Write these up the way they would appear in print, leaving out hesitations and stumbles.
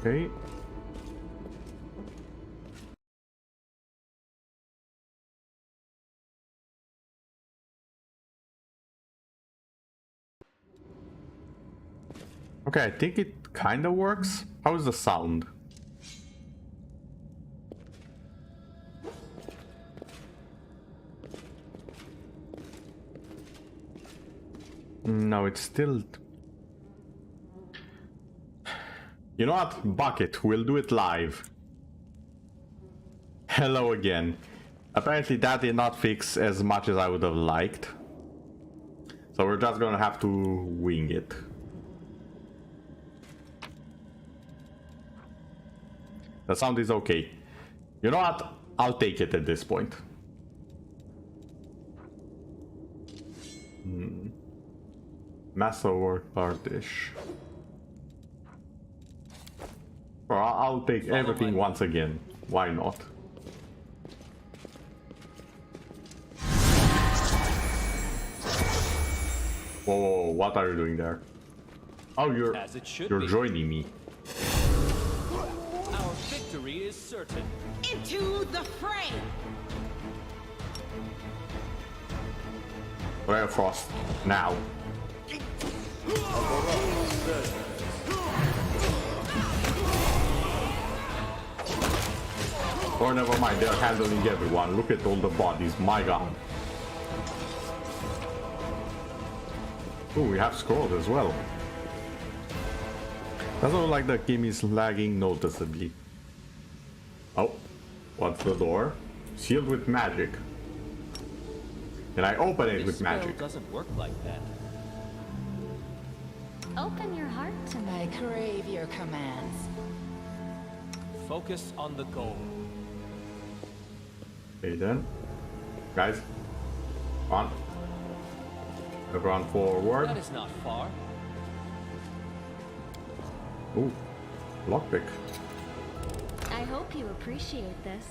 Okay. Okay, I think it kind of works. How is the sound? No, it's still... You know what? Bucket, we'll do it live. Hello again. Apparently that did not fix as much as I would have liked. So we're just gonna have to wing it. The sound is okay. You know what? I'll take it at this point. Masterwork bar dish. Or I'll take everything once again. Why not? Whoa, what are you doing there? Oh, you're joining me. Our victory is certain. Into the fray! Rare Frost, now. Or never mind, they're handling everyone. Look at all the bodies, my god. Oh, we have scrolls as well. Doesn't look like the game is lagging noticeably. Oh, what's the door? Sealed with magic. Can I open it with magic? Doesn't work like that. Open your heart to me. I crave your commands. Focus on the goal. Okay then. Guys, on. Everyone forward. That is not far. Ooh, lockpick. I hope you appreciate this.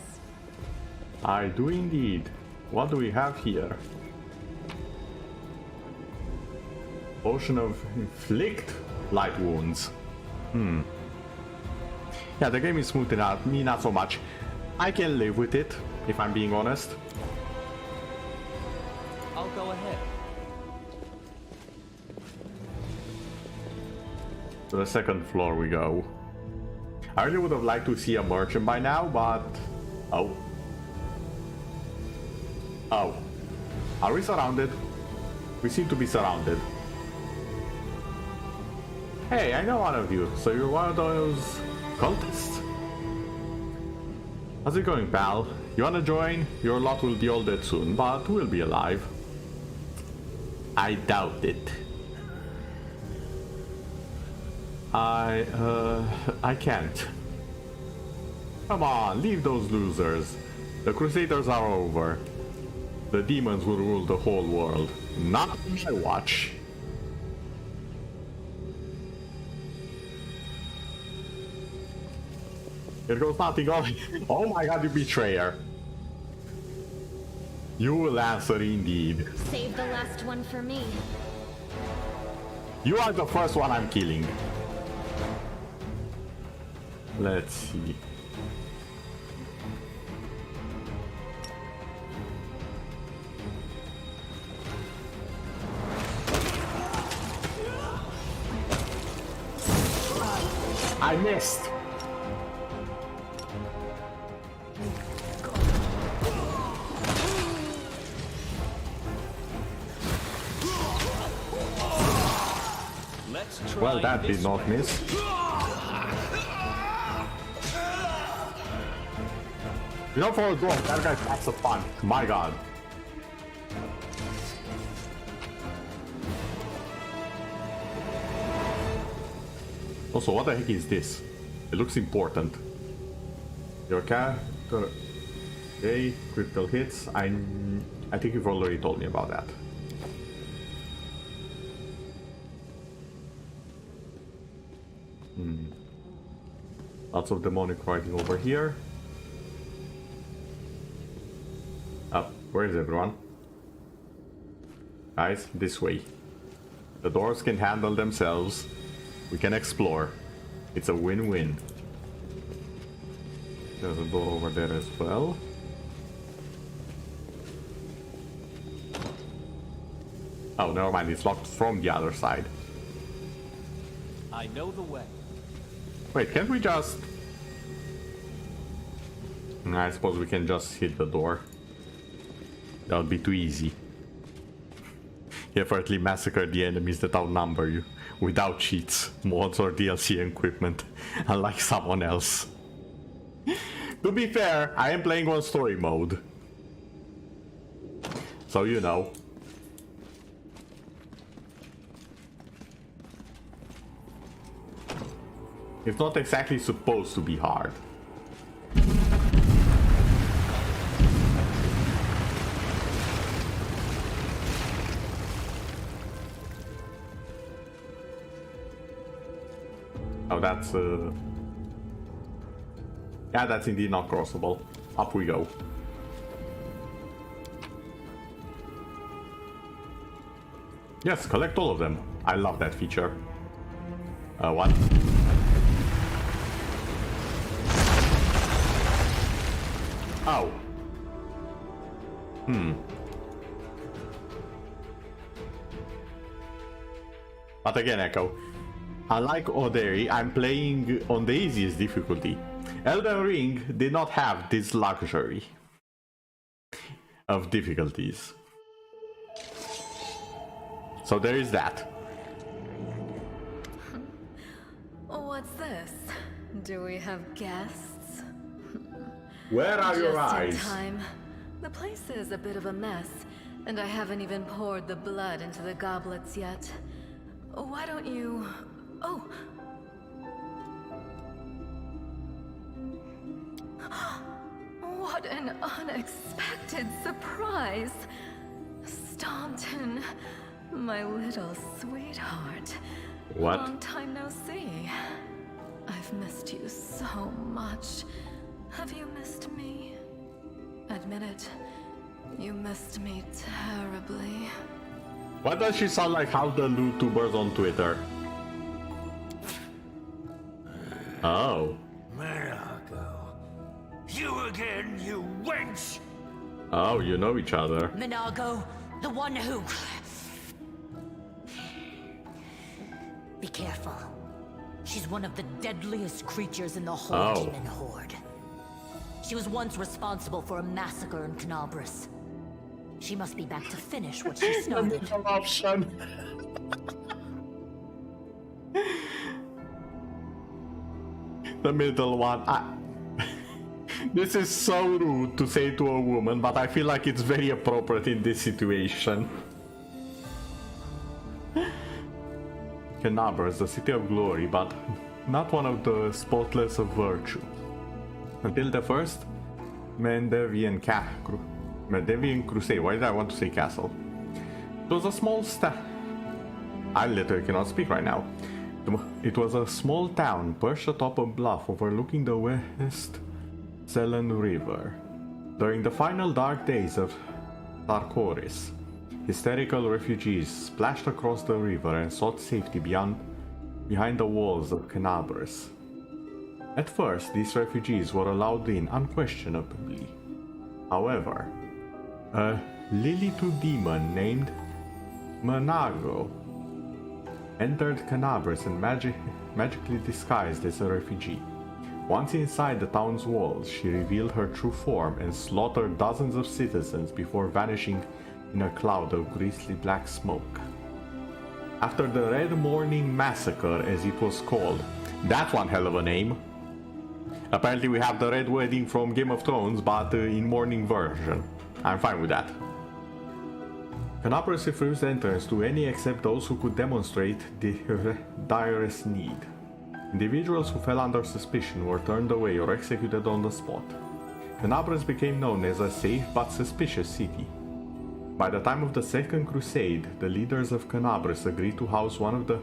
I do indeed. What do we have here? Potion of inflict light wounds. Yeah, the game is smoothing out. Me, not so much. I can live with it, if I'm being honest. I'll go ahead. To the second floor we go. I really would have liked to see a merchant by now, but... Oh. Oh. Are we surrounded? We seem to be surrounded. Hey, I know one of you. So you're one of those cultists? How's it going, pal? You wanna join? Your lot will be all dead soon, but we'll be alive. I doubt it. I can't. Come on, leave those losers. The Crusaders are over. The demons will rule the whole world. Not on my watch. Here goes nothing on. Oh my god, you betrayer. You will answer indeed. Save the last one for me. You are the first one I'm killing. Let's see. I missed. Well, that did not miss. You know, for a dwarf, that guy packs a punch. My god. Also, what the heck is this? It looks important. Your character... Okay, critical hits. I think you've already told me about that. Lots of demonic writing over here. Up. Where is everyone? Guys, this way. The doors can handle themselves. We can explore. It's a win-win. There's a door over there as well. Oh, never mind, it's locked from the other side. I know the way. Wait, can't we just... I suppose we can just hit the door. That would be too easy. Effortlessly massacre the enemies that outnumber you, without cheats, mods or DLC equipment, unlike someone else. To be fair, I am playing on story mode. So you know. It's not exactly supposed to be hard. Oh, that's yeah, that's indeed not crossable. Up we go. Yes, collect all of them. I love that feature. What? Oh. But again, Echo. Unlike Oderi, I'm playing on the easiest difficulty. Elden Ring did not have this luxury of difficulties. So there is that. What's this? Do we have guests? Where are your Just in eyes? time. The place is a bit of a mess, and I haven't even poured the blood into the goblets yet. Why don't you... Oh! What an unexpected surprise! Staunton, my little sweetheart. What? Long time no see. I've missed you so much. Have you missed me? Admit it. You missed me terribly. Why does she sound like how the YouTubers on Twitter? Oh. Minago. You again, you wench! Oh, you know each other. Minago, the one who... Be careful. She's one of the deadliest creatures in the whole Oh. demon horde. She was once responsible for a massacre in Canabris. She must be back to finish what she started. Option. The middle one. This is so rude to say to a woman, but I feel like it's very appropriate in this situation. Canabras, the city of glory, but not one of the spotless of virtue. Until the first Mendevian Crusade. Why did I want to say castle? It was a small I literally cannot speak right now. It was a small town perched atop a bluff overlooking the West Selen River. During the final dark days of Tarkoris, hysterical refugees splashed across the river and sought safety behind the walls of Canabras. At first, these refugees were allowed in unquestionably. However, a Lilith demon named Menago entered Canabras and magically disguised as a refugee. Once inside the town's walls, she revealed her true form and slaughtered dozens of citizens before vanishing in a cloud of grisly black smoke. After the Red Morning Massacre, as it was called, that's one hell of a name. Apparently we have the Red Wedding from Game of Thrones, but in morning version. I'm fine with that. Canabras refused entrance to any except those who could demonstrate the direst need. Individuals who fell under suspicion were turned away or executed on the spot. Canabras became known as a safe but suspicious city. By the time of the Second Crusade, the leaders of Canabras agreed to house one of the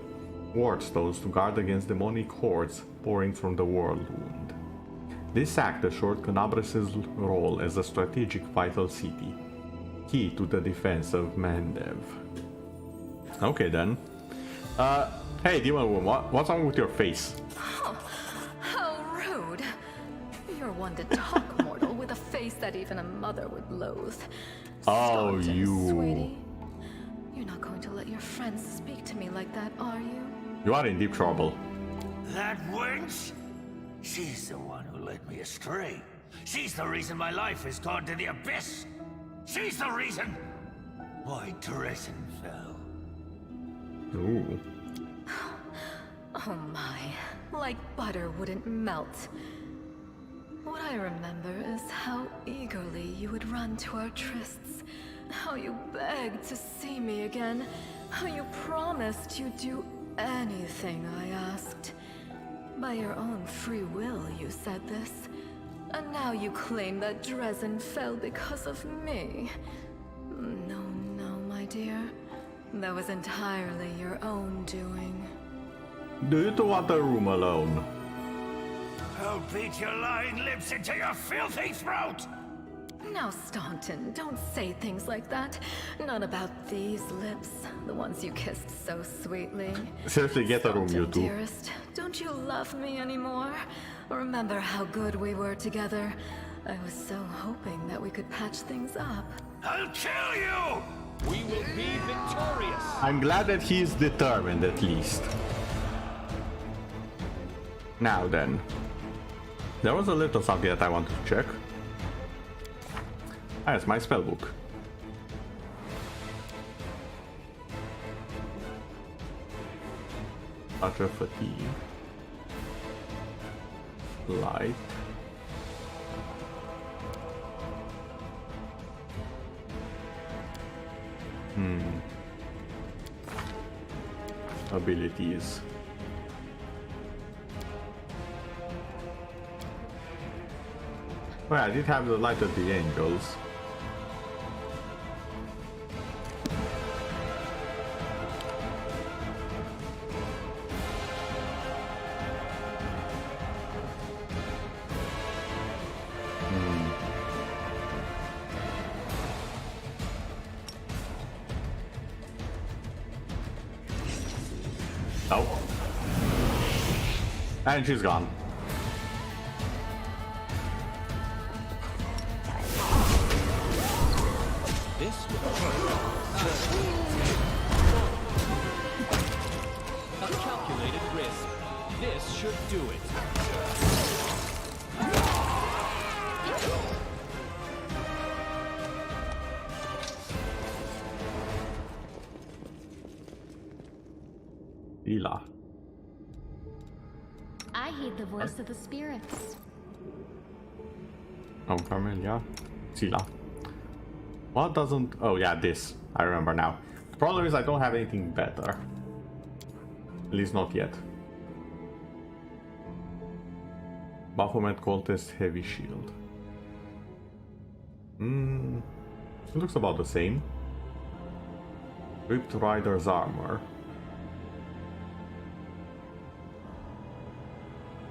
wardstones to guard against demonic hordes pouring from the Whirlwind. This act assured Canabras' role as a strategic vital city, key to the defense of Mandev. Okay then. Hey Demon Woman, what's wrong with your face? Oh, how rude. You're one to talk mortal with a face that even a mother would loathe. Oh, Staunton, you. Sweetie. You're not going to let your friends speak to me like that, are you? You are in deep trouble. That wench? She's the one who led me astray. She's the reason my life has gone to the abyss. She's the reason why Dresden fell. Ooh. Oh my, like butter wouldn't melt. What I remember is how eagerly you would run to our trysts, how you begged to see me again, how you promised you'd do anything I asked. By your own free will, you said this. And now you claim that Dresden fell because of me. No, no, my dear. That was entirely your own doing. Do you two want the room alone? I'll beat your lying lips into your filthy throat! Now, Staunton, don't say things like that. Not about these lips, the ones you kissed so sweetly. Seriously, get a room, you Staunton, two. dearest, don't you love me anymore? Remember how good we were together? I was so hoping that we could patch things up. I'll kill you! We will be victorious. I'm glad that he is determined at least. Now then. There was a little something that I wanted to check. Ah, it's my spellbook. Utter fatigue. Light. Abilities. Well, I did have the light of the angels. Oh. And she's gone. This will a calculated risk. This should do it. Ila. I heed the voice of the spirits. Oh, Carmelia. Sila. What doesn't... Oh, yeah, this. I remember now. The problem is I don't have anything better. At least not yet. Baphomet Cultist Heavy Shield. It looks about the same. Ripped Rider's Armor.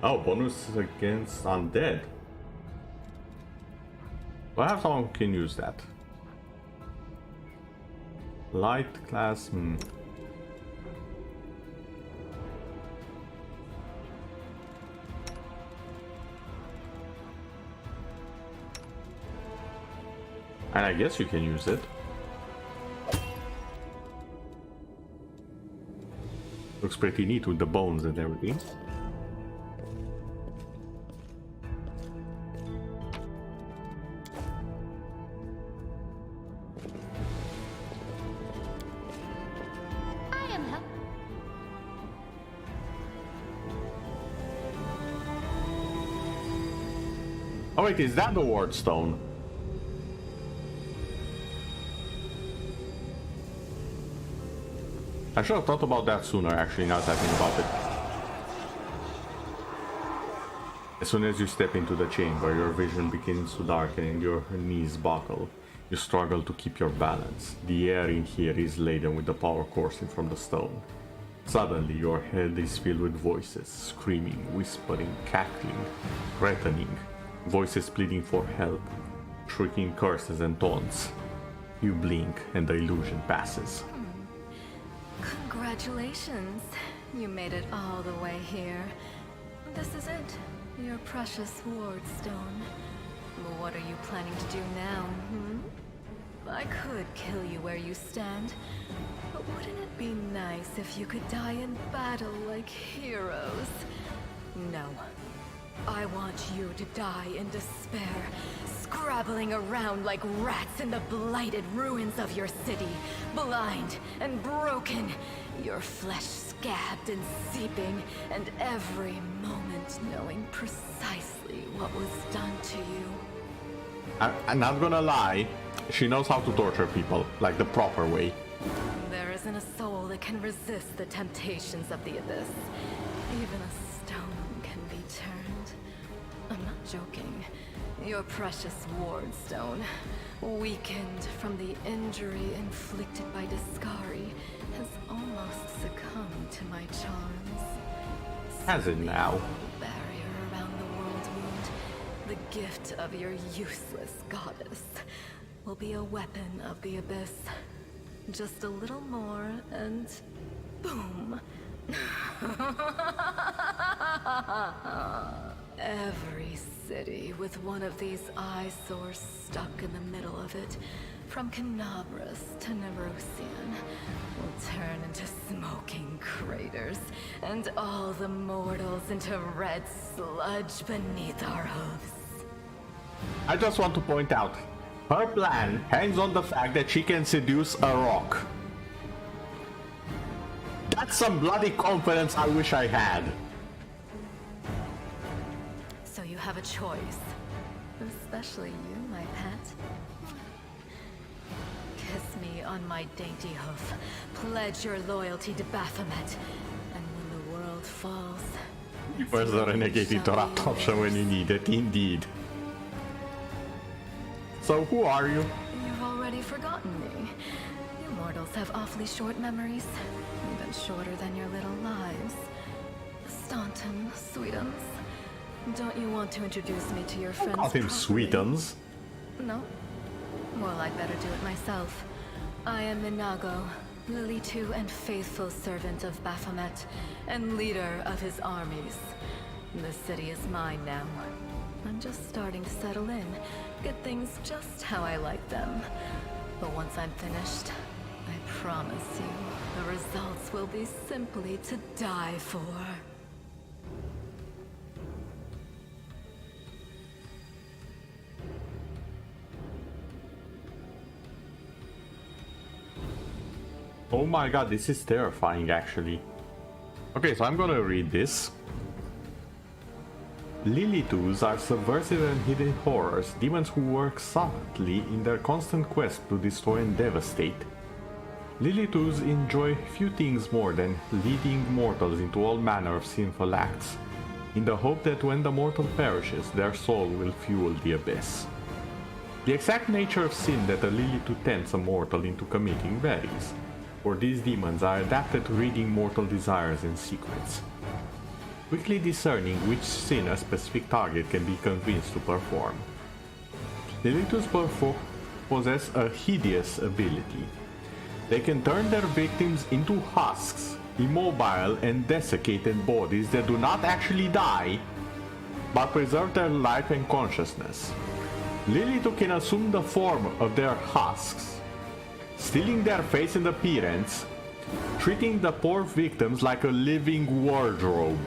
Oh, bonus against undead. Do I have someone who can use that? Light class, And I guess you can use it. Looks pretty neat with the bones and everything. I am help. Oh wait, is that the ward stone? I should have thought about that sooner, actually, now that I think about it. As soon as you step into the chamber, your vision begins to darken and your knees buckle. You struggle to keep your balance. The air in here is laden with the power coursing from the stone. Suddenly, your head is filled with voices, screaming, whispering, cackling, threatening, voices pleading for help, shrieking curses and taunts. You blink and the illusion passes. Congratulations. You made it all the way here. This is it. Your precious ward stone. Well, what are you planning to do now, I could kill you where you stand, but wouldn't it be nice if you could die in battle like heroes? No. I want you to die in despair, scrabbling around like rats in the blighted ruins of your city, blind and broken, your flesh scabbed and seeping, and every moment knowing precisely what was done to you. I'm not gonna lie, she knows how to torture people, like the proper way. There isn't a soul that can resist the temptations of the abyss. Even a stone can be turned. I'm not joking. Your precious ward stone, weakened from the injury inflicted by Discari, has almost succumbed to my charms. Has it now? The barrier around the world wound, the gift of your useless goddess, will be a weapon of the abyss. Just a little more and boom. Every city with one of these eyesores stuck in the middle of it, from Canabras to Nerosian, will turn into smoking craters, and all the mortals into red sludge beneath our hooves. I just want to point out, her plan hangs on the fact that she can seduce a rock. That's some bloody confidence I wish I had. So you have a choice. Especially you, my pet. Kiss me on my dainty hoof. Pledge your loyalty to Baphomet. And when the world falls... Where's the renegade interrupt option when you need it, indeed. So who are you? You've already forgotten me. You mortals have awfully short memories. Even shorter than your little lives. Staunton, Sweetums. Don't you want to introduce me to your friends? Call him properly? Sweetums. No? Well, I'd better do it myself. I am Minago, Lily-2 and faithful servant of Baphomet, and leader of his armies. The city is mine now. I'm just starting to settle in, get things just how I like them. But once I'm finished, I promise you, the results will be simply to die for. Oh my god, this is terrifying actually. Okay, so I'm gonna read this. Lilitus are subversive and hidden horrors, demons who work subtly in their constant quest to destroy and devastate. Lilitus enjoy few things more than leading mortals into all manner of sinful acts, in the hope that when the mortal perishes, their soul will fuel the abyss. The exact nature of sin that a Lilitu tempts a mortal into committing varies, for these demons are adapted to reading mortal desires and secrets, quickly discerning which sin a specific target can be convinced to perform. Lilitus possess a hideous ability. They can turn their victims into husks, immobile and desiccated bodies that do not actually die, but preserve their life and consciousness. Lilitu can assume the form of their husks, stealing their face and appearance, treating the poor victims like a living wardrobe.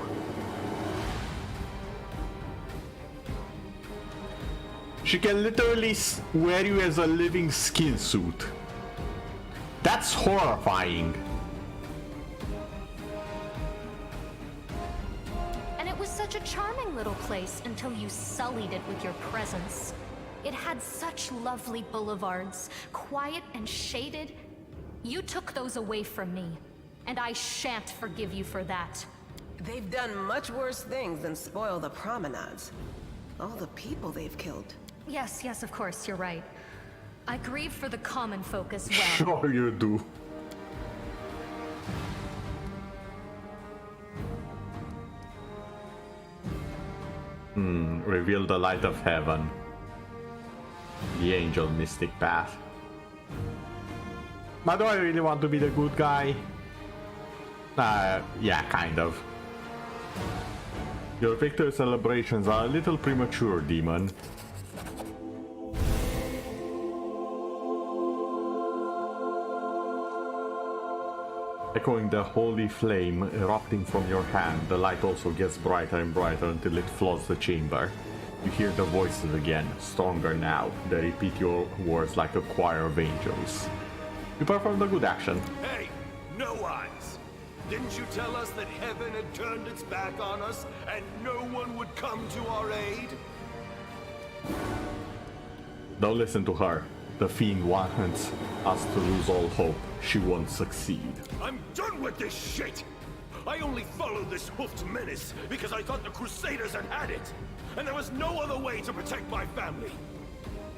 She can literally wear you as a living skin suit. That's horrifying. And it was such a charming little place until you sullied it with your presence. It had such lovely boulevards, quiet and shaded. You took those away from me, and I shan't forgive you for that. They've done much worse things than spoil the promenades. All the people they've killed. Yes, of course, you're right. I grieve for the common folk as well. Sure you do. Reveal the light of heaven. The angel mystic path. But do I really want to be the good guy? Yeah, kind of. Your victory celebrations are a little premature, demon. Echoing the holy flame erupting from your hand, the light also gets brighter and brighter until it floods the chamber. You hear the voices again, stronger now. They repeat your words like a choir of angels. You performed a good action. Hey, no eyes! Didn't you tell us that heaven had turned its back on us and no one would come to our aid? Don't listen to her. The fiend wants us to lose all hope. She won't succeed. I'm done with this shit! I only followed this hoofed menace because I thought the Crusaders had it, and there was no other way to protect my family.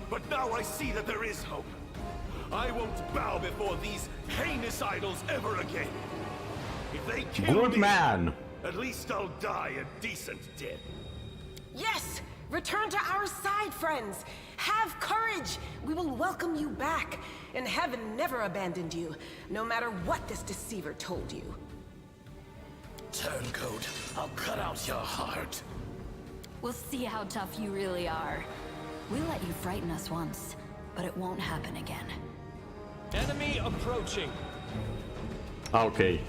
But now I see that there is hope. I won't bow before these heinous idols ever again. If they kill Good me, man! at least I'll die a decent death. Yes! Return to our side, friends! Have courage! We will welcome you back. And heaven never abandoned you, no matter what this deceiver told you. Turncoat, I'll cut out your heart. We'll see how tough you really are. We let you frighten us once, but it won't happen again. Enemy approaching. Okay.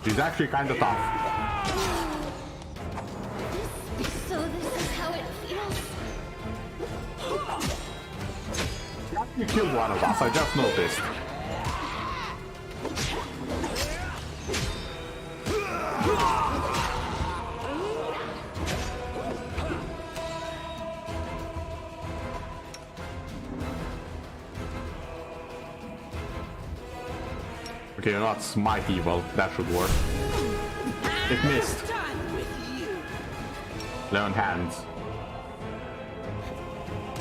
He's actually kind of tough. So this is how it feels? You killed one of us, I just noticed. Okay, you know what? Smite evil. That should work. It missed. Learn hands.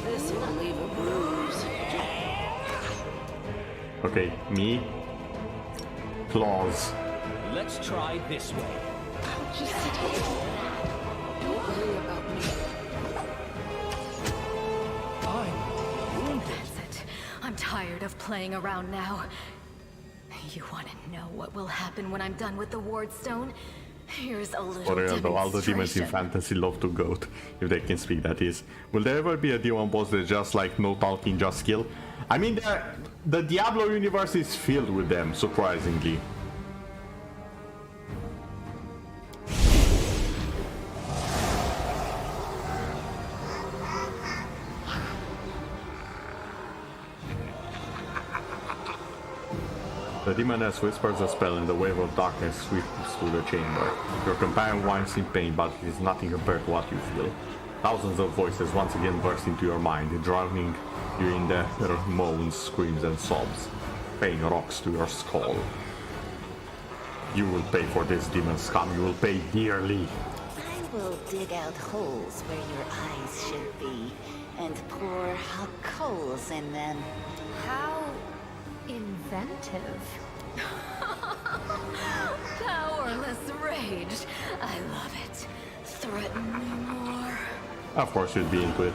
This will leave a bruise. Okay, me. Claws. Let's try this way. I'll just sit here. Don't worry about me. That's it. I'm tired of playing around now. You want to know what will happen when I'm done with the Ward Stone? Here's a little For real though, all the demons in demonstration. fantasy love to goat, if they can speak, that is. Will there ever be a demon boss that's just like no talking, just kill? I mean, the Diablo universe is filled with them, surprisingly. The demoness whispers a spell and the wave of darkness sweeps through the chamber. Your companion whines in pain, but it is nothing compared to what you feel. Thousands of voices once again burst into your mind, drowning you in their moans, screams and sobs. Pain rocks to your skull. You will pay for this, demon scum. You will pay dearly. I will dig out holes where your eyes should be and pour hot coals in them. How inventive. Powerless rage. I love it. Threaten me more. Of course you'd be into it.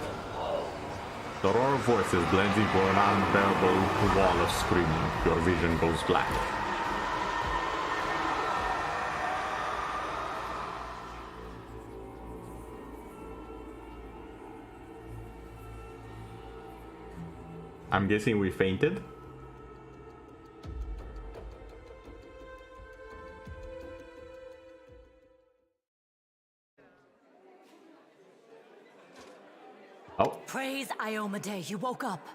The roar of voices blends into an unbearable wall of screaming. Your vision goes black. I'm guessing we fainted. Oh. Praise Iomade, you woke up.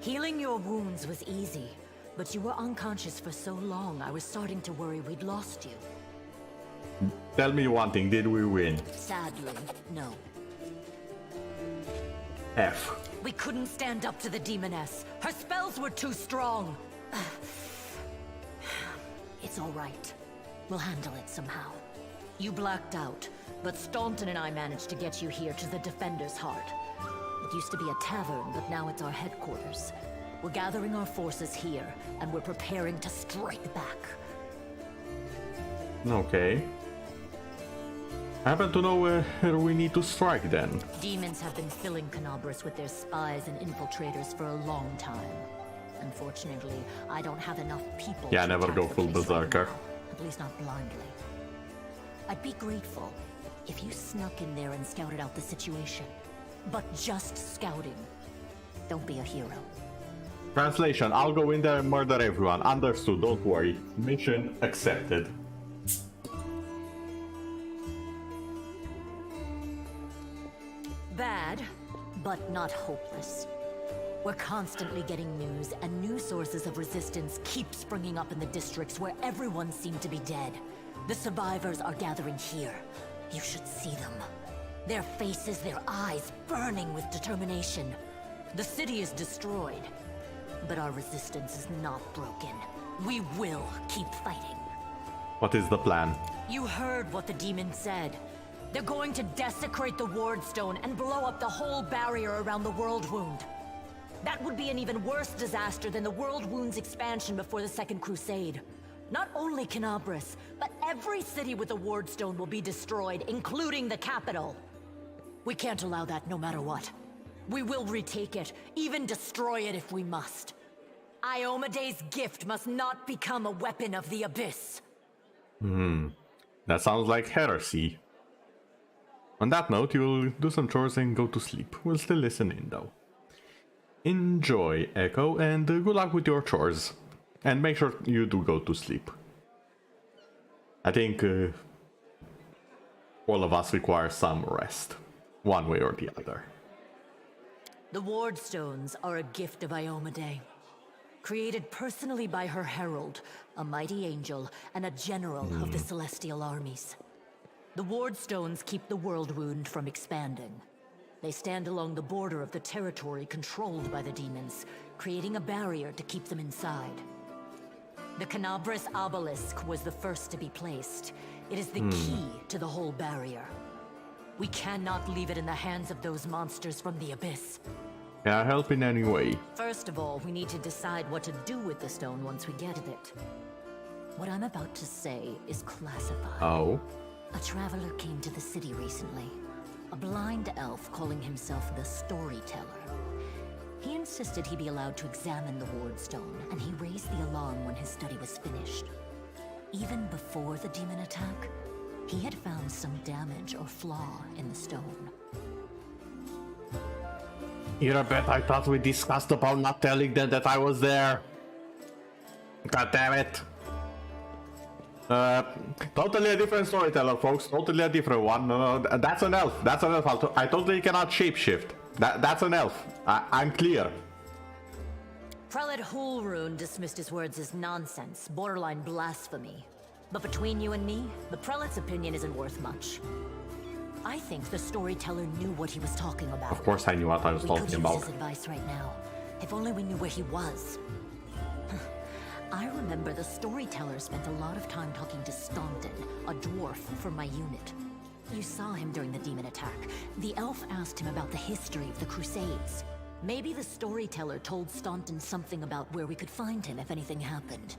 Healing your wounds was easy, but you were unconscious for so long, I was starting to worry we'd lost you. Tell me one thing, did we win? Sadly, no. F. We couldn't stand up to the demoness. Her spells were too strong. It's all right. We'll handle it somehow. You blacked out, but Staunton and I managed to get you here to the Defender's Heart. It used to be a tavern, but now it's our headquarters. We're gathering our forces here, and we're preparing to strike back. Okay. I happen to know where we need to strike then. Demons have been filling Canabras with their spies and infiltrators for a long time. Unfortunately, I don't have enough people Yeah, to never attack go the full place right berserker. now, at least not blindly. I'd be grateful if you snuck in there and scouted out the situation. But just scouting. Don't be a hero. Translation, I'll go in there and murder everyone. Understood, don't worry. Mission accepted. Bad, but not hopeless. We're constantly getting news, and new sources of resistance keep springing up in the districts where everyone seemed to be dead. The survivors are gathering here. You should see them. Their faces, their eyes burning with determination. The city is destroyed, but our resistance is not broken. We will keep fighting. What is the plan? You heard what the demon said. They're going to desecrate the Ward Stone and blow up the whole barrier around the World Wound. That would be an even worse disaster than the World Wound's expansion before the Second Crusade. Not only Canabras, but every city with a Ward Stone will be destroyed, including the capital. We can't allow that no matter what. We will retake it, even destroy it if we must. Iomede's gift must not become a weapon of the Abyss. That sounds like heresy. On that note, you'll do some chores and go to sleep. We'll still listen in though. Enjoy, Echo, and good luck with your chores. And make sure you do go to sleep. I think all of us require some rest, one way or the other. The Ward Stones are a gift of Iomede. Created personally by her herald, a mighty angel, and a general of the celestial armies. The Ward Stones keep the World Wound from expanding. They stand along the border of the territory controlled by the demons, creating a barrier to keep them inside. The Canabras Obelisk was the first to be placed. It is the key to the whole barrier. We cannot leave it in the hands of those monsters from the Abyss. Can I help in any way? First of all, we need to decide what to do with the stone once we get it. What I'm about to say is classified. Oh? A traveler came to the city recently. A blind elf calling himself the Storyteller. He insisted he be allowed to examine the Ward Stone, and he raised the alarm when his study was finished. Even before the demon attack, he had found some damage or flaw in the stone. You're a bet I thought we discussed about not telling them that I was there. God damn it. Totally a different storyteller, folks. Totally a different one. No, that's an elf. That's an elf. I totally cannot shapeshift. That's an elf. I'm clear. Prelate Hulrune dismissed his words as nonsense, borderline blasphemy. But between you and me, the prelate's opinion isn't worth much. I think the storyteller knew what he was talking about. Of course I knew what I was talking about. We could use his advice right now. If only we knew where he was. I remember the storyteller spent a lot of time talking to Staunton, a dwarf from my unit. You saw him during the demon attack. The elf asked him about the history of the Crusades. Maybe the storyteller told Staunton something about where we could find him if anything happened.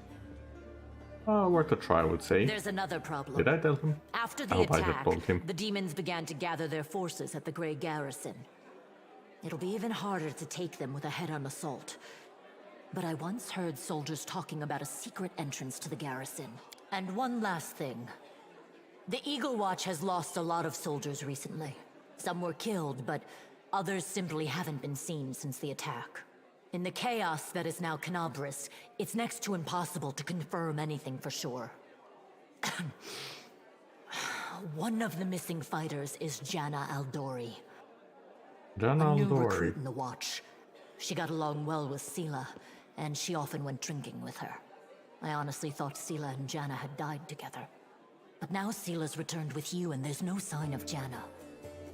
Worth a try, I would say. There's another problem. Did I tell him? After I the hope I just attack, told him. the demons began to gather their forces at the Grey Garrison. It'll be even harder to take them with a head-on assault. But I once heard soldiers talking about a secret entrance to the garrison. And one last thing. The Eagle Watch has lost a lot of soldiers recently. Some were killed, but others simply haven't been seen since the attack. In the chaos that is now Canabras, it's next to impossible to confirm anything for sure. One of the missing fighters is Janna Aldori. Janna A new Aldori. recruit in the Watch. She got along well with Sela, and she often went drinking with her. I honestly thought Sela and Janna had died together. But now Sela's returned with you, and there's no sign of Janna.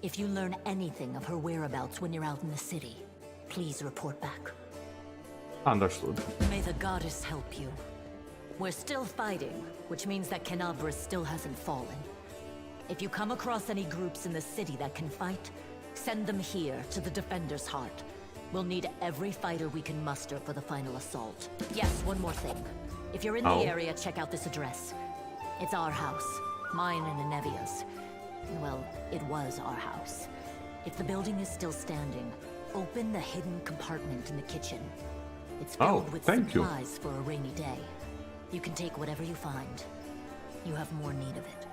If you learn anything of her whereabouts when you're out in the city, please report back. Understood. May the goddess help you. We're still fighting, which means that Canabras still hasn't fallen. If you come across any groups in the city that can fight, send them here to the Defender's Heart. We'll need every fighter we can muster for the final assault. Yes, one more thing. If you're in Oh. the area, check out this address. It's our house. Mine and Inevia's. Well, it was our house. If the building is still standing, open the hidden compartment in the kitchen. It's filled with thank you. supplies for a rainy day. You can take whatever you find. You have more need of it.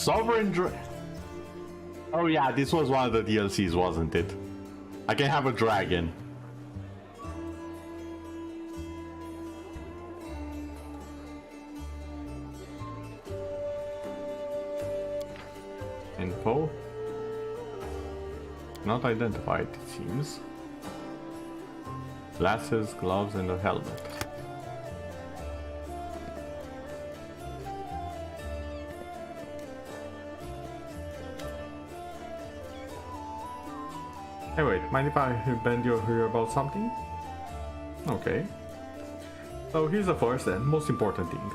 Sovereign Oh yeah, this was one of the DLCs, wasn't it? I can have a dragon. Info. Not identified, it seems. Glasses, gloves, and a helmet. Hey wait, mind if I bend your ear about something? Okay. So here's the first and most important thing.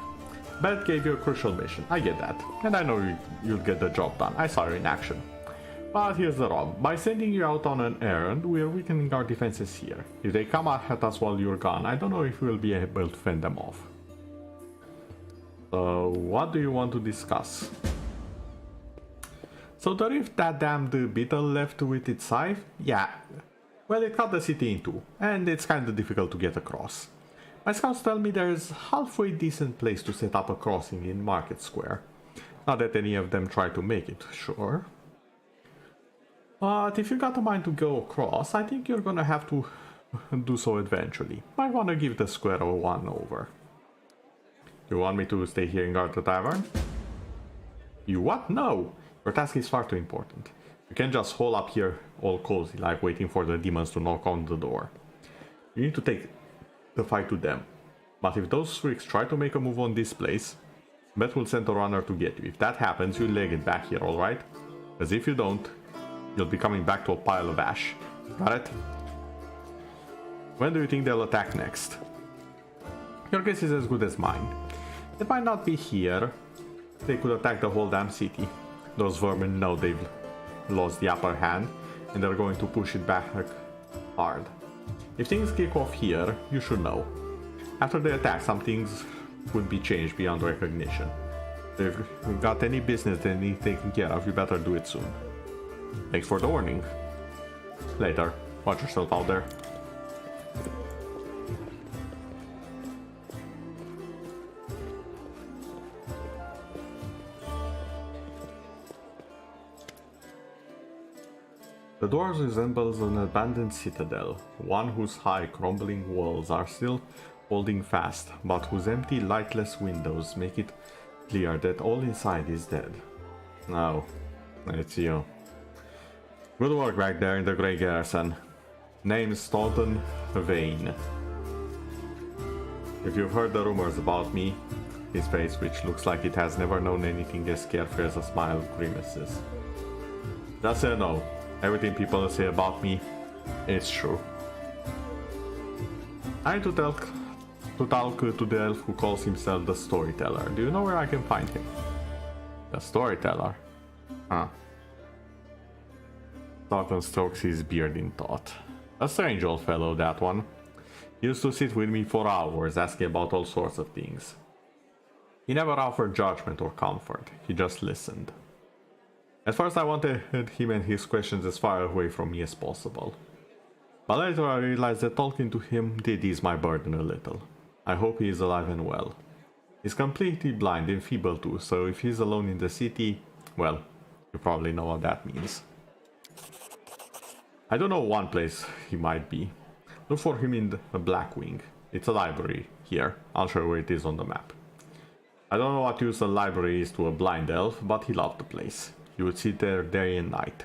Beth gave you a crucial mission, I get that. And I know you'll get the job done, I saw you in action. But here's the rub, by sending you out on an errand, we're weakening our defenses here. If they come at us while you're gone, I don't know if we'll be able to fend them off. So what do you want to discuss? So the rift that damned beetle left with its scythe? Yeah. Well, it cut the city in two, and it's kinda difficult to get across. My scouts tell me there's halfway decent place to set up a crossing in Market Square. Not that any of them try to make it, sure. But if you got a mind to go across, I think you're gonna have to do so eventually. Might wanna give the square a one-over. You want me to stay here and guard the tavern? You what? No! Your task is far too important. You can't just hole up here all cozy like waiting for the demons to knock on the door. You need to take the fight to them. But if those freaks try to make a move on this place, Beth will send a runner to get you. If that happens, you leg it back here, alright? Because if you don't, you'll be coming back to a pile of ash. Got it? When do you think they'll attack next? Your guess is as good as mine. It might not be here. They could attack the whole damn city. Those vermin know they've lost the upper hand, and they're going to push it back hard. If things kick off here, you should know. After the attack, some things would be changed beyond recognition. If you've got any business that needs taken care of, you better do it soon. Thanks for the warning. Later. Watch yourself out there. The dwarves resembles an abandoned citadel, one whose high, crumbling walls are still holding fast, but whose empty, lightless windows make it clear that all inside is dead. Oh, it's you. Good work back there in the Grey Garrison. Name Stoughton Vane. If you've heard the rumors about me, his face, which looks like it has never known anything as carefree as a smile, grimaces. Just so you know, everything people say about me is true. I need to talk to the elf who calls himself the Storyteller. Do you know where I can find him? The Storyteller? Huh. Dalton strokes his beard in thought. A strange old fellow, that one. He used to sit with me for hours, asking about all sorts of things. He never offered judgment or comfort, he just listened. At first I wanted him and his questions as far away from me as possible. But later I realized that talking to him did ease my burden a little. I hope he is alive and well. He's completely blind and feeble too, so if he's alone in the city, well, you probably know what that means. I don't know one place he might be. Look for him in the Black Wing. It's a library here. I'll show you where it is on the map. I don't know what use a library is to a blind elf, but he loved the place. You would sit there day and night.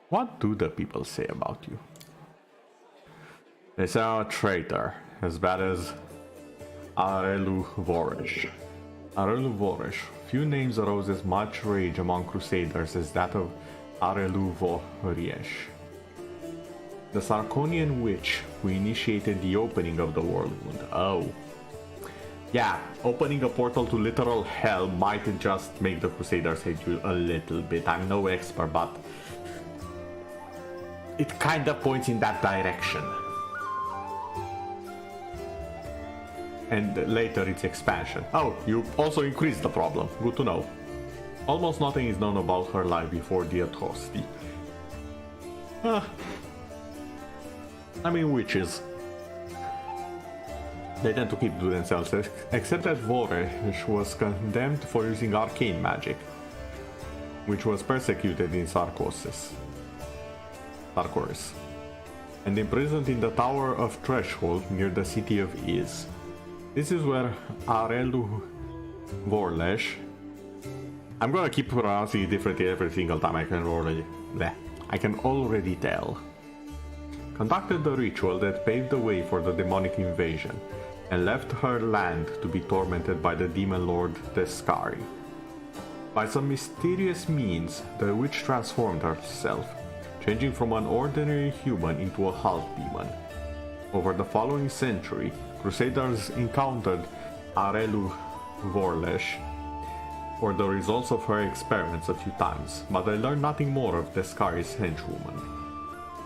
What do the people say about you? They say I'm a traitor, as bad as Arelu Voresh. Arelu Voresh. Few names arose as much rage among crusaders as that of Arelu Voresh. the Sarkonian witch who initiated the opening of the world wound. Oh. Yeah, opening a portal to literal hell might just make the Crusaders hate you a little bit. I'm no expert, but it kinda points in that direction. And later its expansion. Oh, you also increased the problem. Good to know. Almost nothing is known about her life before the atrocity. I mean, witches. They tend to keep to themselves, except that Voresh was condemned for using arcane magic, which was persecuted in Sarkoris, and imprisoned in the Tower of Threshold near the city of Iz. This is where Arelu Vorlesh, I'm gonna keep pronouncing it differently every single time, I can already tell, conducted the ritual that paved the way for the demonic invasion, and left her land to be tormented by the demon lord Deskari. By some mysterious means, the witch transformed herself, changing from an ordinary human into a half-demon. Over the following century, Crusaders encountered Arelu Vorlesh for the results of her experiments a few times, but they learned nothing more of Deskari's henchwoman.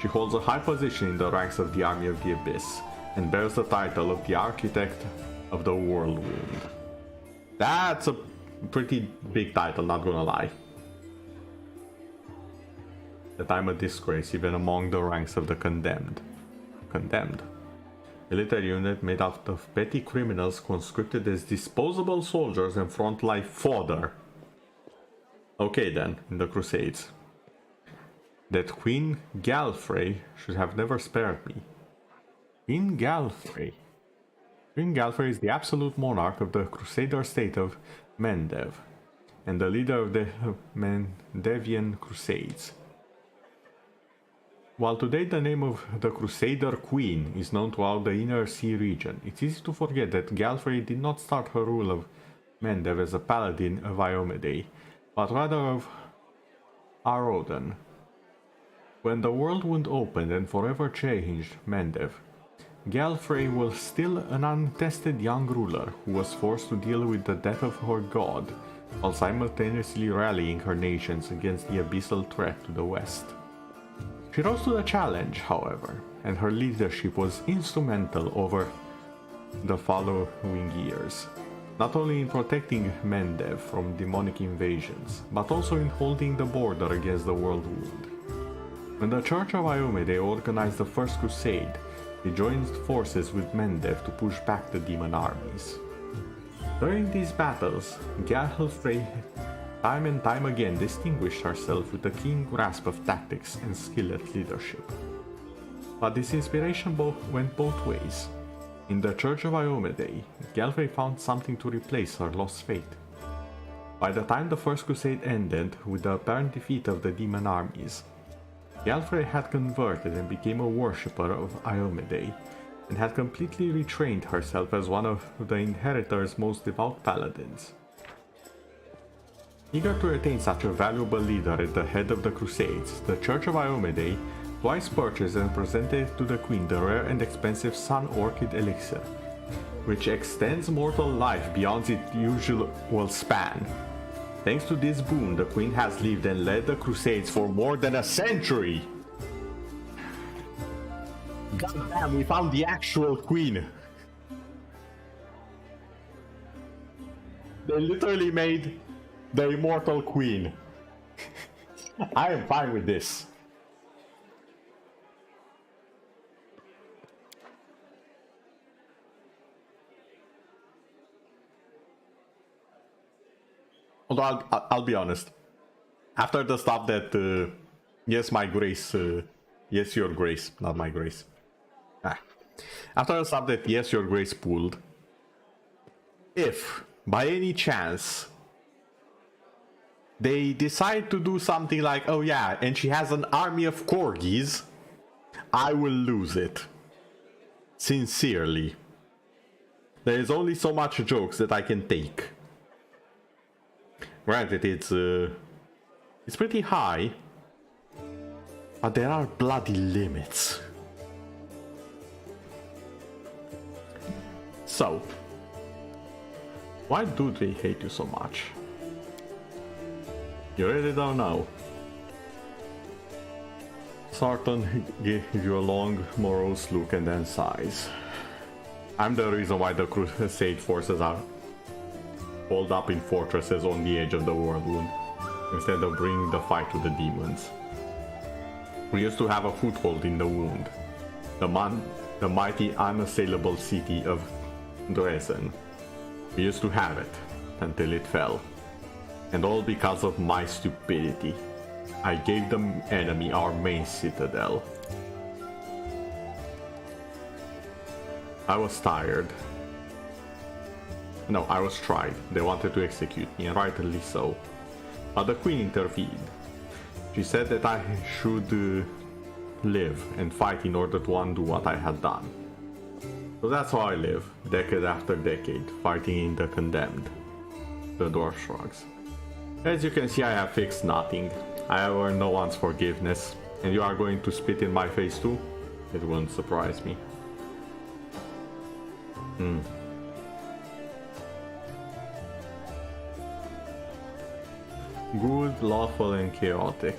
She holds a high position in the ranks of the Army of the Abyss, and bears the title of the Architect of the Whirlwind. That's a pretty big title, not gonna lie. That I'm a disgrace even among the ranks of the condemned. Condemned? Military unit made out of petty criminals conscripted as disposable soldiers and frontline fodder. Okay then, in the Crusades. That Queen Galfrey should have never spared me. Queen Galfrey. Queen Galfrey is the absolute monarch of the Crusader state of Mendev, and the leader of the Mendevian Crusades. While today the name of the Crusader Queen is known throughout the Inner Sea region, it's easy to forget that Galfrey did not start her rule of Mendev as a paladin of Iomede, but rather of Aroden. When the world wound opened and forever changed Mendev, Galfrey was still an untested young ruler who was forced to deal with the death of her god, while simultaneously rallying her nations against the abyssal threat to the west. She rose to the challenge, however, and her leadership was instrumental over the following years, not only in protecting Mendev from demonic invasions, but also in holding the border against the world wound. When the Church of Iomede organized the First Crusade, he joined forces with Mendev to push back the demon armies. During these battles, Galfrey time and time again distinguished herself with a keen grasp of tactics and skill at leadership. But this inspiration went both ways. In the Church of Iomede, Galfrey found something to replace her lost faith. By the time the First Crusade ended with the apparent defeat of the demon armies, Galfrey had converted and became a worshipper of Iomede, and had completely retrained herself as one of the Inheritor's most devout paladins. Eager to retain such a valuable leader at the head of the Crusades, the Church of Iomede twice purchased and presented to the Queen the rare and expensive Sun Orchid Elixir, which extends mortal life beyond its usual span. Thanks to this boon, the Queen has lived and led the Crusades for more than a century! Goddamn, we found the actual Queen! They literally made the immortal Queen. I am fine with this. Although I'll be honest, after the stuff that, yes, my grace, yes, your grace, not my grace. After the stuff that, yes, your grace pulled, if, by any chance, they decide to do something like, oh yeah, and she has an army of corgis, I will lose it. Sincerely. There is only so much jokes that I can take. Granted, it's pretty high, but there are bloody limits. So, why do they hate you so much? You really don't know. Sarton gave you a long, morose look and then sighs. I'm the reason why the Crusade forces are holed up in fortresses on the edge of the world wound, instead of bringing the fight to the demons. We used to have a foothold in the wound, the mighty unassailable city of Dresden. We used to have it, until it fell. And all because of my stupidity. I gave the enemy our main citadel. I was tired. No, I was tried. They wanted to execute me, and rightly so. But the queen intervened. She said that I should live and fight in order to undo what I had done. So that's how I live, decade after decade, fighting in the condemned. The dwarf shrugs. As you can see, I have fixed nothing. I have earned no one's forgiveness, and you are going to spit in my face too? It wouldn't surprise me. Good, lawful, and chaotic.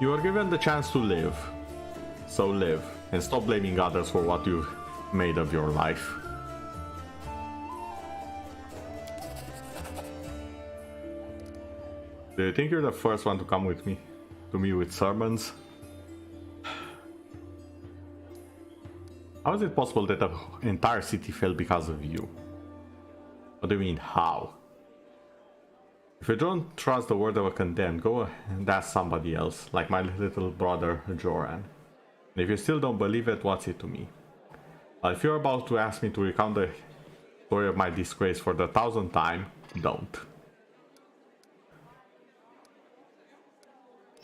You are given the chance to live. So live, and stop blaming others for what you've made of your life. Do you think you're the first one to come with me? To me with sermons? How is it possible that the entire city fell because of you? What do you mean, how? If you don't trust the word of a condemned, go and ask somebody else, like my little brother Joran. And if you still don't believe it, what's it to me? But if you're about to ask me to recount the story of my disgrace for the 1000th time, don't.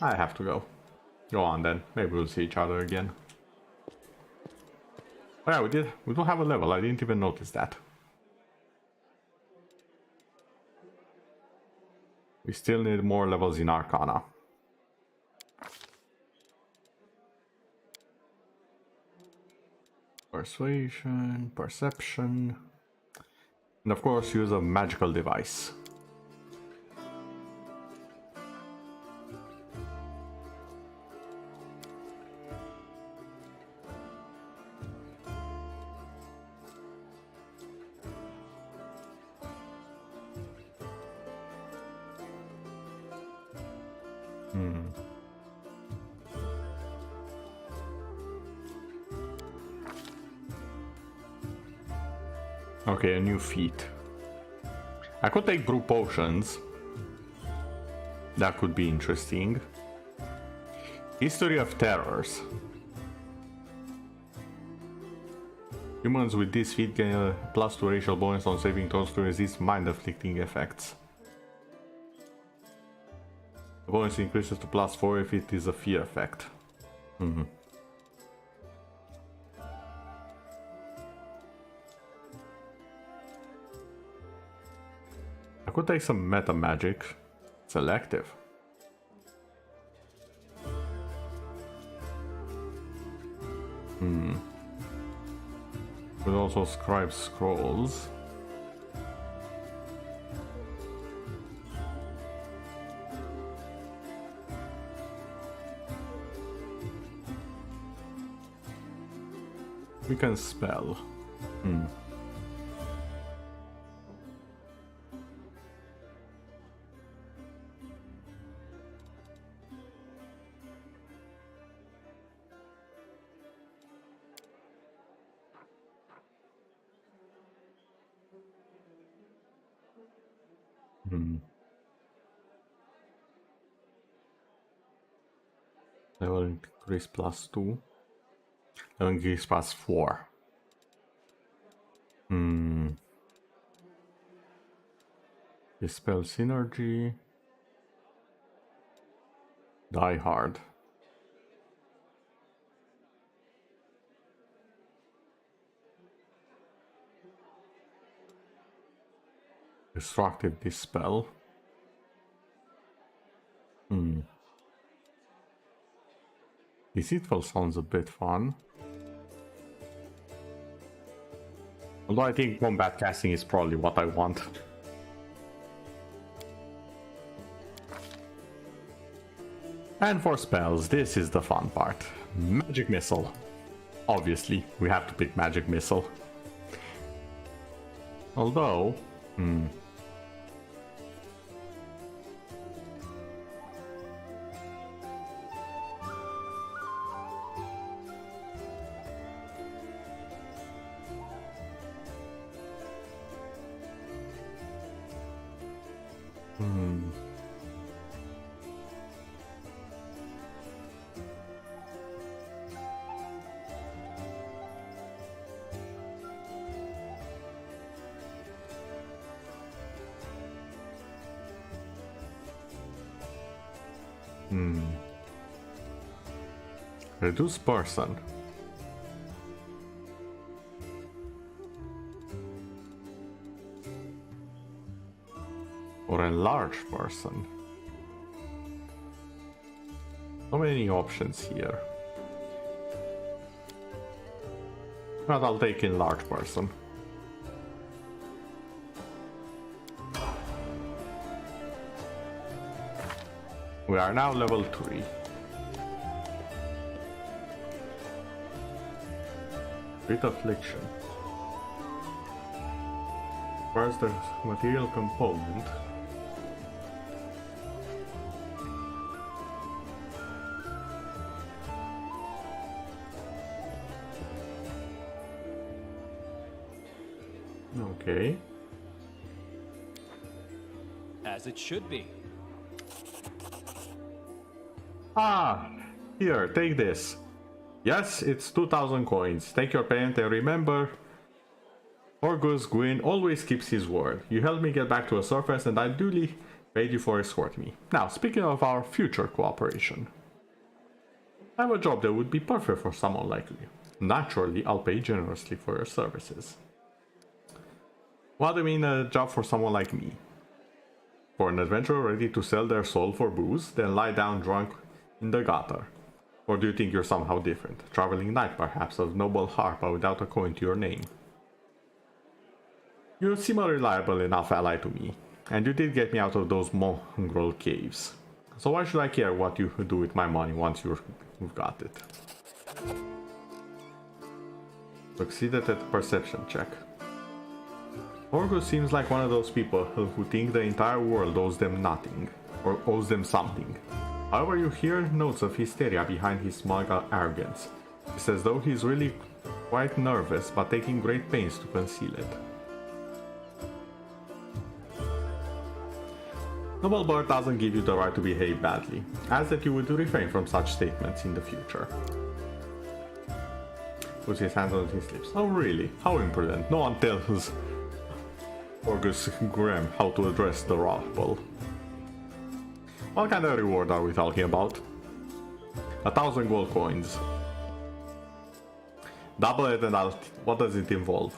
I have to go. Go on then, maybe we'll see each other again. Oh yeah, we don't have a level, I didn't even notice that. We still need more levels in Arcana. Persuasion, perception, and of course use a magical device. Okay, a new feat. I could take brew potions. That could be interesting. History of terrors. Humans with this feat gain a +2 racial bonus on saving throws to resist mind-afflicting effects. The bonus increases to +4 if it is a fear effect. I could take some meta magic. Selective. Could also scribe scrolls. We can spell. Level increase +2. Level increase +4. Dispel synergy. Die hard. Destructive dispel. Deceitful sounds a bit fun. Although I think combat casting is probably what I want. And for spells, this is the fun part. Magic Missile. Obviously, we have to pick Magic Missile. Although... Reduce person. Or enlarge person. So many options here. But I'll take enlarge person. We are now level 3. Great Affliction. Where's the material component? Okay. As it should be. Ah! Here, take this. Yes, it's 2000 coins. Take your payment and remember, Orgus Gwyn always keeps his word. You helped me get back to the surface and I duly paid you for escorting me. Now, speaking of our future cooperation. I have a job that would be perfect for someone like you. Naturally, I'll pay generously for your services. What do you mean a job for someone like me? For an adventurer ready to sell their soul for booze, then lie down drunk in the gutter? Or do you think you're somehow different? Traveling knight perhaps, of noble heart but without a coin to your name? You seem a reliable enough ally to me, and you did get me out of those mongrel caves. So why should I care what you do with my money once you've got it? Succeeded at perception check. Orgus seems like one of those people who think the entire world owes them nothing, or owes them something. However, you hear notes of hysteria behind his smug arrogance. It's as though he's really quite nervous, but taking great pains to conceal it. Noble bird doesn't give you the right to behave badly, as that you would refrain from such statements in the future. Puts his hands on his lips. Oh really? How imprudent. No one tells Orgus Graham how to address the rabble. What kind of reward are we talking about? 1,000 gold coins. Double it and what does it involve?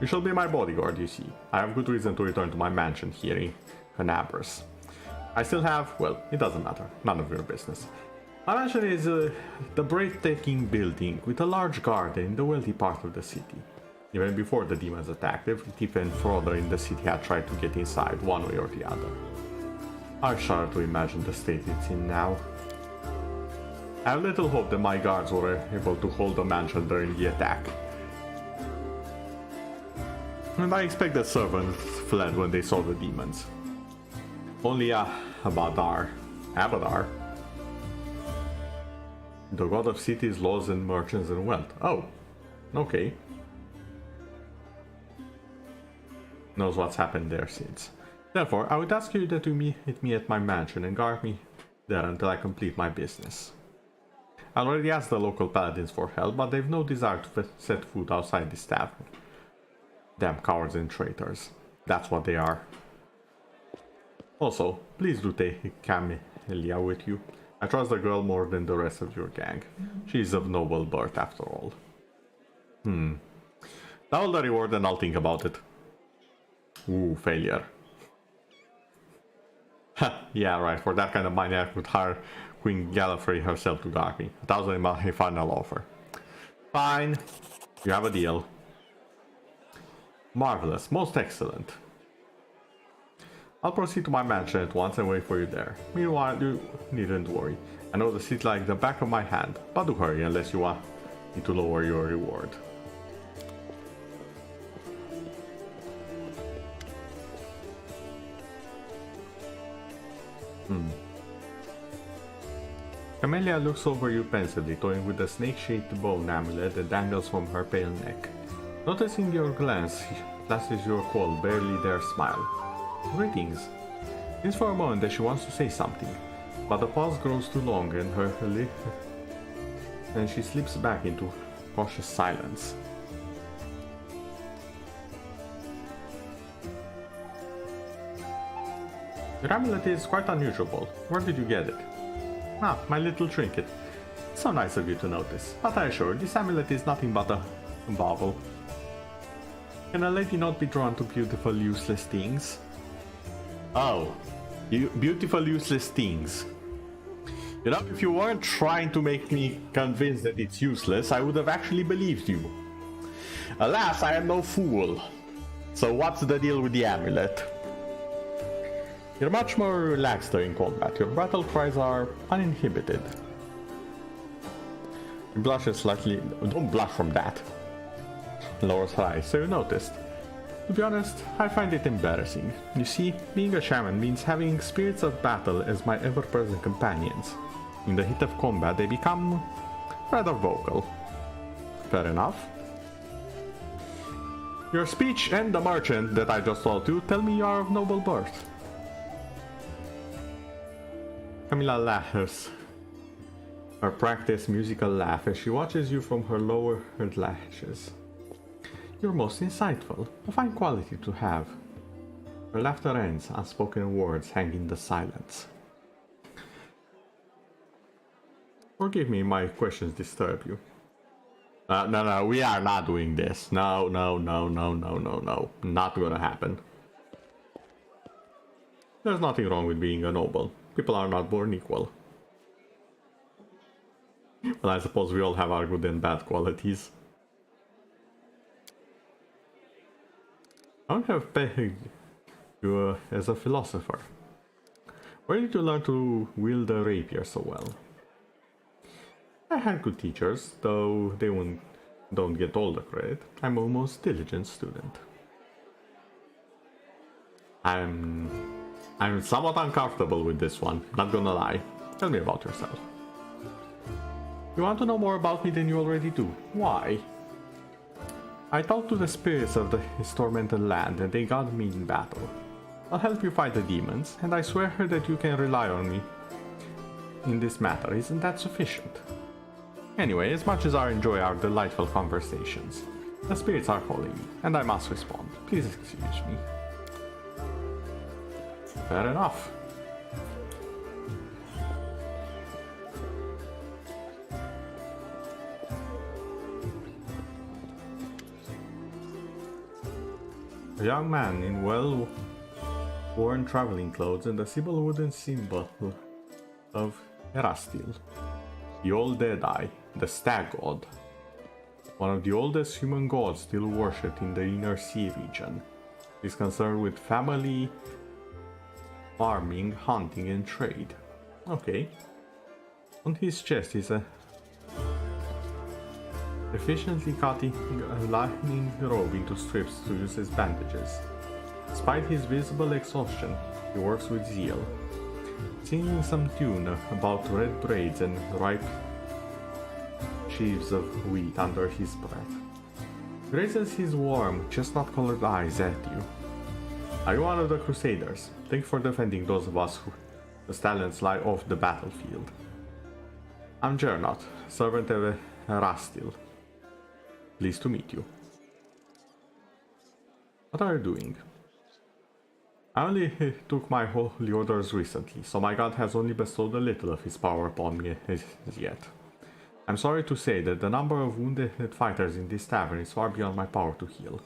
You shall be my bodyguard, you see. I have good reason to return to my mansion here in Canabras. I still have, well, it doesn't matter. None of your business. My mansion is the breathtaking building with a large garden in the wealthy part of the city. Even before the demons attacked, every thief and frauder in the city had tried to get inside one way or the other. I shudder to imagine the state it's in now. I have little hope that my guards were able to hold the mansion during the attack. And I expect the servants fled when they saw the demons. Only Abadar, the god of cities, laws and merchants and wealth. Oh, okay. Knows what's happened there since. Therefore, I would ask you that you meet me at my mansion and guard me there until I complete my business. I already asked the local paladins for help, but they've no desire to set foot outside this tavern. Damn cowards and traitors. That's what they are. Also, please do take Camellia with you. I trust the girl more than the rest of your gang. She is of noble birth after all. Double the reward and I'll think about it. Ooh, failure. Yeah, right, for that kind of money I could hire Queen Gallifrey herself to guard me. 1,000 in my final offer. Fine, you have a deal. Marvelous, most excellent. I'll proceed to my mansion at once and wait for you there. Meanwhile, you needn't worry. I know the city like the back of my hand, but do hurry unless you want me to lower your reward. Camellia looks over you pensively, toying with the snake-shaped bone amulet that dangles from her pale neck. Noticing your glance, flashes your cold, barely dare smile. Greetings. Seems for a moment that she wants to say something, but the pause grows too long and her lip, and she slips back into cautious silence. Your amulet is quite unusual. Where did you get it? Ah, my little trinket. So nice of you to notice, but I assure you, this amulet is nothing but a bauble. Can a lady not be drawn to beautiful, useless things? Oh, beautiful, useless things. You know, if you weren't trying to make me convinced that it's useless, I would have actually believed you. Alas, I am no fool. So what's the deal with the amulet? You're much more relaxed during combat. Your battle cries are uninhibited. He blushes slightly. Don't blush from that. Lowers her eyes, so you noticed. To be honest, I find it embarrassing. You see, being a shaman means having spirits of battle as my ever-present companions. In the heat of combat, they become rather vocal. Fair enough. Your speech and the merchant that I just told you tell me you are of noble birth. Camilla laughs. Her practiced musical laugh as she watches you from her lowered lashes. You're most insightful, a fine quality to have. Her laughter ends, unspoken words hang in the silence. Forgive me, my questions disturb you. No, we are not doing this. No. Not gonna happen. There's nothing wrong with being a noble. People are not born equal. Well, I suppose we all have our good and bad qualities. I would have pegged you as a philosopher. Where did you learn to wield a rapier so well? I had good teachers, though they don't get all the credit. I'm a most diligent student. I'm somewhat uncomfortable with this one, not gonna lie. Tell me about yourself. You want to know more about me than you already do. Why? I talked to the spirits of his tormented land and they guarded me in battle. I'll help you fight the demons, and I swear that you can rely on me in this matter. Isn't that sufficient? Anyway, as much as I enjoy our delightful conversations, the spirits are calling me, and I must respond. Please excuse me. Fair enough. A young man in well-worn traveling clothes and a simple wooden symbol of Erastil, the old Deadeye, the stag god, one of the oldest human gods still worshipped in the Inner Sea region. He is concerned with family, farming, hunting, and trade. Okay. On his chest is a efficiently cutting a lightning robe into strips to use as bandages. Despite his visible exhaustion, he works with zeal, singing some tune about red braids and ripe sheaves of wheat under his breath. He raises his warm, chestnut-colored eyes at you. Are you one of the Crusaders? Thank you for defending those of us whose talents lie off the battlefield. I'm Gernot, servant of Erastil. Pleased to meet you. What are you doing? I only took my holy orders recently, so my god has only bestowed a little of his power upon me as yet. I'm sorry to say that the number of wounded fighters in this tavern is far beyond my power to heal.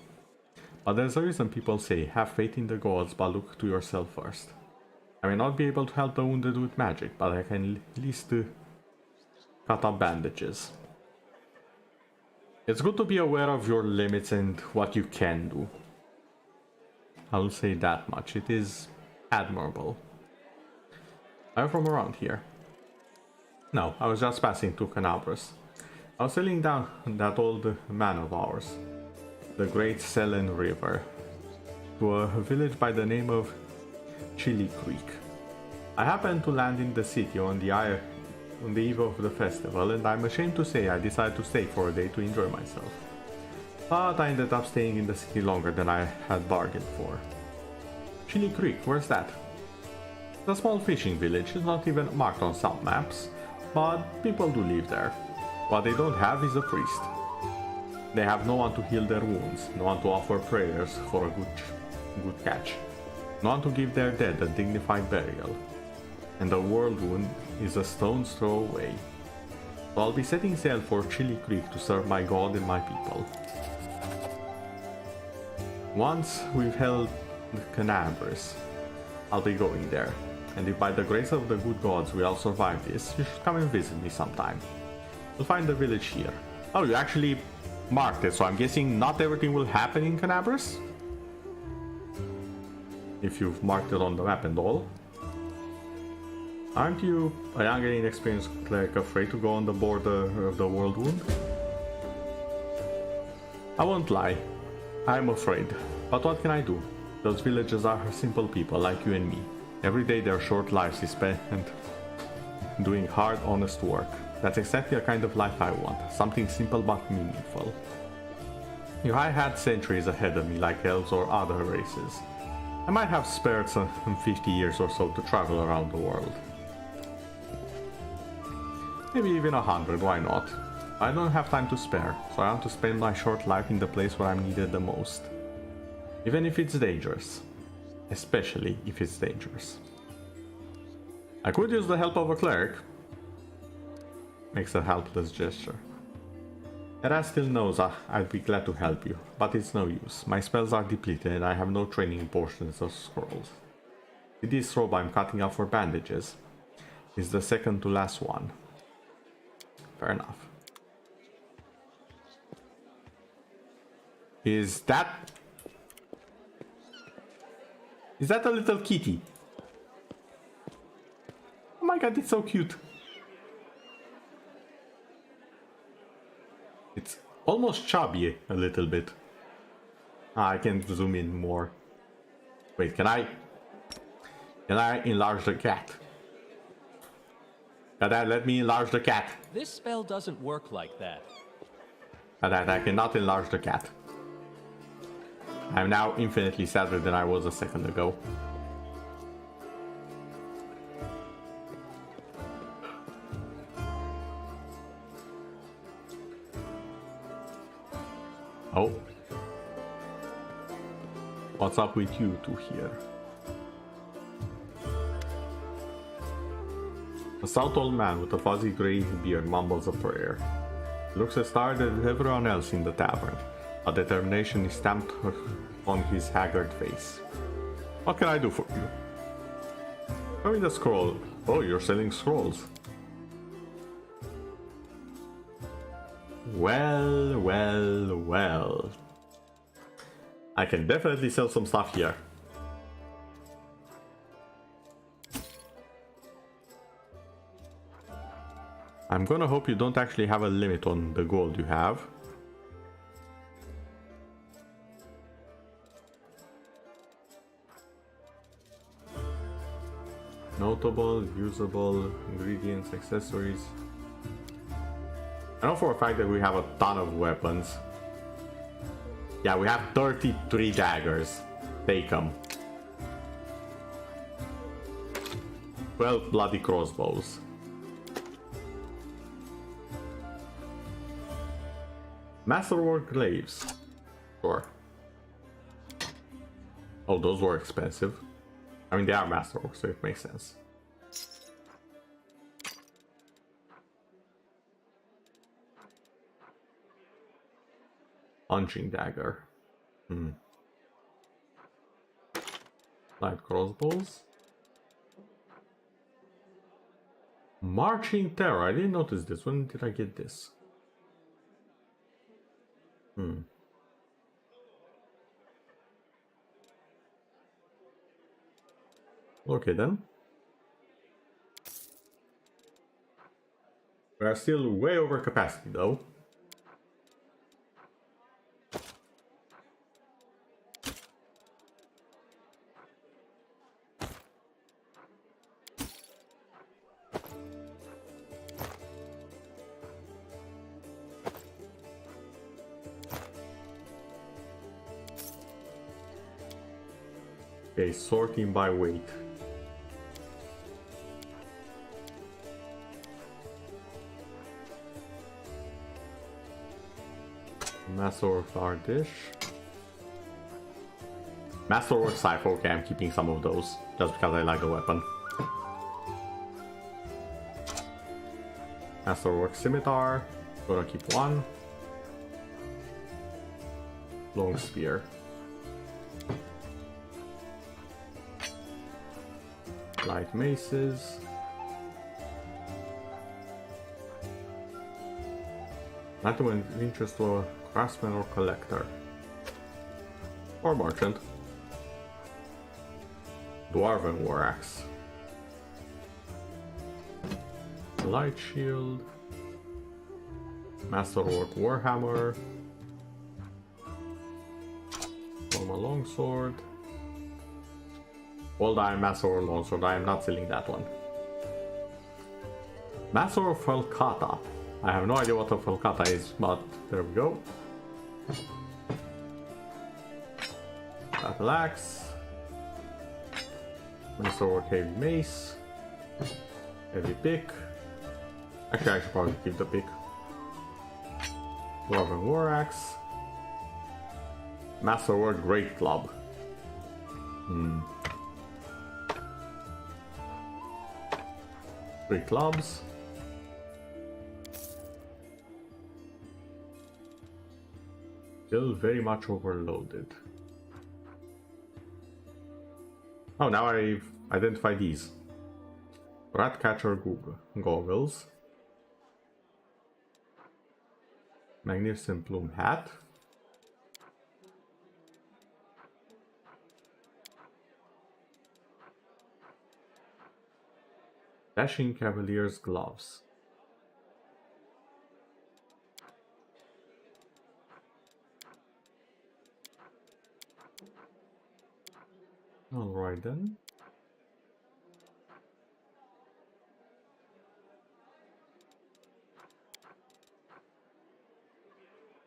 But there's a reason people say, have faith in the gods, but look to yourself first. I may not be able to help the wounded with magic, but I can at least cut up bandages. It's good to be aware of your limits and what you can do. I'll say that much. It is admirable. I'm from around here. No, I was just passing through Canabras. I was sailing down that old man of ours, the Great Selen River, to a village by the name of Chili Creek. I happened to land in the city on the eve of the festival, and I'm ashamed to say I decided to stay for a day to enjoy myself. But I ended up staying in the city longer than I had bargained for. Chili Creek, where's that? It's a small fishing village, it's not even marked on some maps, but people do live there. What they don't have is a priest. They have no one to heal their wounds, no one to offer prayers for a good catch, no one to give their dead a dignified burial. And the world wound is a stone's throw away. So I'll be setting sail for Chili Creek to serve my god and my people. Once we've held Canabras, I'll be going there. And if by the grace of the good gods we all survive this, you should come and visit me sometime. You'll find the village here. Oh, you actually marked it, so I'm guessing not everything will happen in Canabras? If you've marked it on the map and all. Aren't you, a young and inexperienced cleric, afraid to go on the border of the world wound? I won't lie, I'm afraid. But what can I do? Those villagers are simple people like you and me. Every day their short lives is spent doing hard, honest work. That's exactly the kind of life I want. Something simple but meaningful. If I had centuries ahead of me like elves or other races, I might have spared some 50 years or so to travel around the world. Maybe even 100, why not? I don't have time to spare, so I want to spend my short life in the place where I'm needed the most. Even if it's dangerous. Especially if it's dangerous. I could use the help of a cleric. Makes a helpless gesture. Era still knows I'd be glad to help you, but it's no use. My spells are depleted and I have no training portions of scrolls. This robe I'm cutting up for bandages is the second to last one. Fair enough. Is that a little kitty? Oh my god, it's so cute. It's almost chubby a little bit. I can zoom in more. Wait, can I enlarge the cat? Dad, let me enlarge the cat. This spell doesn't work like that. Dad, I cannot enlarge the cat. I'm now infinitely sadder than I was a second ago. Oh. What's up with you two here? A stout old man with a fuzzy grey beard mumbles a prayer. He looks as tired as everyone else in the tavern. A determination is stamped on his haggard face. What can I do for you? Show me the scroll. Oh, you're selling scrolls. Well, well, well. I can definitely sell some stuff here. I'm gonna hope you don't actually have a limit on the gold you have. Notable, usable, ingredients, accessories. I know for a fact that we have a ton of weapons. Yeah, we have 33 daggers. Take them. 12 bloody crossbows. Masterwork glaives. Sure. Oh, those were expensive. I mean, they are masterwork, so it makes sense. Punching dagger. Light crossbows. Marching Terror. I didn't notice this. When did I get this? Okay then. We are still way over capacity though. Okay, sorting by weight. Masterwork dish. Masterwork Cypher, okay, I'm keeping some of those, just because I like the weapon. Masterwork Scimitar, gonna keep one. Long Spear. Light Maces. Item of interest to a craftsman or collector. Or merchant. Dwarven War Axe. Light Shield. Masterwork Warhammer. Normal Longsword. Old Iron Masterwork Longsword. I am not selling that one. Masterwork Felkata. I have no idea what a Felkata is, but there we go. Battle Axe. Masterwork Heavy Mace. Heavy Pick. Actually, I should probably keep the pick. Dwarven War Axe. Masterwork Great Club. Three clubs. Still very much overloaded. Oh, now I've identified these. Ratcatcher goggles. Magnificent Plume hat. Dashing Cavalier's gloves. Alright then.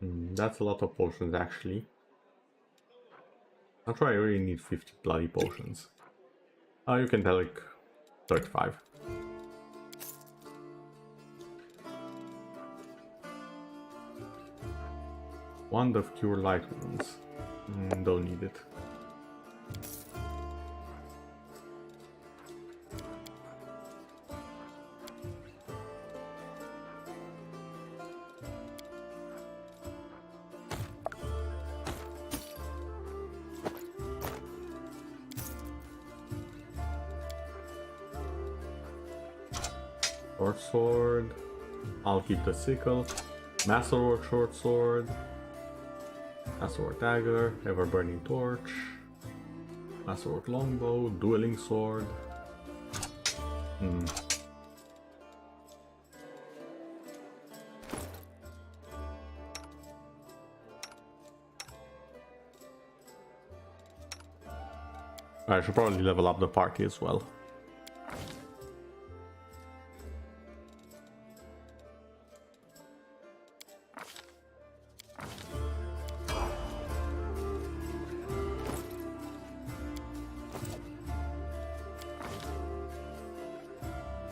That's a lot of potions actually. I'm sure I really need 50 bloody potions. You can tell like 35. Wand of Cure Light Wounds. Don't need it. Short sword. I'll keep the sickle. Masterwork short sword. Masterwork dagger. Ever burning torch. Masterwork longbow. Dueling sword. I should probably level up the party as well.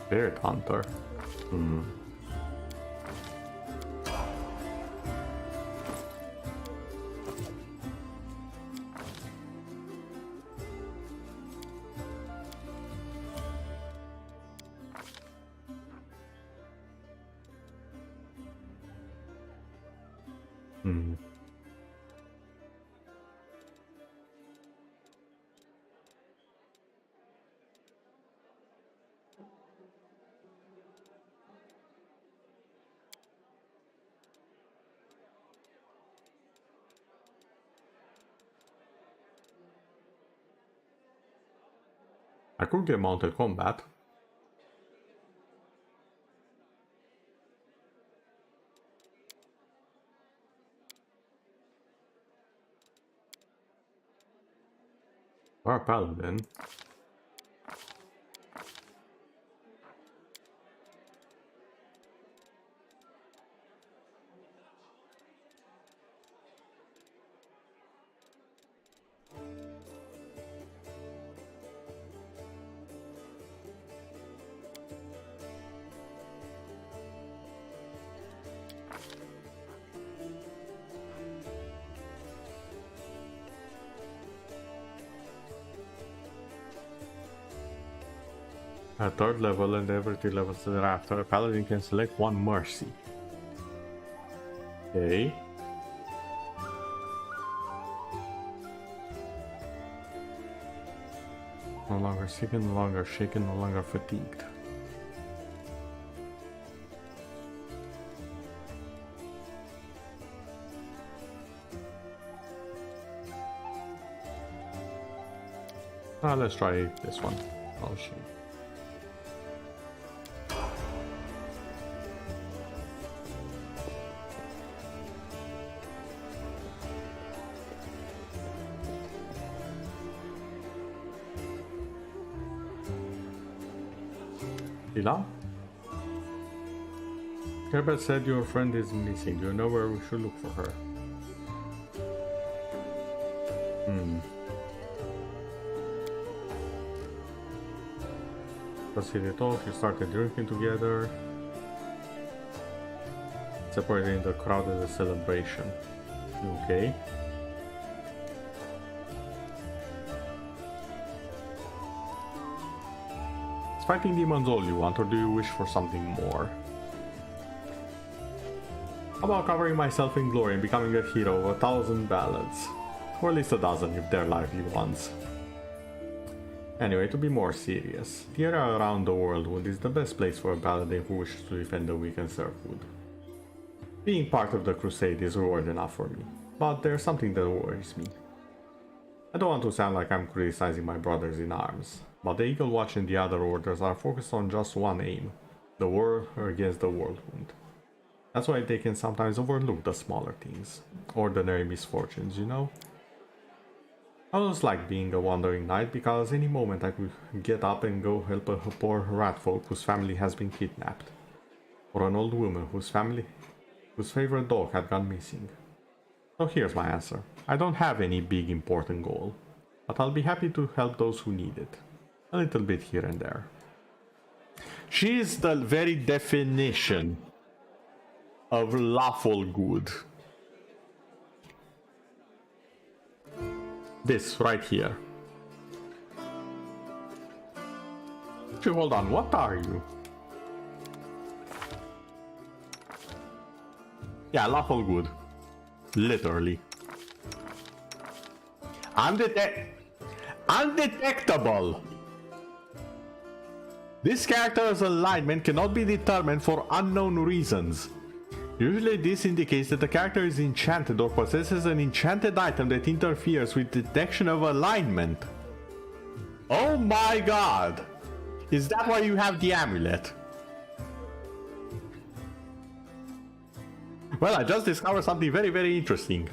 Spirit Hunter. I could get mounted combat. Or a paladin. At third level and every 3 levels thereafter, a paladin can select one mercy. Okay. No longer sickened, no longer shaken, no longer fatigued. Let's try this one. Oh shit. Hila? Herbert said your friend is missing. Do you know where we should look for her? Proceeded off, you started drinking together. Separating the crowd as a celebration. Okay. Is fighting demons all you want, or do you wish for something more? How about covering myself in glory and becoming a hero of 1,000 ballads? Or at least 12 if they're lively ones. Anyway, to be more serious, the area around the Worldwood is the best place for a paladin who wishes to defend the weak and serve good. Being part of the crusade is reward enough for me, but there's something that worries me. I don't want to sound like I'm criticizing my brothers in arms, but the Eagle Watch and the other orders are focused on just one aim, the war against the Worldwood. That's why they can sometimes overlook the smaller things, ordinary misfortunes, you know? I always like being a wandering knight because any moment I could get up and go help a poor rat folk whose family has been kidnapped, or an old woman whose favorite dog had gone missing. So here's my answer. I don't have any big important goal, but I'll be happy to help those who need it, a little bit here and there. She is the very definition of lawful good. This right here. Actually, hold on, what are you? Yeah, lawful good. Literally. Undetectable! This character's alignment cannot be determined for unknown reasons. Usually this indicates that the character is enchanted or possesses an enchanted item that interferes with detection of alignment. Oh my god! Is that why you have the amulet? Well, I just discovered something very, very interesting.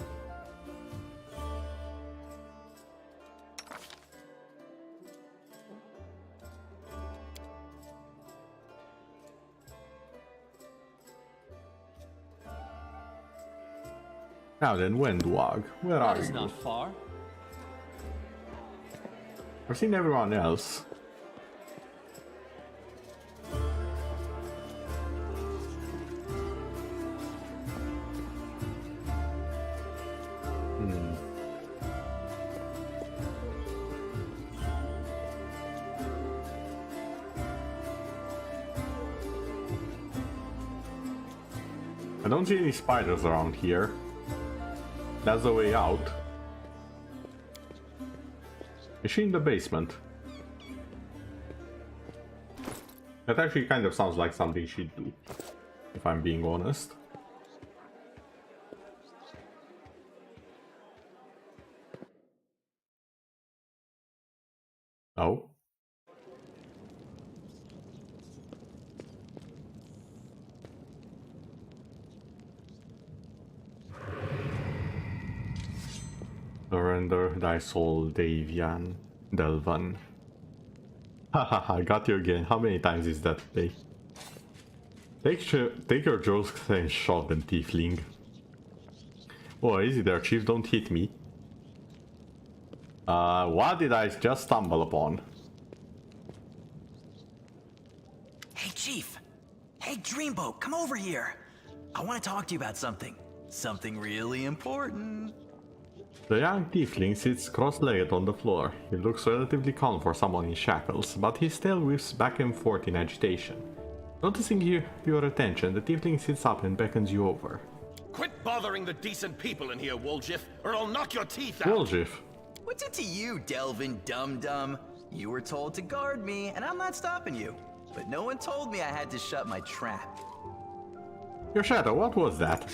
Now then, Wendwag, where are That is you? not far. I've seen everyone else. I don't see any spiders around here. That's the way out. Is she in the basement? That actually kind of sounds like something she'd do, if I'm being honest. Oh. Surrender thy soul, Davian. Delvan. Haha, I got you again. How many times is that today? Take your jokes and shot them, tiefling. Oh, easy there, chief, don't hit me. What did I just stumble upon? Hey, Chief! Hey, Dreamboat, come over here! I want to talk to you about something. Something really important. The young tiefling sits cross-legged on the floor. He looks relatively calm for someone in shackles, but he still whips back and forth in agitation. Noticing your attention, the tiefling sits up and beckons you over. Quit bothering the decent people in here, Woljif, or I'll knock your teeth out! Woljif. What's it to you, Delvin Dum-Dum? You were told to guard me, and I'm not stopping you. But no one told me I had to shut my trap. Your shadow, what was that?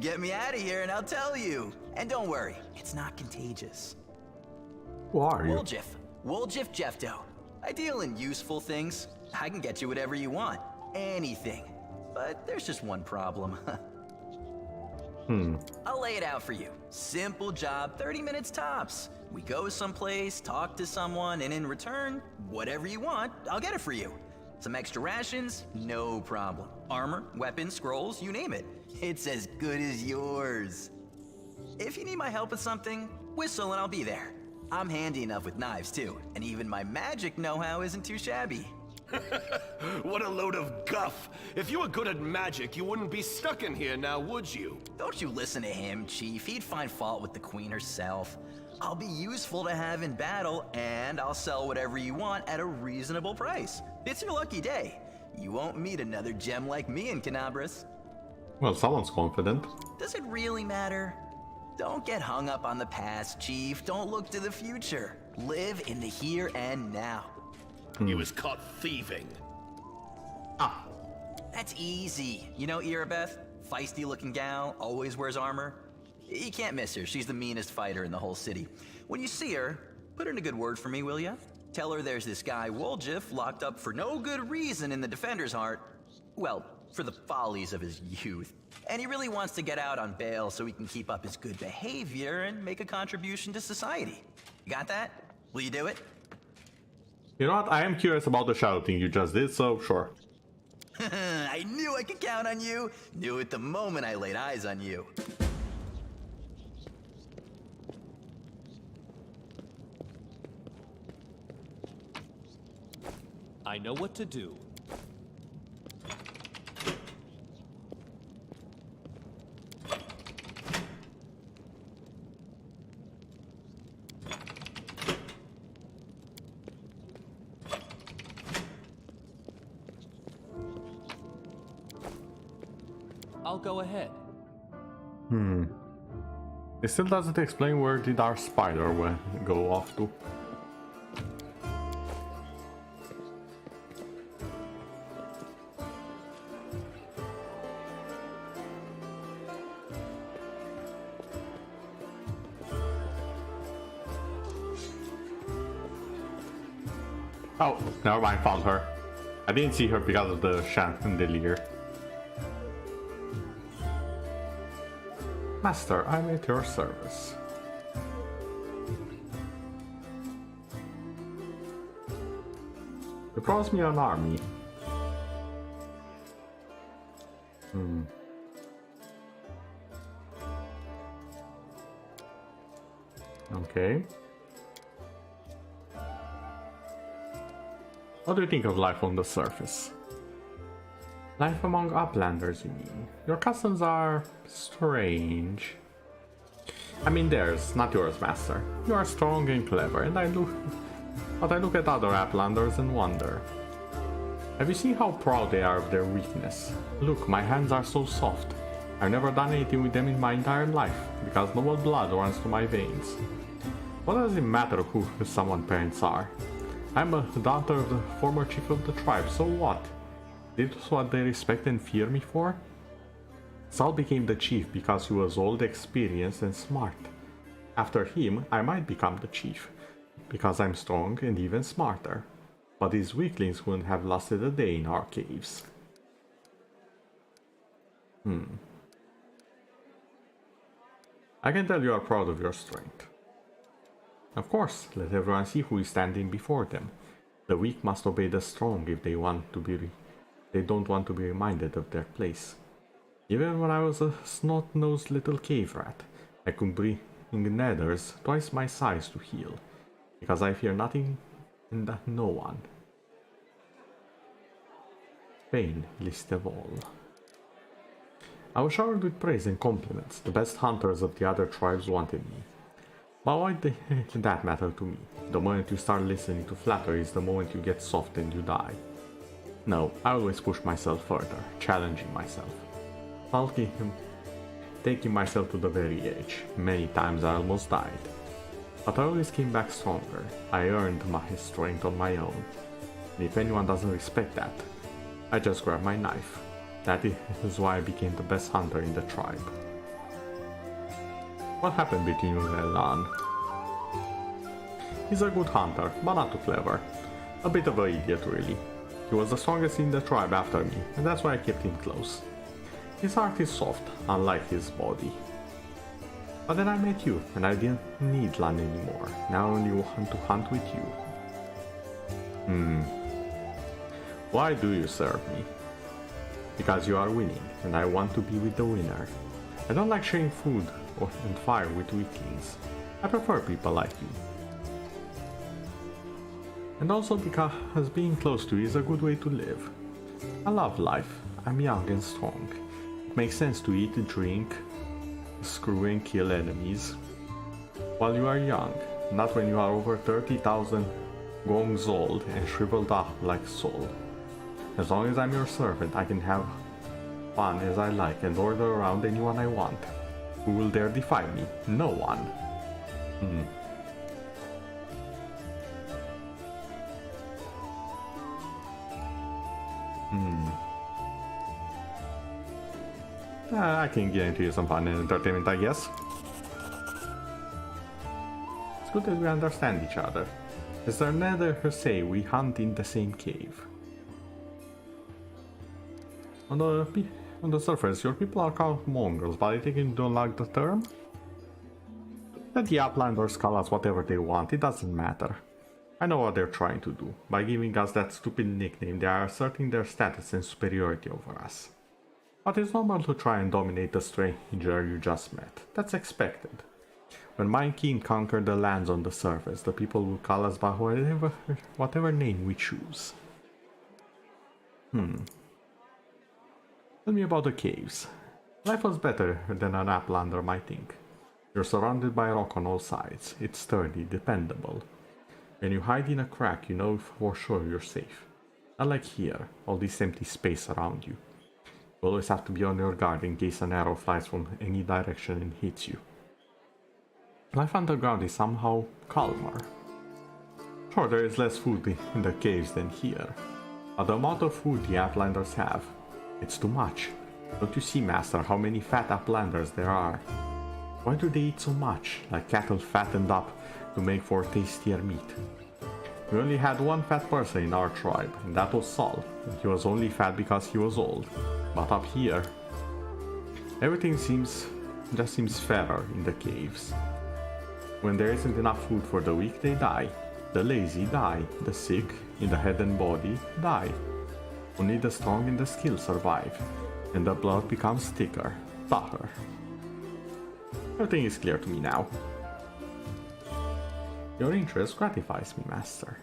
Get me out of here and I'll tell you. And don't worry, it's not contagious. Who are you? Woljif Jefto. I deal in useful things. I can get you whatever you want. Anything. But there's just one problem. I'll lay it out for you. Simple job, 30 minutes tops. We go someplace, talk to someone, and in return, whatever you want, I'll get it for you. Some extra rations? No problem. Armor, weapons, scrolls, you name it. It's as good as yours. If you need my help with something, whistle and I'll be there. I'm handy enough with knives too, and even my magic know-how isn't too shabby. What a load of guff! If you were good at magic, you wouldn't be stuck in here now, would you? Don't you listen to him, Chief. He'd find fault with the Queen herself. I'll be useful to have in battle, and I'll sell whatever you want at a reasonable price. It's your lucky day. You won't meet another gem like me in Canabras. Well, someone's confident. Does it really matter? Don't get hung up on the past, Chief. Don't look to the future. Live in the here and now. He was caught thieving. Ah, that's easy. You know Irabeth? Feisty-looking gal, always wears armor. You can't miss her. She's the meanest fighter in the whole city. When you see her, put in a good word for me, will ya? Tell her there's this guy, Woljif, locked up for no good reason in the Defender's Heart. Well, for the follies of his youth. And he really wants to get out on bail so he can keep up his good behavior and make a contribution to society. You got that? Will you do it? You know what? I am curious about the shadow thing you just did, so sure. I knew I could count on you. Knew it the moment I laid eyes on you. I know what to do. I'll go ahead. It still doesn't explain where did our spider go off to. Oh, never mind, found her. I didn't see her because of the chandelier. Master, I'm at your service. You promised me an army. Okay. What do you think of life on the surface? Life among uplanders, you mean? Your customs are strange. I mean theirs, not yours, master. You are strong and clever, and I look at other uplanders and wonder. Have you seen how proud they are of their weakness? Look, my hands are so soft. I've never done anything with them in my entire life, because noble blood runs through my veins. What does it matter who someone's parents are? I'm a daughter of the former chief of the tribe, so what? This is what they respect and fear me for? Saul became the chief because he was old, experienced, and smart. After him, I might become the chief, because I'm strong and even smarter. But these weaklings wouldn't have lasted a day in our caves. I can tell you are proud of your strength. Of course, let everyone see who is standing before them. The weak must obey the strong if they don't want to be reminded of their place. Even when I was a snot-nosed little cave rat, I could bring nethers twice my size to heal, because I fear nothing and no one. Pain least of all. I was showered with praise and compliments. The best hunters of the other tribes wanted me. But why did that matter to me? The moment you start listening to flattery is the moment you get soft and you die. No, I always push myself further, challenging myself. Taking myself to the very edge. Many times I almost died. But I always came back stronger. I earned my strength on my own. And if anyone doesn't respect that, I just grab my knife. That is why I became the best hunter in the tribe. What happened between you and Lan? He's a good hunter, but not too clever. A bit of an idiot, really. He was the strongest in the tribe after me, and that's why I kept him close. His heart is soft, unlike his body. But then I met you, and I didn't need Lan anymore. Now I only want to hunt with you. Why do you serve me? Because you are winning, and I want to be with the winner. I don't like sharing food and fire with weaklings. I prefer people like you. And also because being close to you is a good way to live. I love life. I'm young and strong. It makes sense to eat, drink, screw and kill enemies. While you are young, not when you are over 30,000 gongs old and shriveled up like Sol. As long as I'm your servant, I can have fun as I like and order around anyone I want. Who will dare defy me? No one. I can guarantee you some fun and entertainment, I guess. It's good that we understand each other. As their nether say, we hunt in the same cave. On the surface, your people are called mongrels, but I think you don't like the term? Let the Uplanders call us whatever they want, it doesn't matter. I know what they're trying to do. By giving us that stupid nickname, they are asserting their status and superiority over us. But it's normal to try and dominate the stranger you just met. That's expected. When my king conquered the lands on the surface, the people will call us by whatever name we choose. Tell me about the caves. Life was better than an Uplander might think. You're surrounded by rock on all sides. It's sturdy, dependable. When you hide in a crack, you know for sure you're safe. Not like here, all this empty space around you. You always have to be on your guard in case an arrow flies from any direction and hits you. Life underground is somehow calmer. Sure, there is less food in the caves than here, but the amount of food the Uplanders have, it's too much. Don't you see, Master, how many fat Uplanders there are? Why do they eat so much, like cattle fattened up to make for tastier meat? We only had one fat person in our tribe, and that was Sol. He was only fat because he was old. But up here, everything just seems fairer in the caves. When there isn't enough food for the weak, they die. The lazy die. The sick, in the head and body, die. Only the strong and the skilled survive, and the blood becomes thicker, tougher. Everything is clear to me now. Your interest gratifies me, Master.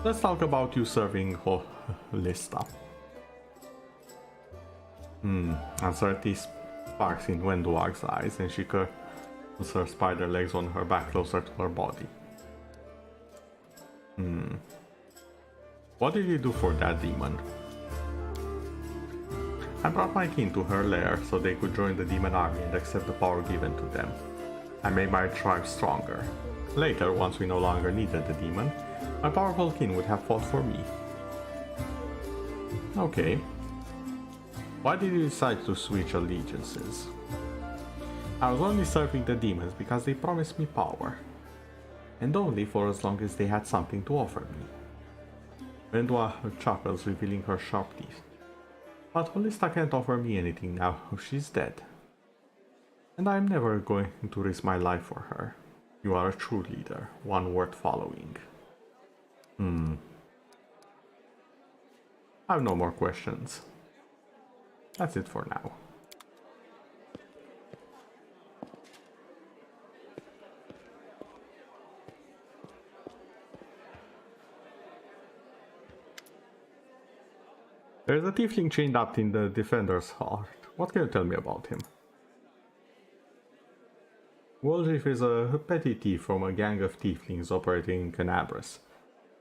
Let's talk about you serving Lista. Uncertainty sparks in Wenduag's eyes, and she curls her spider legs on her back closer to her body. What did you do for that demon? I brought my kin to her lair so they could join the demon army and accept the power given to them. I made my tribe stronger. Later, once we no longer needed the demon, my powerful kin would have fought for me. Okay. Why did you decide to switch allegiances? I was only serving the demons because they promised me power. And only for as long as they had something to offer me. Vendua chuckles, revealing her sharp teeth. But Holista can't offer me anything now, she's dead. And I'm never going to risk my life for her. You are a true leader, one worth following. I have no more questions. That's it for now. There's a tiefling chained up in the Defender's Heart. What can you tell me about him? Woljif is a petty thief from a gang of tieflings operating in Canabras.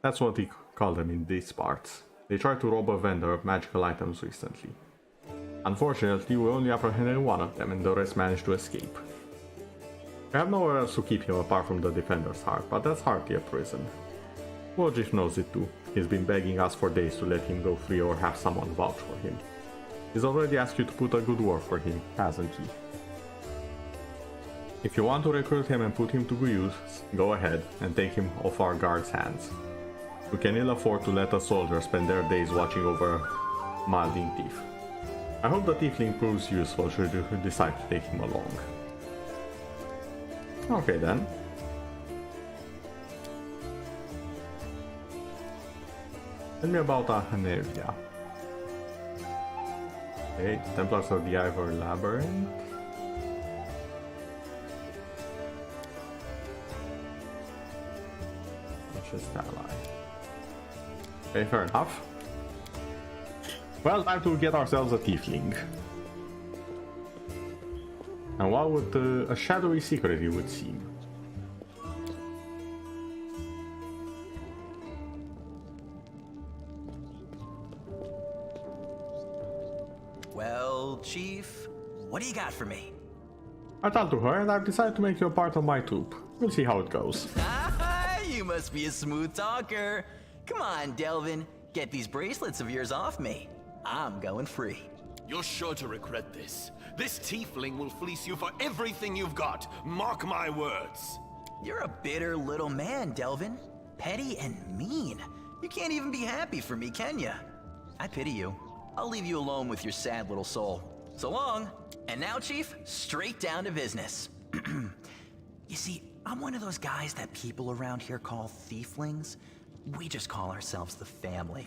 That's what we call them in these parts. They tried to rob a vendor of magical items recently. Unfortunately, we only apprehended one of them and the rest managed to escape. We have nowhere else to keep him apart from the Defender's Heart, but that's hardly a prison. Woljif knows it too. He's been begging us for days to let him go free or have someone vouch for him. He's already asked you to put a good word for him, hasn't he? If you want to recruit him and put him to good use, go ahead and take him off our guard's hands. We can ill afford to let a soldier spend their days watching over a milding thief. I hope the tiefling proves useful should you decide to take him along. Okay then. Tell me about Ahanevia. Okay, Templars of the Ivory Labyrinth. Just ally. Okay, fair enough. Well, time to get ourselves a tiefling. And what would a shadowy secret it would seem? Well, Chief, what do you got for me? I talked to her and I've decided to make you a part of my troupe. We'll see how it goes. You must be a smooth talker. Come on, Delvin. Get these bracelets of yours off me. I'm going free. You're sure to regret this. This tiefling will fleece you for everything you've got. Mark my words. You're a bitter little man, Delvin. Petty and mean. You can't even be happy for me, can you? I pity you. I'll leave you alone with your sad little soul. So long. And now, Chief, straight down to business. You see, I'm one of those guys that people around here call thieflings. We just call ourselves the family.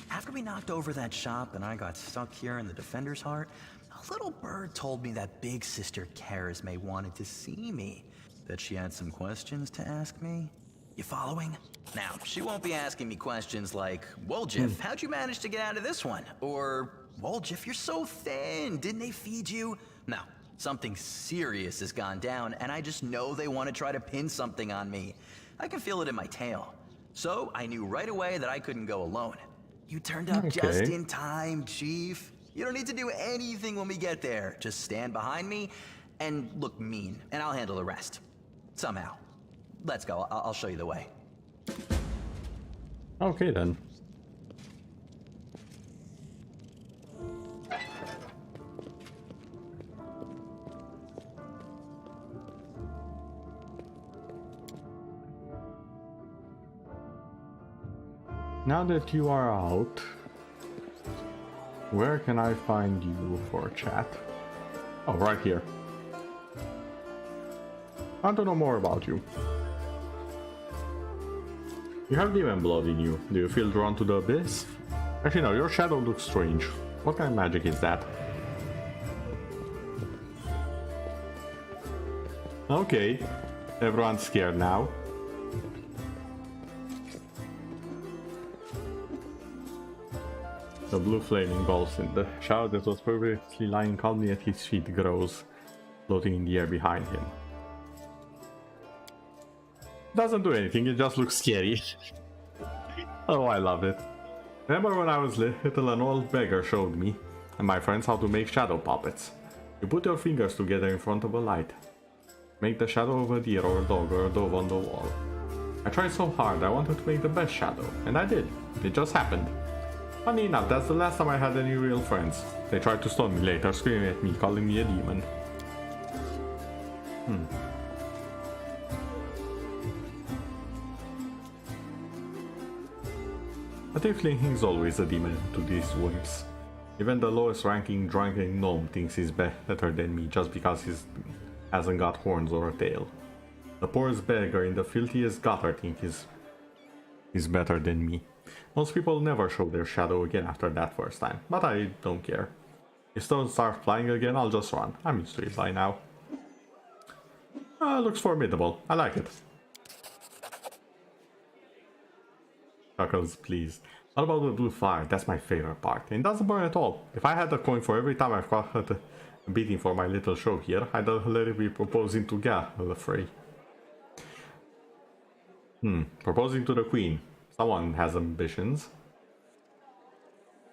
After we knocked over that shop and I got stuck here in the Defender's Heart, a little bird told me that big sister Charisme wanted to see me. That she had some questions to ask me. You following? Now, she won't be asking me questions like, Woljif, how'd you manage to get out of this one? Or, Woljif, you're so thin, didn't they feed you? No, something serious has gone down, and I just know they want to try to pin something on me. I can feel it in my tail. So, I knew right away that I couldn't go alone. You turned up just in time, Chief. You don't need to do anything when we get there. Just stand behind me and look mean, and I'll handle the rest. Somehow. Let's go, I'll show you the way. Okay then. Now that you are out, where can I find you for a chat? Oh, right here. I want to know more about you. You have demon blood in you. Do you feel drawn to the abyss? Actually no, your shadow looks strange. What kind of magic is that? Okay, everyone's scared now. The blue flame engulfs him. The shadow that was previously lying calmly at his feet grows, floating in the air behind him. Doesn't do anything, it just looks scary. Oh, I love it. Remember when I was little, an old beggar showed me and my friends how to make shadow puppets. You put your fingers together in front of a light. Make the shadow of a deer or a dog or a dove on the wall. I tried so hard, I wanted to make the best shadow, and I did. It just happened. Funny enough, that's the last time I had any real friends. They tried to stone me later, screaming at me, calling me a demon. A tiefling is always a demon to these wimps. Even the lowest ranking drunken gnome thinks he's better than me just because he's hasn't got horns or a tail. The poorest beggar in the filthiest gutter thinks he's better than me. Most people never show their shadow again after that first time, but I don't care. If stones start flying again, I'll just run. I'm used to it by now. Looks formidable. I like it. Chuckles, please. What about the blue fire? That's my favorite part. It doesn't burn at all. If I had a coin for every time I've got a beating for my little show here, I'd let it be proposing to Gallifrey. Proposing to the queen. Someone has ambitions.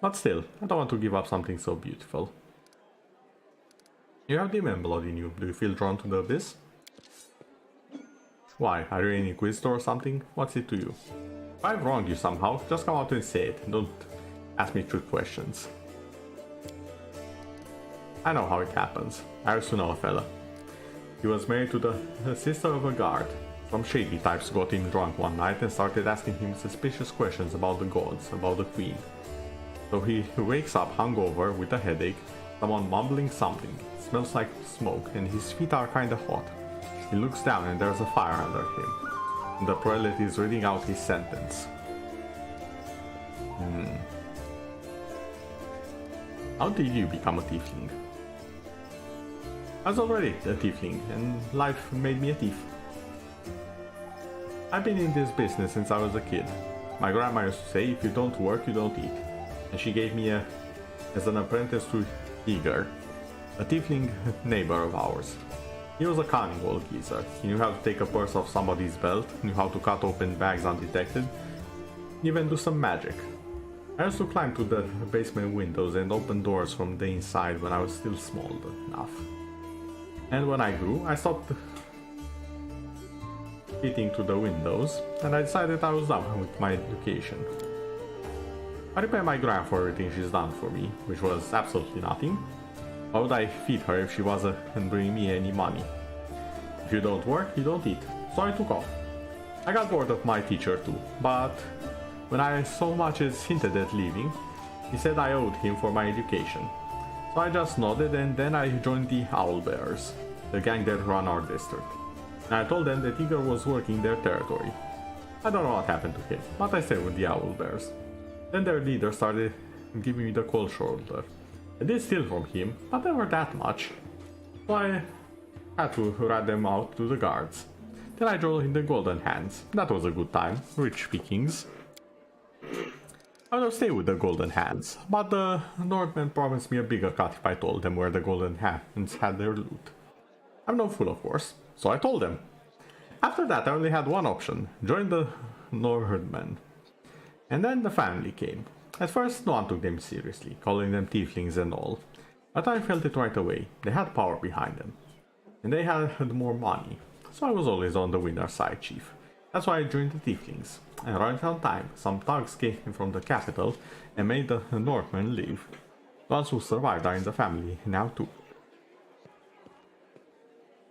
But still, I don't want to give up something so beautiful. You have demon blood in you. Do you feel drawn to the abyss? Why? Are you any inquisitor or something? What's it to you? If I've wronged you somehow, just come out and say it. Don't ask me trick questions. I know how it happens. I used to know a fella. He was married to the sister of a guard. Some shady types got him drunk one night and started asking him suspicious questions about the gods, about the queen. So he wakes up hungover with a headache, someone mumbling something. It smells like smoke and his feet are kinda hot. He looks down and there's a fire under him. And the prelate is reading out his sentence. How did you become a tiefling? I was already a tiefling and life made me a thief. I've been in this business since I was a kid. My grandma used to say, if you don't work, you don't eat. And she gave me as an apprentice to Eager, a tiefling neighbor of ours. He was a cunning old geezer. He knew how to take a purse off somebody's belt, knew how to cut open bags undetected, even do some magic. I used to climb to the basement windows and open doors from the inside when I was still small enough. And when I grew, I stopped fitting to the windows, and I decided I was done with my education. I repay my grandma for everything she's done for me, which was absolutely nothing. Why would I feed her if she wasn't bringing me any money? If you don't work, you don't eat. So I took off. I got bored of my teacher too, but when I so much as hinted at leaving, he said I owed him for my education. So I just nodded and then I joined the Owlbears, the gang that run our district. And I told them that Igor was working their territory. I don't know what happened to him, but I stayed with the Owlbears. Then their leader started giving me the cold shoulder. I did steal from him, but never that much. So I had to rat them out to the guards. Then I joined the Golden Hands. That was a good time, rich pickings. I would have stayed with the Golden Hands, but the Northmen promised me a bigger cut if I told them where the Golden Hands had their loot. I'm no fool, of course, so I told them. After that I only had one option, join the Northmen. And then the family came. At first no one took them seriously, calling them tieflings and all. But I felt it right away, they had power behind them. And they had more money, so I was always on the winner's side, chief. That's why I joined the tieflings. And right on time, some thugs came from the capital and made the Northmen leave. The ones who survived are in the family now too.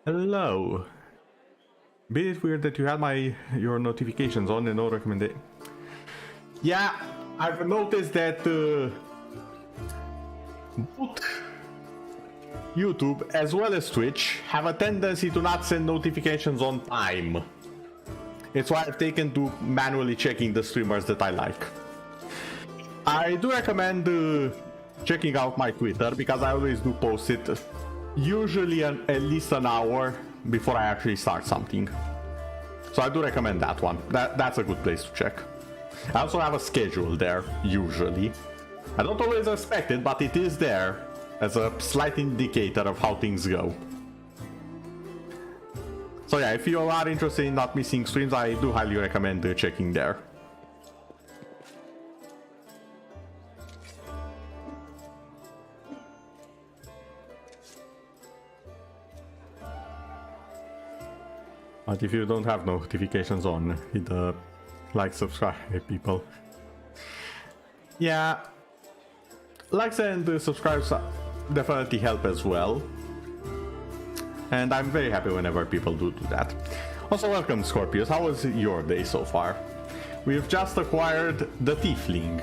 Hello. Be it weird that you had your notifications on and no recommendation. Yeah, I've noticed that both YouTube as well as Twitch have a tendency to not send notifications on time. It's why I've taken to manually checking the streamers that I like. I do recommend checking out my Twitter because I always do post it usually at least an hour before I actually start something. So I do recommend that one. That's a good place to check. I also have a schedule there, usually. I don't always respect it, but it is there as a slight indicator of how things go. So yeah, if you are interested in not missing streams, I do highly recommend checking there. But if you don't have notifications on, hit the like, subscribe, people. Yeah, likes and subscribes definitely help as well. And I'm very happy whenever people do that. Also, welcome Scorpius, how was your day so far? We've just acquired the Tiefling,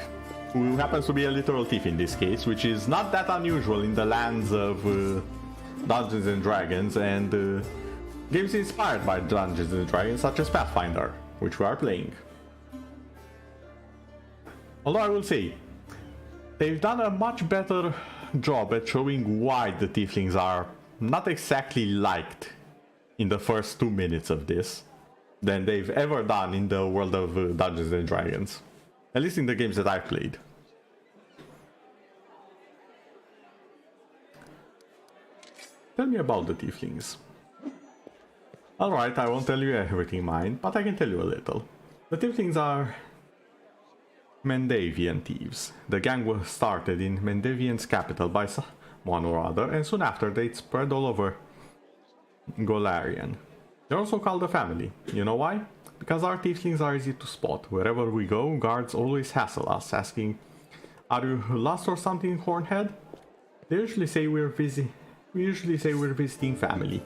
who happens to be a literal thief in this case, which is not that unusual in the lands of Dungeons and Dragons and games inspired by Dungeons and Dragons such as Pathfinder, which we are playing. Although I will say, they've done a much better job at showing why the tieflings are not exactly liked in the first 2 minutes of this than they've ever done in the world of Dungeons and Dragons. At least in the games that I've played. Tell me about the tieflings. Alright, I won't tell you everything mine, but I can tell you a little. The tieflings are Mendavian thieves. The gang was started in Mendavian's capital by someone or other, and soon after they spread all over Golarion. They're also called a family. You know why? Because our tieflings are easy to spot. Wherever we go, guards always hassle us, asking, "Are you lost or something, Hornhead?" They usually say we're visiting family.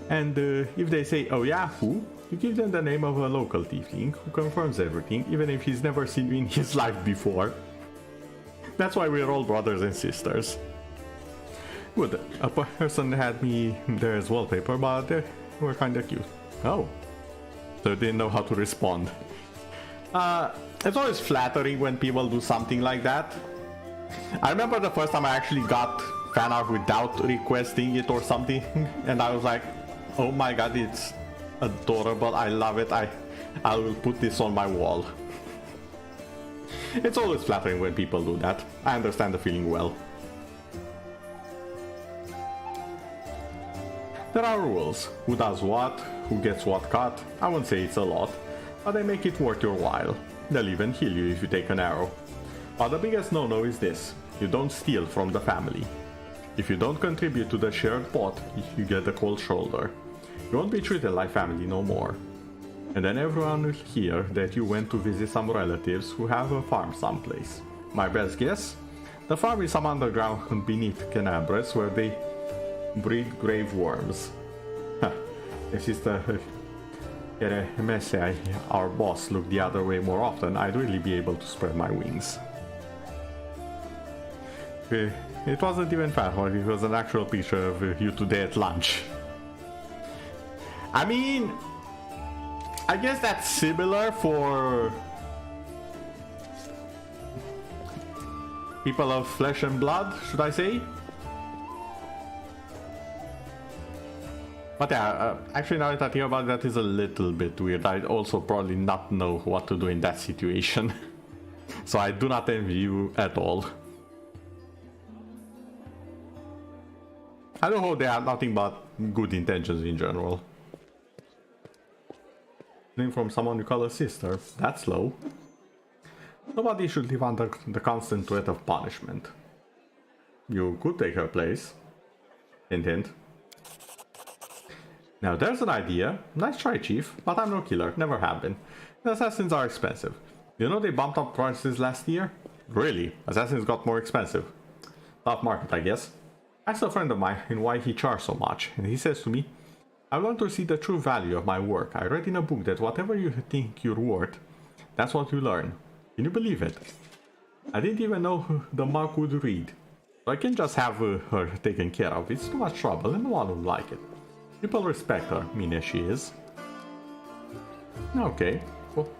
And if they say, "Oh yeah, who?" you give them the name of a local tiefling who confirms everything, even if he's never seen you in his life before. That's why we're all brothers and sisters. Good, a person had me there as wallpaper, but they were kinda cute. Oh. So they didn't know how to respond. It's always flattering when people do something like that. I remember the first time I actually got fan art without requesting it or something, and I was like, oh my god, it's adorable, I love it, I will put this on my wall. It's always flattering when people do that. I understand the feeling well. There are rules. Who does what, who gets what cut. I won't say it's a lot, but they make it worth your while. They'll even heal you if you take an arrow. But the biggest no-no is this: you don't steal from the family. If you don't contribute to the shared pot, you get the cold shoulder. You won't be treated like family no more. And then everyone will hear that you went to visit some relatives who have a farm someplace. My best guess? The farm is some underground beneath Canabras where they breed grave worms. If Sister Messi, our boss, looked the other way more often, I'd really be able to spread my wings. It wasn't even fan art, it was an actual picture of you today at lunch. I mean, I guess that's similar for people of flesh and blood, should I say? But yeah, actually now that I think about it, that is a little bit weird. I'd also probably not know what to do in that situation. So I do not envy you at all. I don't hope they have nothing but good intentions in general. From someone you call a sister, that's low. Nobody should live under the constant threat of punishment. You could take her place. Hint hint. Now there's an idea. Nice try, Chief, but I'm no killer, never have been. The assassins are expensive. You know they bumped up prices last year? Really? Assassins got more expensive. Tough market, I guess. I asked a friend of mine why he charged so much, and he says to me, I want to see the true value of my work. I read in a book that whatever you think you're worth, that's what you learn. Can you believe it? I didn't even know the monk would read. So I can just have her taken care of. It's too much trouble and no one would like it. People respect her, mean as she is. Okay, cool.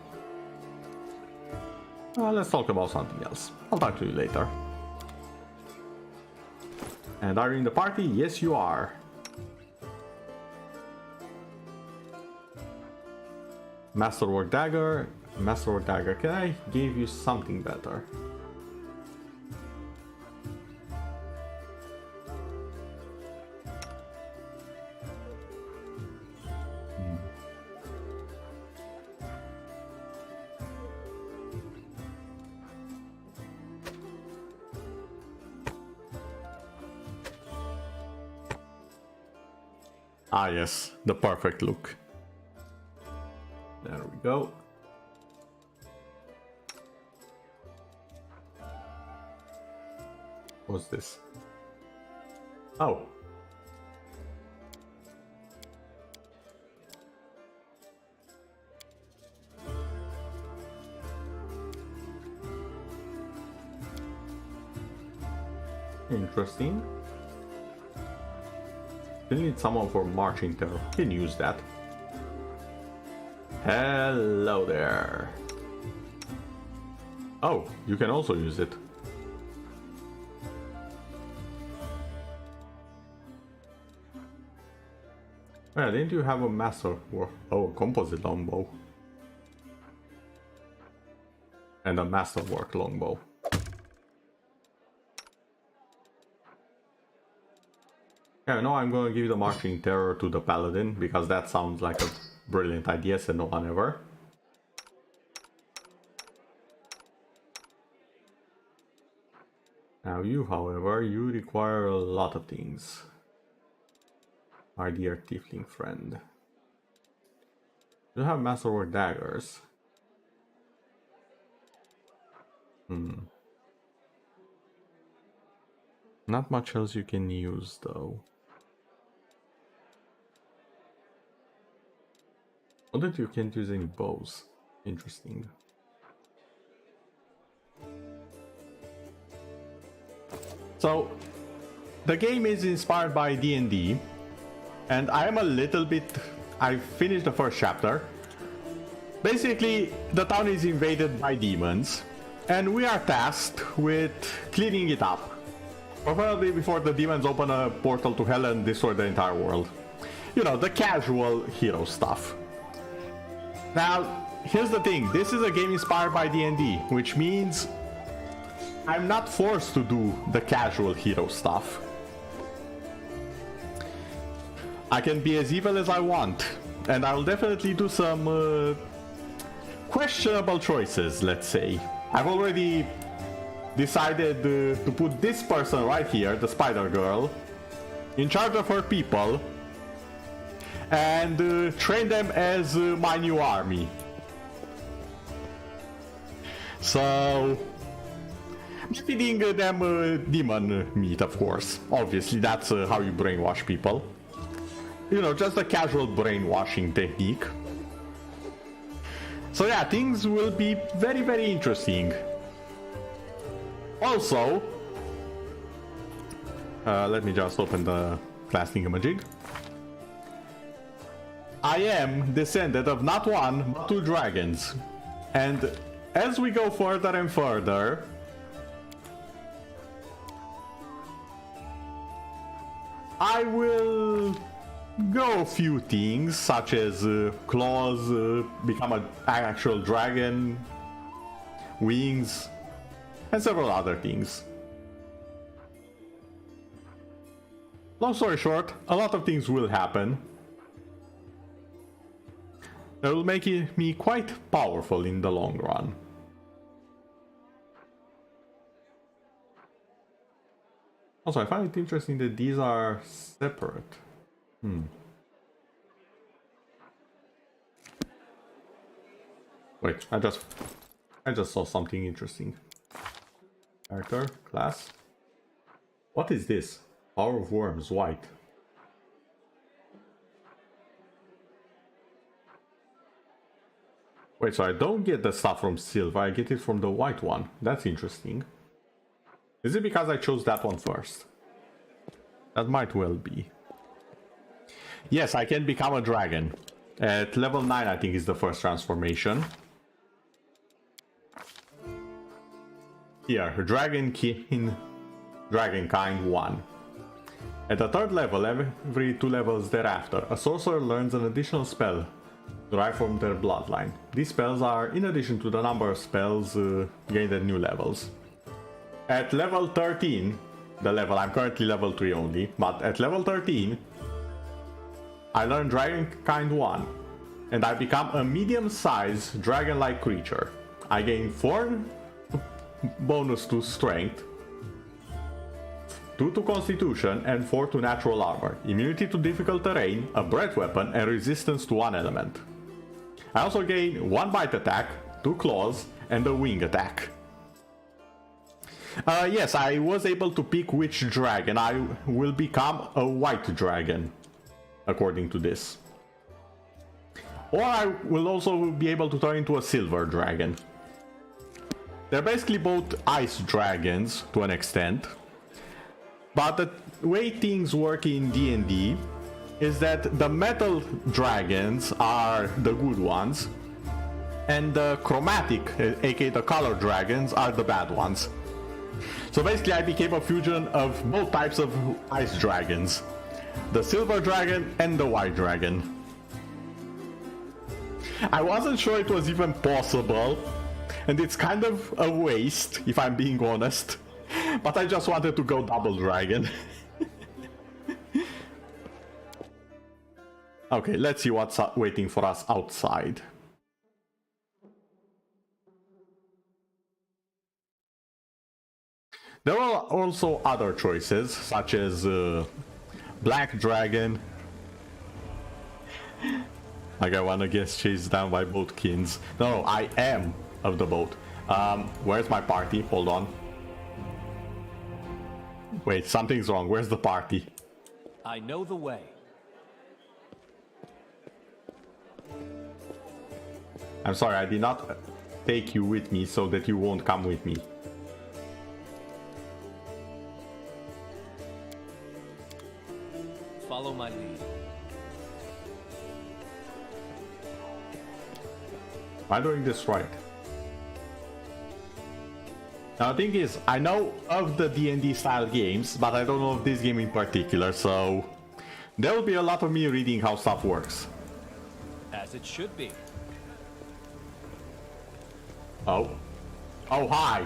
Let's talk about something else. I'll talk to you later. And are you in the party? Yes, you are. Masterwork dagger. Masterwork dagger. Can I give you something better? Ah yes, the perfect look. There we go. What's this? Oh. Interesting. Still need someone for marching terror. Can use that. Hello there. Oh, you can also use it. Yeah, didn't you have a master war? Oh, a composite longbow. And a masterwork longbow. Yeah, no, I'm gonna give the marching terror to the paladin because that sounds like a brilliant idea, said no one ever. Now you, however, you require a lot of things. My dear tiefling friend. You have masterwork daggers. Not much else you can use though. Oh, that you can't use any bows. Interesting. So, the game is inspired by D&D, and I am a little bit... I finished the first chapter. Basically, the town is invaded by demons, and we are tasked with cleaning it up. Preferably before the demons open a portal to hell and destroy the entire world. You know, the casual hero stuff. Now, here's the thing. This is a game inspired by D&D, which means I'm not forced to do the casual hero stuff. I can be as evil as I want, and I'll definitely do some questionable choices, let's say. I've already decided to put this person right here, the spider girl, in charge of her people, and train them as my new army. So, I'm feeding them demon meat, of course. Obviously, that's how you brainwash people. You know, just a casual brainwashing technique. So yeah, things will be very, very interesting. Also, let me just open the class thingamajig. I am descended of not one, but 2 dragons. And as we go further and further, I will go a few things, such as claws, become an actual dragon, wings, and several other things. Long story short, a lot of things will happen. That will make me quite powerful in the long run. Also, I find it interesting that these are separate. Wait, I just saw something interesting. Character, class. What is this? Power of Worms, white. Wait, so I don't get the stuff from silver, I get it from the white one. That's interesting. Is it because I chose that one first? That might well be. Yes, I can become a dragon. At level 9, I think, is the first transformation. Here, Dragon King, Dragon Kind 1. At the 3rd level, every 2 levels thereafter, a sorcerer learns an additional spell derived from their bloodline. These spells are in addition to the number of spells gained at new levels. At level 13, the level, I'm currently level 3 only, but at level 13, I learn Dragon Kind 1, and I become a medium-sized dragon-like creature. I gain 4 bonus to strength, 2 to constitution, and 4 to natural armor, immunity to difficult terrain, a breath weapon, and resistance to 1 element. I also gain 1 bite attack, 2 claws, and a wing attack. Yes, I was able to pick which dragon. I will become a white dragon, according to this. Or I will also be able to turn into a silver dragon. They're basically both ice dragons to an extent. But the way things work in D&D is that the metal dragons are the good ones, and the chromatic, aka the color dragons, are the bad ones. So basically I became a fusion of both types of ice dragons. The silver dragon and the white dragon. I wasn't sure it was even possible, and it's kind of a waste if I'm being honest, but I just wanted to go double dragon. Okay, let's see what's waiting for us outside. There are also other choices, such as Black Dragon. Like I wanna get chased down by both kings. No, I am of the boat. Where's my party? Hold on. Wait, something's wrong. Where's the party? I know the way. I'm sorry, I did not take you with me so that you won't come with me. Follow my lead. Am I doing this right? Now the thing is, I know of the D&D style games, but I don't know of this game in particular, so there will be a lot of me reading how stuff works. As it should be. Oh. Oh, hi.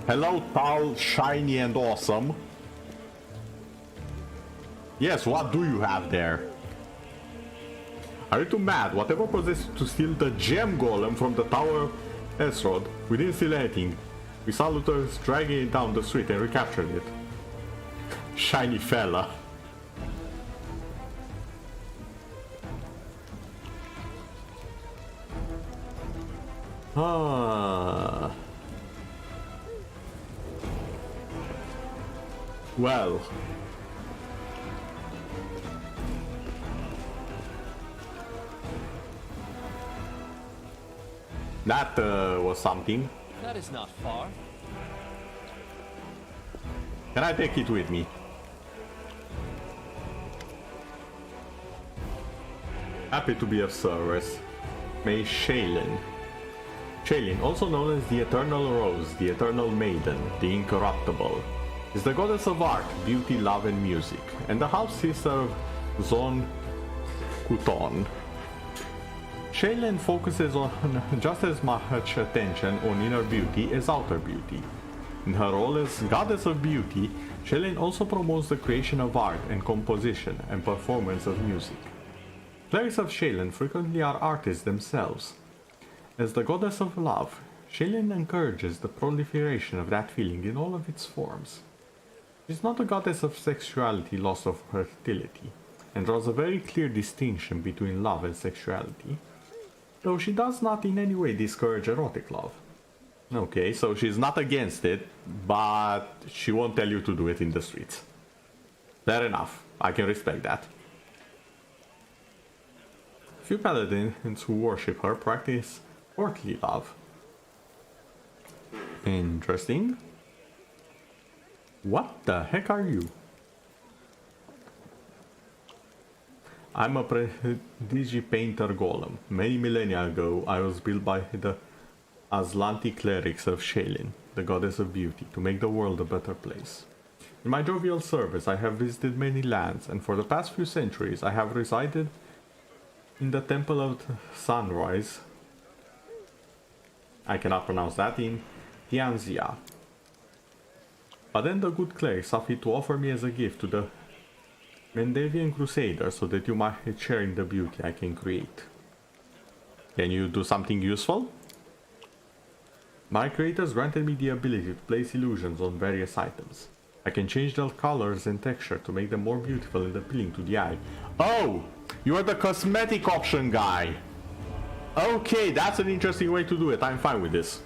Hello, tall, shiny, and awesome. Yes, what do you have there? Are you too mad? Whatever possessed you to steal the gem golem from the Tower of Esrod, we didn't steal anything. We saw looters dragging it down the street and recaptured it. Shiny fella. Well. That was something. That is not far. Can I take it with me? Happy to be of service. May Shaylin. Shaylin, also known as the Eternal Rose, the Eternal Maiden, the Incorruptible, is the goddess of art, beauty, love, and music, and the half-sister of Zon Kuton. Shaylin focuses on just as much attention on inner beauty as outer beauty. In her role as goddess of beauty, Shaylin also promotes the creation of art and composition and performance of music. Clerics of Shaylin frequently are artists themselves. As the goddess of love, Shaylin encourages the proliferation of that feeling in all of its forms. She is not a goddess of sexuality, loss of fertility, and draws a very clear distinction between love and sexuality, though she does not in any way discourage erotic love. Okay, so she's not against it, but she won't tell you to do it in the streets. Fair enough, I can respect that. Few paladins who worship her practice courtly love. Interesting. What the heck are you? I'm a prodigy painter golem. Many millennia ago, I was built by the Aslanti clerics of Shaylin, the goddess of beauty, to make the world a better place. In my jovial service, I have visited many lands, and for the past few centuries, I have resided in the Temple of Sunrise. I cannot pronounce that, in Tianxia. But then the good cleric saw fit to offer me as a gift to the Mendevian Crusader so that you might share in the beauty I can create. Can you do something useful? My creators granted me the ability to place illusions on various items. I can change their colors and texture to make them more beautiful and appealing to the eye. Oh! You are the cosmetic option guy! Okay, that's an interesting way to do it. I'm fine with this.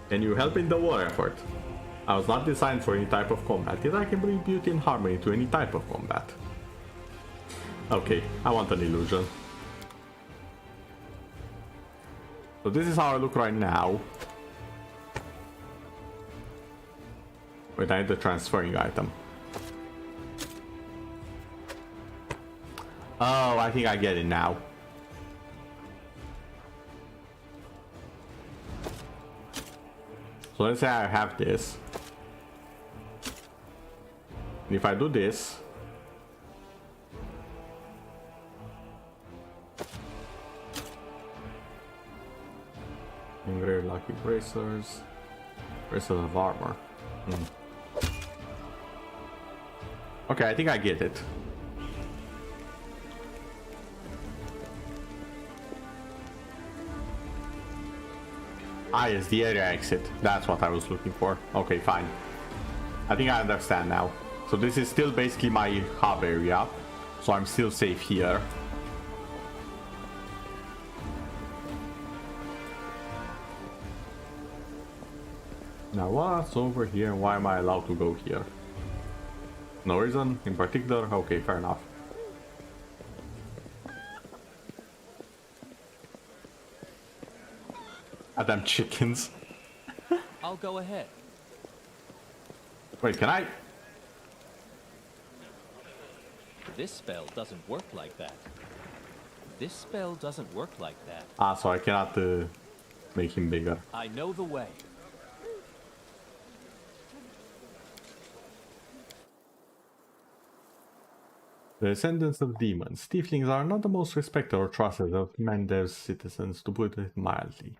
Can you help in the war effort? I was not designed for any type of combat, yet I can bring beauty and harmony to any type of combat. Okay, I want an illusion. So this is how I look right now. Wait, I need the transferring item. Oh, I think I get it now. So let's say I have this. And if I do this, engraved lucky bracers, bracelets of armor. Okay, I think I get it. Ah, yes, the area exit. That's what I was looking for. Okay, fine. I think I understand now. So this is still basically my hub area. So I'm still safe here. Now what's over here and why am I allowed to go here? No reason in particular? Okay, fair enough. Damn chickens. I'll go ahead. Wait, can I? This spell doesn't work like that. This spell doesn't work like that. Ah, so I cannot make him bigger. I know the way. The descendants of demons. Tieflings are not the most respected or trusted of Mendev's citizens, to put it mildly.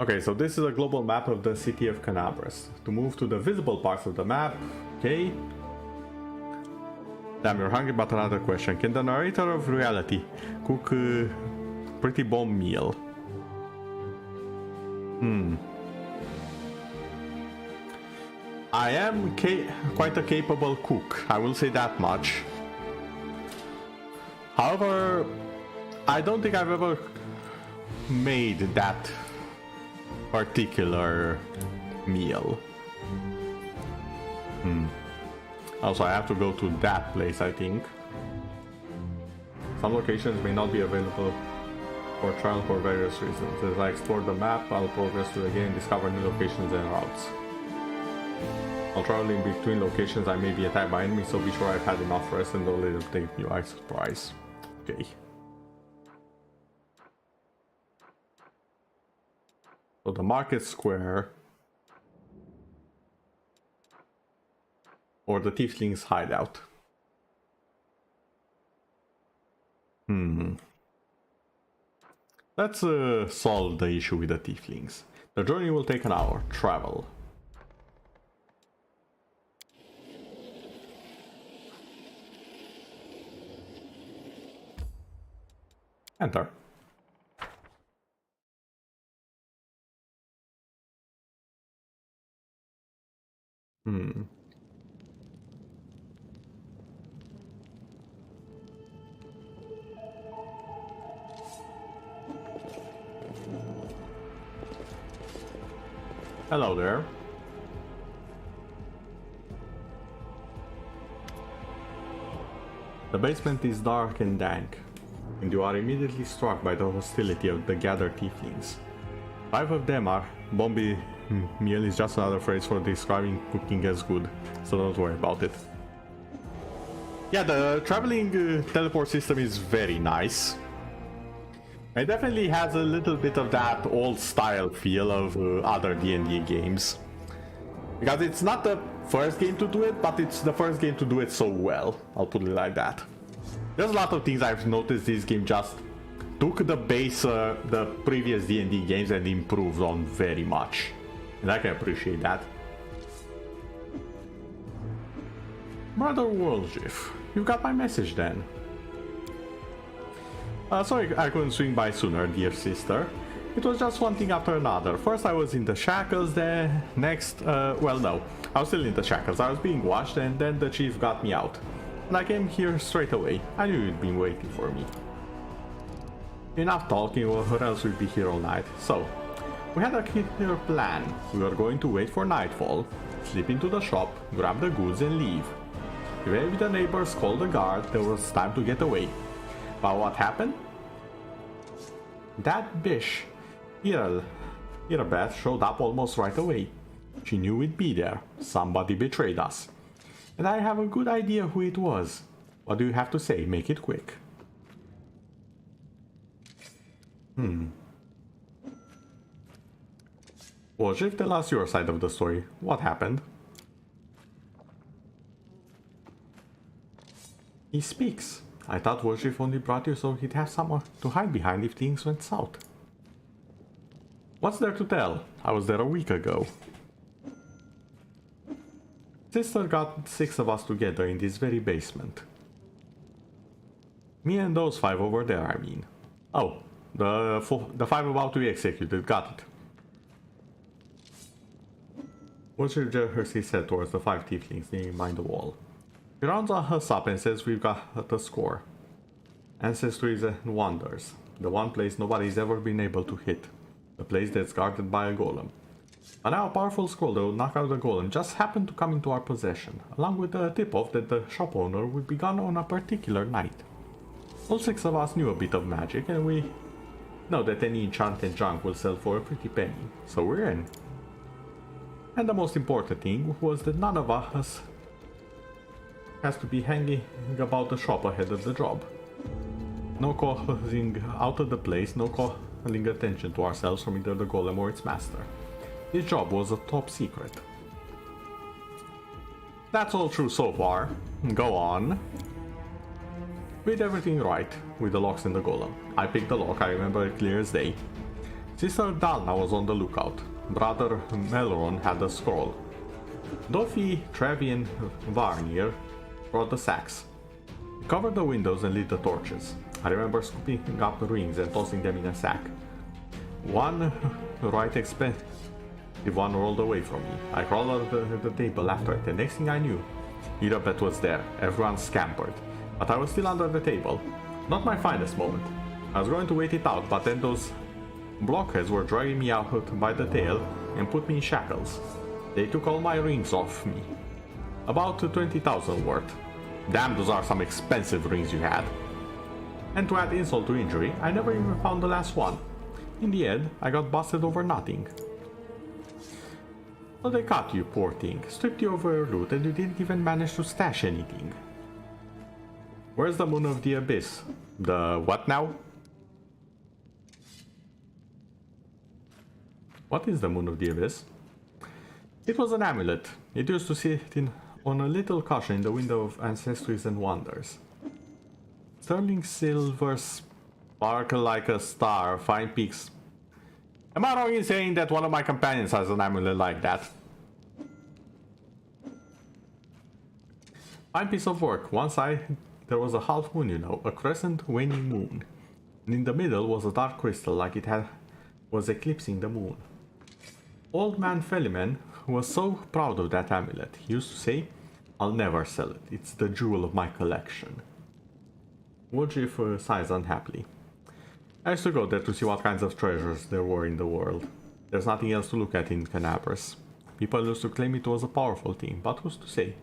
Okay, so this is a global map of the city of Canabras. To move to the visible parts of the map, okay. Damn, you're hungry, but another question. Can the narrator of reality cook a pretty bomb meal? I am quite a capable cook, I will say that much. However, I don't think I've ever made that particular meal. Also, I have to go to that place, I think. Some locations may not be available for trial for various reasons. As I explore the map, I'll progress through the game and discover new locations and routes. While traveling between locations, I may be attacked by enemies, so be sure I've had enough rest and don't let them take me by surprise. Okay. So the market square or the tieflings hideout. Let's solve the issue with the tieflings. The journey will take an hour. Travel. Enter. Hello there. The basement is dark and dank, and you are immediately struck by the hostility of the gathered tieflings. 5 of them are Bombi meal is just another phrase for describing cooking as good, so don't worry about it. Yeah, the traveling teleport system is very nice. It definitely has a little bit of that old style feel of other D&D games. Because it's not the first game to do it, but it's the first game to do it so well. I'll put it like that. There's a lot of things I've noticed this game just took the base, the previous D&D games and improved on very much. And I can appreciate that. Brother Wolgif, you got my message then. Sorry I couldn't swing by sooner, dear sister. It was just one thing after another. First I was in the shackles, then next, well no, I was still in the shackles. I was being watched and then the chief got me out. And I came here straight away. I knew you'd been waiting for me. Enough talking or else we'd be here all night. So, we had a clear plan. We were going to wait for nightfall, slip into the shop, grab the goods and leave. If the neighbors called the guard, there was time to get away. But what happened? That bitch, Irabeth, showed up almost right away. She knew we'd be there. Somebody betrayed us. And I have a good idea who it was. What do you have to say? Make it quick. Well, Jiv, tell us your side of the story. What happened? He speaks. I thought Warshif only brought you so he'd have someone to hide behind if things went south. What's there to tell? I was there a week ago. Sister got 6 of us together in this very basement. Me and those 5 over there, I mean. Oh, the 5 about to be executed, got it. Warshif gestures his head towards the 5 tieflings kneeling behind the wall. He rounds us up and says we've got the score. Ancestries and Wonders. The one place nobody's ever been able to hit. The place that's guarded by a golem. And now a powerful scroll that will knock out the golem just happened to come into our possession, along with the tip-off that the shop owner would be gone on a particular night. All 6 of us knew a bit of magic, and we know that any enchanted junk will sell for a pretty penny, so we're in. And the most important thing was that none of us has to be hanging about the shop ahead of the job. No calling out of the place, no calling attention to ourselves from either the golem or its master. This job was a top secret. That's all true so far. Go on. We did everything right with the locks and the golem. I picked the lock, I remember it clear as day. Sister Dalna was on the lookout. Brother Melron had the scroll. Doffy, Trevi and Varnier brought the sacks. We covered the windows and lit the torches. I remember scooping up rings and tossing them in a sack. One right expensive one rolled away from me. I crawled under the table after it, and next thing I knew, Irabet was there. Everyone scampered. But I was still under the table. Not my finest moment. I was going to wait it out, but then those blockheads were dragging me out by the tail and put me in shackles. They took all my rings off me. About 20,000 worth. Damn, those are some expensive rings you had. And to add insult to injury, I never even found the last one. In the end, I got busted over nothing. So they caught you, poor thing, stripped you of your loot, and you didn't even manage to stash anything. Where's the Moon of the Abyss? The what now? What is the Moon of the Abyss? It was an amulet. It used to sit on a little cushion in the window of Ancestries and Wonders. Sterling silver, sparkle like a star, fine peaks. Am I wrong in saying that one of my companions has an amulet like that? Fine piece of work. One side there was a half moon, you know, a crescent waning moon. And in the middle was a dark crystal like it was eclipsing the moon. Old man Feliman was so proud of that amulet. He used to say, I'll never sell it. It's the jewel of my collection. Wojif sighs unhappily. I used to go there to see what kinds of treasures there were in the world. There's nothing else to look at in Canabras. People used to claim it was a powerful thing, but who's to say?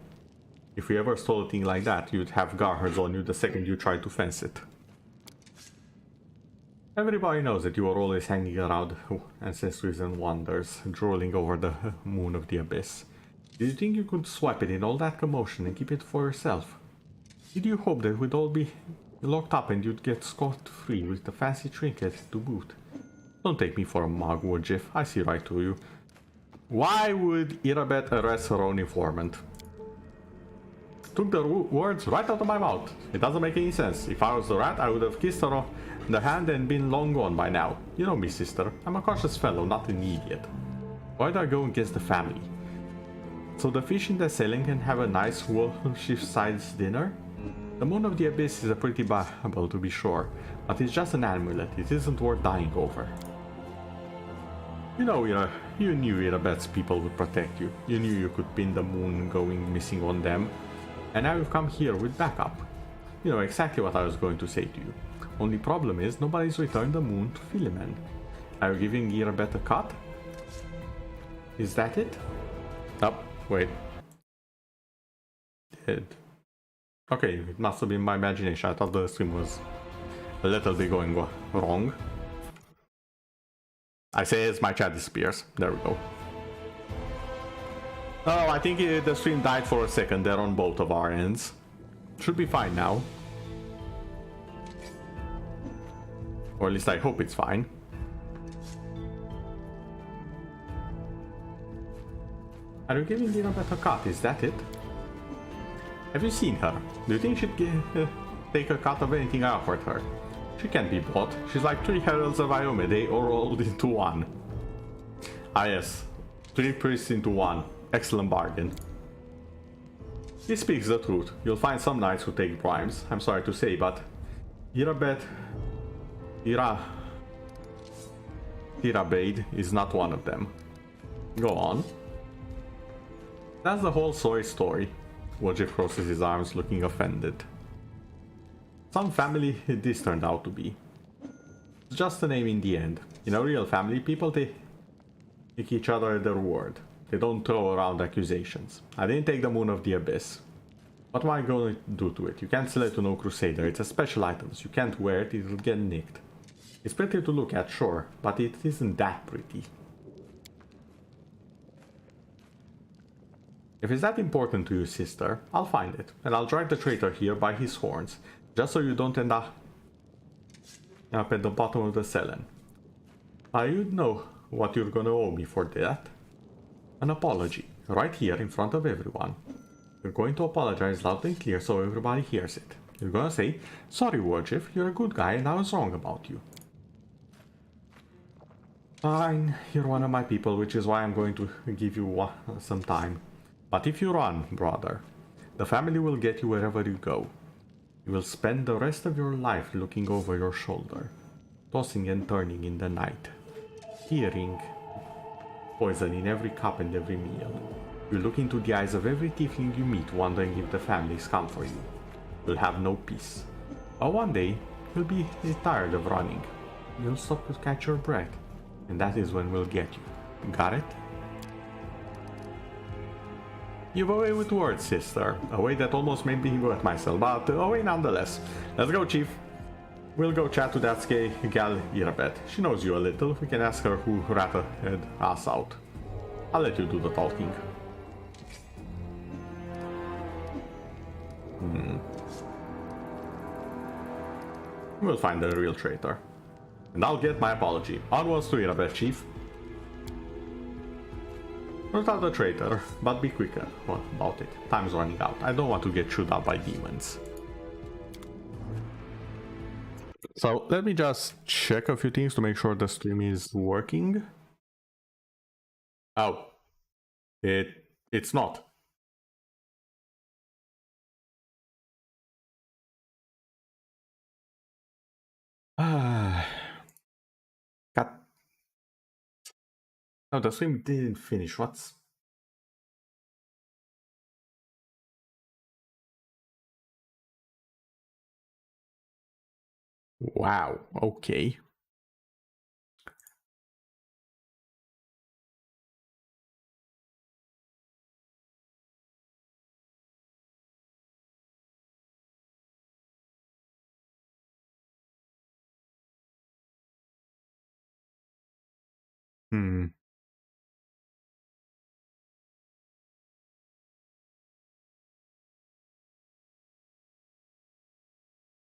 If you ever stole a thing like that, you'd have guards on you the second you tried to fence it. Everybody knows that you were always hanging around Ancestries and Wonders, drooling over the Moon of the Abyss. Did you think you could swipe it in all that commotion and keep it for yourself? Did you hope that we'd all be locked up and you'd get scot-free with the fancy trinket to boot? Don't take me for a mug, Wojif. I see right through you. Why would Irabet arrest her own informant? Took the words right out of my mouth. It doesn't make any sense. If I was the rat, I would have kissed her on the hand and been long gone by now. You know me, sister. I'm a cautious fellow, not an idiot. Why do I go against the family? So the fish in the ceiling can have a nice wolf-shift-sized dinner? The Moon of the Abyss is a pretty Bible, to be sure, but it's just an amulet. It isn't worth dying over. You know, you knew Irabet's people would protect you. You knew you could pin the moon going missing on them. And now you've come here with backup. You know exactly what I was going to say to you. Only problem is, nobody's returned the moon to Philemon. Are you giving Irabet a cut? Is that it? Oh, wait. Dead. Okay, it must have been my imagination. I thought the stream was a little bit going wrong. I say as my chat disappears. There we go. Oh, I think the stream died for a second there on both of our ends. Should be fine now. Or at least I hope it's fine. Are you giving Dinobet a cut? Is that it? Have you seen her? Do you think she'd take a cut of anything I offered her? She can't be bought. She's like 3 heralds of Iomede all rolled into one. Ah yes, 3 priests into one. Excellent bargain. He speaks the truth. You'll find some knights who take bribes. I'm sorry to say, but Tirabade is not one of them. Go on. That's the whole soy story. Wojcik crosses his arms, looking offended. Some family this turned out to be. It's just a name in the end. In a real family, people take each other at their word. They don't throw around accusations. I didn't take the Moon of the Abyss. What am I going to do to it? You can't sell it to no Crusader. It's a special item. You can't wear it, it'll get nicked. It's pretty to look at, sure, but it isn't that pretty. If it's that important to you, sister, I'll find it, and I'll drag the traitor here by his horns, just so you don't end up at the bottom of the Selen. You'd know what you're gonna owe me for that. An apology, right here in front of everyone. You're going to apologize loud and clear so everybody hears it. You're gonna say, sorry Wojcik, you're a good guy and I was wrong about you. Fine, you're one of my people, which is why I'm going to give you some time. But if you run, brother, the family will get you wherever you go. You will spend the rest of your life looking over your shoulder, tossing and turning in the night, hearing poison in every cup and every meal. You look into the eyes of every tiefling you meet, wondering if the families come for you. You'll have no peace. But one day, you'll be tired of running. You'll stop to catch your breath, and that is when we'll get you. Got it? You've a way with words, sister. A way that almost made me wet myself, but a way nonetheless. Let's go, Chief. We'll go chat to that skay gal Irabet. She knows you a little. We can ask her who ratted us out. I'll let you do the talking. We'll find the real traitor. And I'll get my apology. Onwards to Irabet, Chief. Not out the traitor, but be quicker about it. Time's running out. I don't want to get chewed up by demons. So let me just check a few things to make sure the stream is working. Oh, it's not. Cut. No, the stream didn't finish. What's... Wow, okay.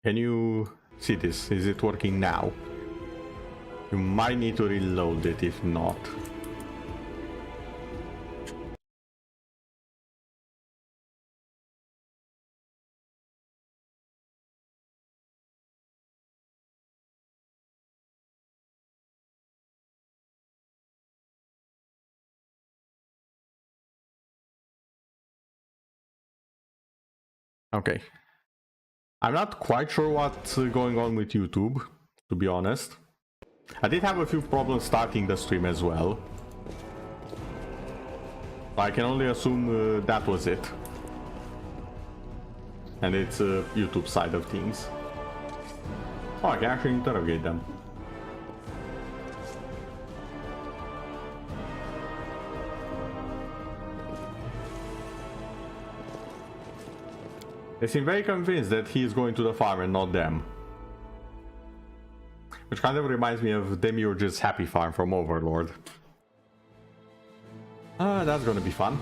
Can you see this? Is it working now? You might need to reload it if not. Okay. I'm not quite sure what's going on with YouTube, to be honest. I did have a few problems starting the stream as well. I can only assume that was it. And it's YouTube side of things. Oh, I can actually interrogate them. They seem very convinced that he is going to the farm and not them. Which kind of reminds me of Demiurge's Happy Farm from Overlord. That's gonna be fun.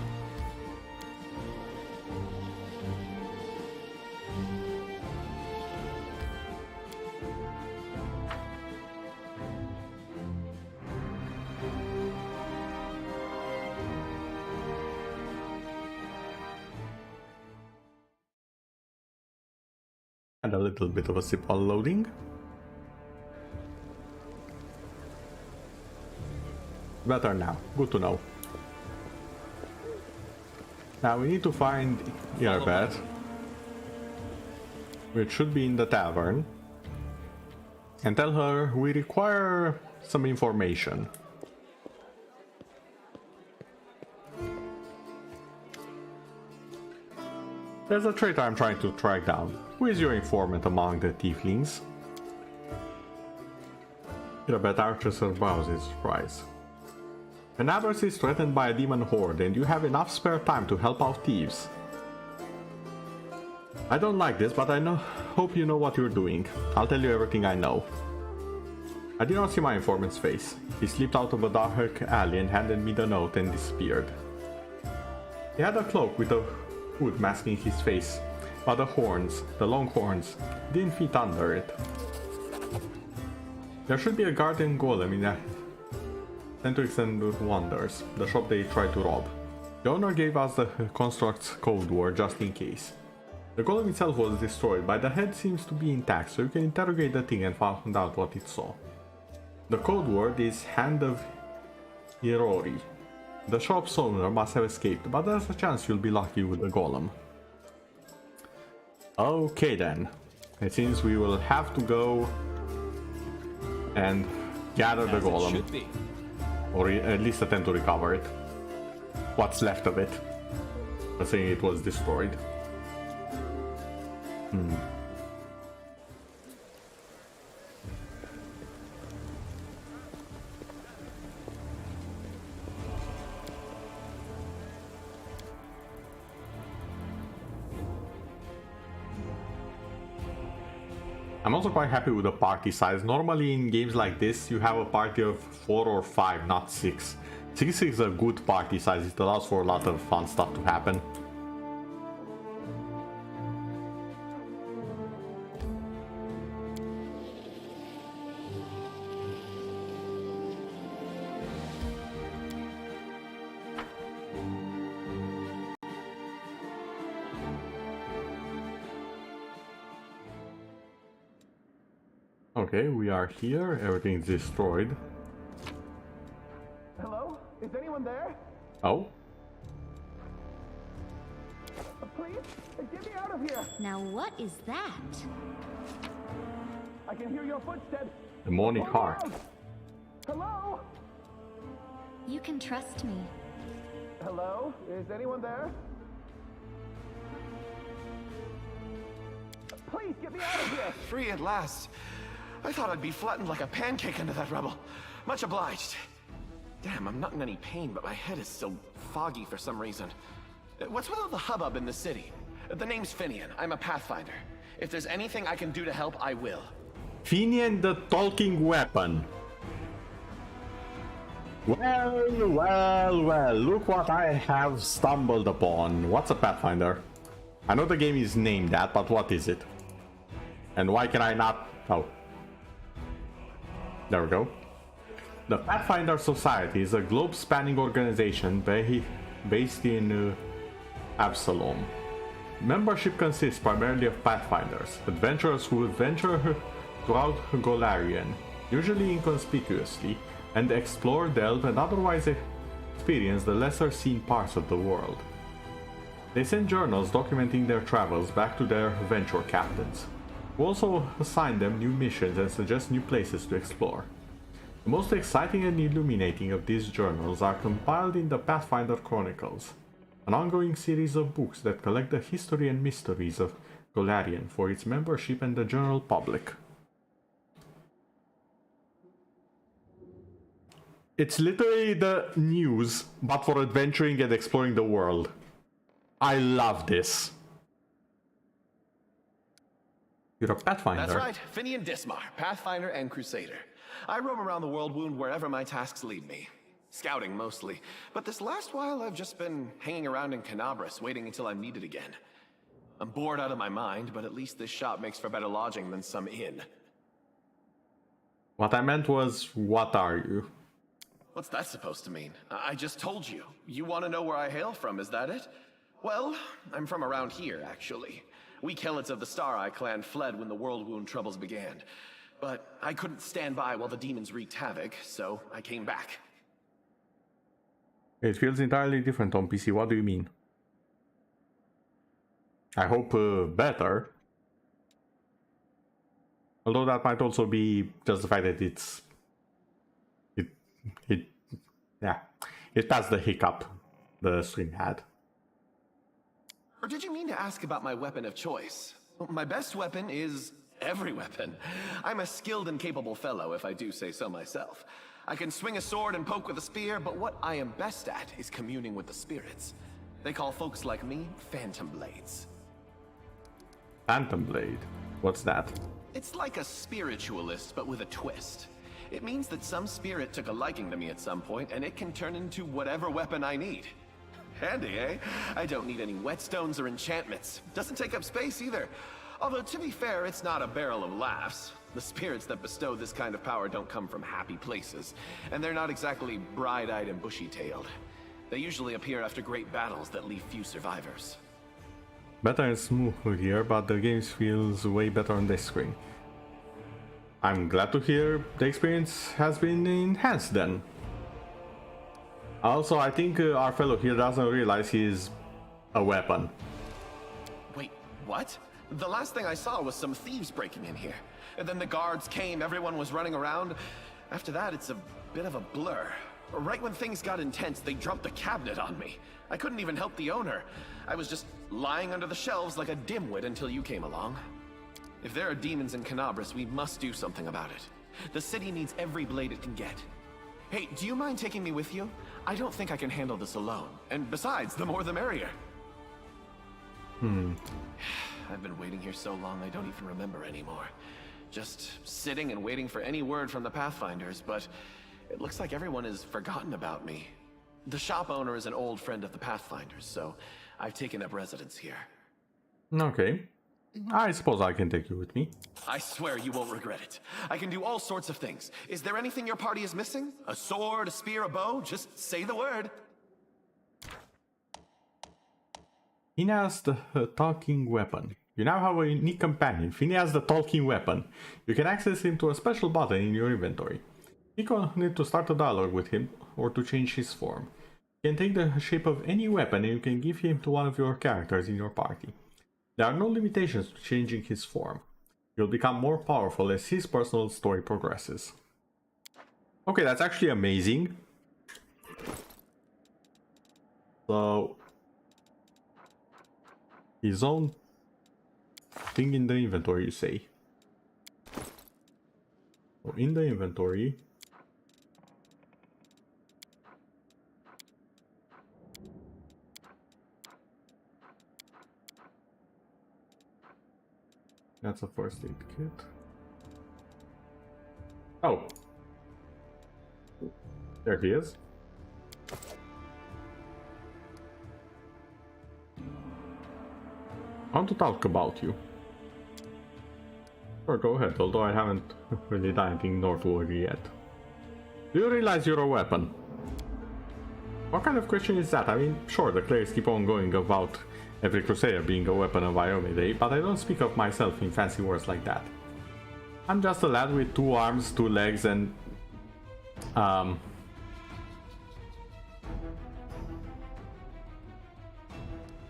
And a little bit of a sip while loading. Better now. Good to know. Now we need to find Earbeth, which should be in the tavern, and tell her we require some information. There's a traitor I'm trying to track down. Who is your informant among the tieflings? Earbeth arches her brows in surprise. An abyss is threatened by a demon horde, and you have enough spare time to help out thieves. I don't like this, but hope you know what you're doing. I'll tell you everything I know. I did not see my informant's face. He slipped out of a dark alley and handed me the note and disappeared. He had a cloak with a hood masking his face, but the long horns, didn't fit under it. There should be a guardian golem in that Centrics and Wonders, the shop they tried to rob. The owner gave us the construct's code word just in case. The golem itself was destroyed, but the head seems to be intact, so you can interrogate the thing and find out what it saw. The code word is Hand of Hirori. The shop's owner must have escaped, but there's a chance you'll be lucky with the golem. Okay then, it seems we will have to go and gather the golem. Or at least attempt to recover it. What's left of it. I'm saying it was destroyed. I'm also quite happy with the party size. Normally in games like this you have a party of 4 or 5, not 6. 6 is a good party size, it allows for a lot of fun stuff to happen. Okay, we are here, everything's destroyed. Hello? Is anyone there? Oh? Please, get me out of here! Now what is that? I can hear your footsteps! Demonic heart. Hello? You can trust me. Hello? Is anyone there? Please, get me out of here! Free at last. I thought I'd be flattened like a pancake under that rubble. Much obliged. Damn, I'm not in any pain, but my head is still foggy for some reason. What's with all the hubbub in the city? The name's Finian. I'm a Pathfinder. If there's anything I can do to help, I will. Finian the talking weapon. Well, look what I have stumbled upon. What's a Pathfinder? I know the game is named that, but what is it? And why can I not... Oh. There we go. The Pathfinder Society is a globe-spanning organization based in Absalom. Membership consists primarily of Pathfinders, adventurers who venture throughout Golarion, usually inconspicuously, and explore, delve, and otherwise experience the lesser-seen parts of the world. They send journals documenting their travels back to their venture captains, who also assign them new missions and suggest new places to explore. The most exciting and illuminating of these journals are compiled in the Pathfinder Chronicles, an ongoing series of books that collect the history and mysteries of Golarion for its membership and the general public. It's literally the news, but for adventuring and exploring the world. I love this. You're a Pathfinder. That's right, Finian Dismar, Pathfinder and Crusader. I roam around the world wound wherever my tasks lead me. Scouting mostly, but this last while I've just been hanging around in Canabras, waiting until I'm needed again. I'm bored out of my mind, but at least this shop makes for better lodging than some inn. What I meant was, what are you? What's that supposed to mean? I just told you. You want to know where I hail from, is that it? Well, I'm from around here, actually. We Kelets of the Star Eye clan fled when the World Wound troubles began. But I couldn't stand by while the demons wreaked havoc, so I came back. It feels entirely different on PC. What do you mean? I hope better. Although that might also be just the fact that it passed the hiccup the stream had. Or did you mean to ask about my weapon of choice? My best weapon is every weapon. I'm a skilled and capable fellow, if I do say so myself. I can swing a sword and poke with a spear, but what I am best at is communing with the spirits. They call folks like me Phantom Blades. Phantom Blade? What's that? It's like a spiritualist, but with a twist. It means that some spirit took a liking to me at some point, and it can turn into whatever weapon I need. Handy, eh? I don't need any whetstones or enchantments. Doesn't take up space either. Although, to be fair, it's not a barrel of laughs. The spirits that bestow this kind of power don't come from happy places, and they're not exactly bright-eyed and bushy-tailed. They usually appear after great battles that leave few survivors. Better and smoother here, but the game feels way better on this screen. I'm glad to hear the experience has been enhanced then. Also, I think our fellow here doesn't realize he's a weapon. Wait, what? The last thing I saw was some thieves breaking in here. And then the guards came, everyone was running around. After that, it's a bit of a blur. Right when things got intense, they dropped the cabinet on me. I couldn't even help the owner. I was just lying under the shelves like a dimwit until you came along. If there are demons in Canabras, we must do something about it. The city needs every blade it can get. Hey, do you mind taking me with you? I don't think I can handle this alone. And besides, the more the merrier. I've been waiting here so long I don't even remember anymore. Just sitting and waiting for any word from the Pathfinders, but it looks like everyone has forgotten about me. The shop owner is an old friend of the Pathfinders, so I've taken up residence here. Okay. I suppose I can take you with me. I swear you won't regret it. I can do all sorts of things. Is there anything your party is missing? A sword, a spear, a bow? Just say the word. Phineas the talking weapon. You now have a unique companion, Phineas the talking weapon. You can access him to a special button in your inventory. You can need to start a dialogue with him or to change his form. You can take the shape of any weapon and you can give him to one of your characters in your party. There are no limitations to changing his form. He'll become more powerful as his personal story progresses. Okay, that's actually amazing. So, his own thing in the inventory, you say. So in the inventory, that's a first aid kit. Oh, there he is. I want to talk about you. Sure, go ahead, although I haven't really done anything noteworthy yet. Do you realize you're a weapon? What kind of question is that? I mean, sure, the clerics keep on going about every crusader being a weapon of Iomade, but I don't speak of myself in fancy words like that. I'm just a lad with 2 arms, 2 legs, and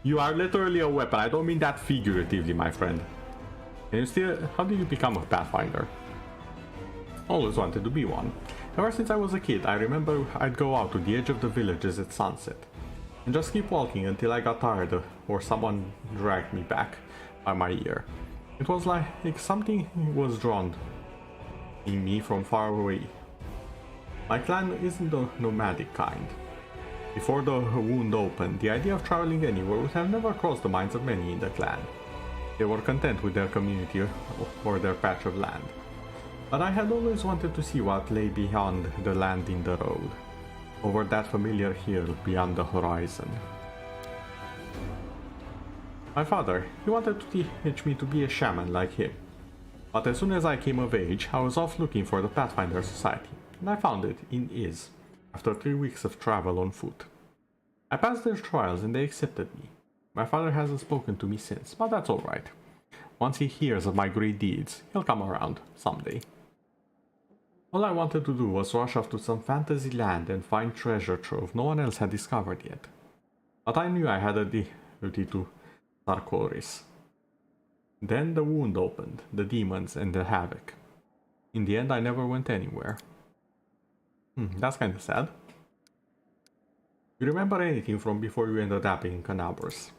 you are literally a weapon. I don't mean that figuratively, my friend. And you still, how did you become a Pathfinder? Always wanted to be one. Ever since I was a kid, I remember I'd go out to the edge of the villages at sunset and just keep walking until I got tired or someone dragged me back by my ear. It was like something was drawn in me from far away. My clan isn't the nomadic kind. Before the wound opened, the idea of traveling anywhere would have never crossed the minds of many in the clan. They were content with their community or their patch of land. But I had always wanted to see what lay beyond the land in the road, over that familiar hill beyond the horizon. My father, he wanted to teach me to be a shaman like him. But as soon as I came of age, I was off looking for the Pathfinder Society, and I found it in Iz, after 3 weeks of travel on foot. I passed their trials and they accepted me. My father hasn't spoken to me since, but that's alright. Once he hears of my great deeds, he'll come around someday. All I wanted to do was rush off to some fantasy land and find treasure trove no one else had discovered yet. But I knew I had a duty to Sarkoris. Then the wound opened, the demons and the havoc. In the end, I never went anywhere. That's kinda sad. You remember anything from before you ended up in Canabros?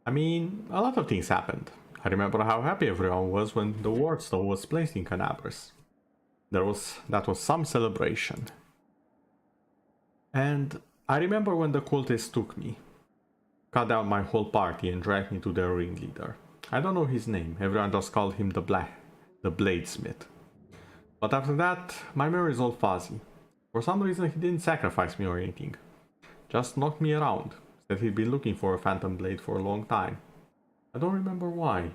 I mean, a lot of things happened. I remember how happy everyone was when the wardstone was placed in Canabros. That was some celebration. And I remember when the cultists took me, cut down my whole party and dragged me to their ringleader. I don't know his name, everyone just called him the Bladesmith. But after that, my memory is all fuzzy. For some reason he didn't sacrifice me or anything. Just knocked me around, said he'd been looking for a phantom blade for a long time. I don't remember why.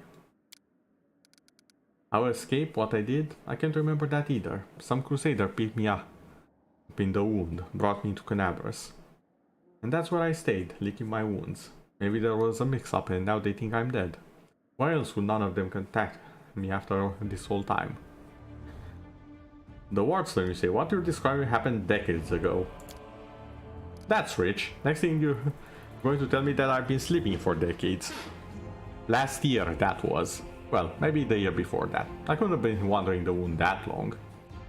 How I escaped, what I did, I can't remember that either. Some crusader picked me up in the wound, brought me to Canabros. And that's where I stayed, licking my wounds. Maybe there was a mix-up and now they think I'm dead. Why else would none of them contact me after this whole time? The wardstone, you say, what you're describing happened decades ago. That's rich. Next thing you're going to tell me that I've been sleeping for decades. Last year, that was. Well, maybe the year before that. I couldn't have been wandering the wound that long.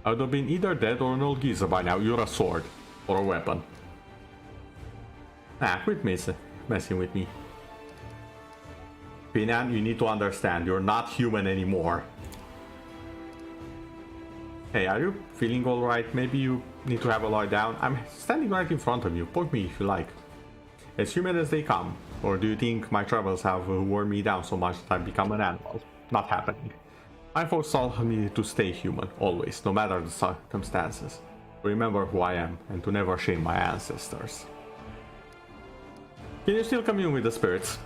I would have been either dead or an old geezer by now. You're a sword. Or a weapon. Quit messing with me. Pinan, you need to understand, you're not human anymore. Hey, are you feeling alright? Maybe you need to have a lie down? I'm standing right in front of you. Poke me if you like. As human as they come. Or do you think my travels have worn me down so much that I've become an animal? Not happening. My folks told me to stay human, always, no matter the circumstances. To remember who I am, and to never shame my ancestors. Can you still commune with the spirits?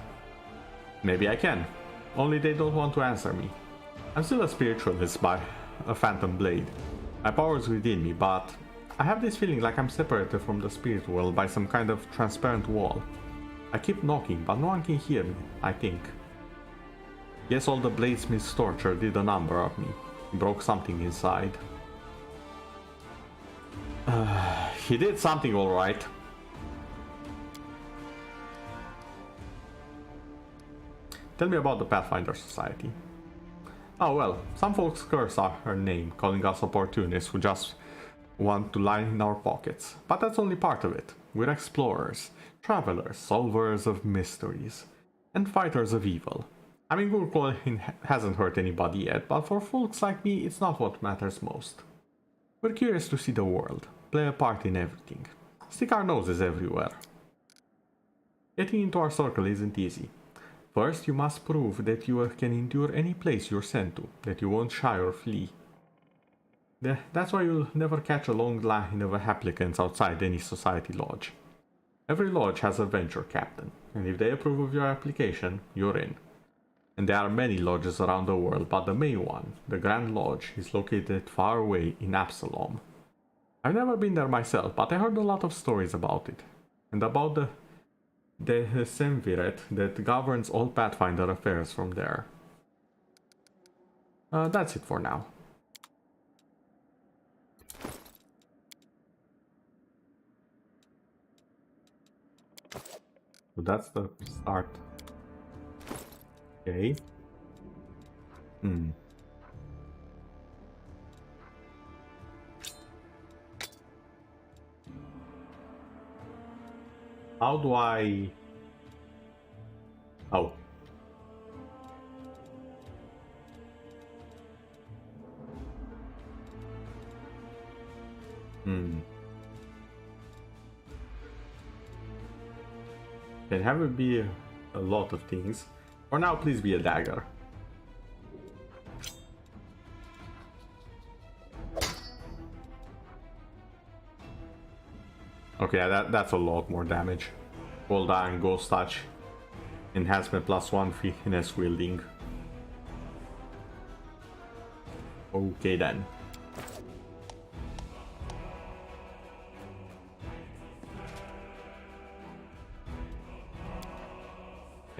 Maybe I can. Only they don't want to answer me. I'm still a spiritualist by a phantom blade. My power is within me, but I have this feeling like I'm separated from the spirit world by some kind of transparent wall. I keep knocking, but no one can hear me, I think. Guess all the Bladesmith's torture did a number of me. He broke something inside. He did something alright. Tell me about the Pathfinder Society. Oh well, some folks curse our name, calling us opportunists who just want to line in our pockets. But that's only part of it. We're explorers, travelers, solvers of mysteries, and fighters of evil. I mean, good calling hasn't hurt anybody yet, but for folks like me, it's not what matters most. We're curious to see the world, play a part in everything, stick our noses everywhere. Getting into our circle isn't easy. First, you must prove that you can endure any place you're sent to, that you won't shy or flee. That's why you'll never catch a long line of applicants outside any society lodge. Every lodge has a venture captain, and if they approve of your application, you're in. And there are many lodges around the world, but the main one, the Grand Lodge, is located far away in Absalom. I've never been there myself, but I heard a lot of stories about it, and about the Semviret that governs all Pathfinder affairs from there. That's it for now. So that's the start. Okay. How do I... Oh. Can have it be a lot of things. For now, please be a dagger. Okay, that's a lot more damage. Gold Iron, Ghost Touch, Enhancement +1 finesse wielding. Okay then.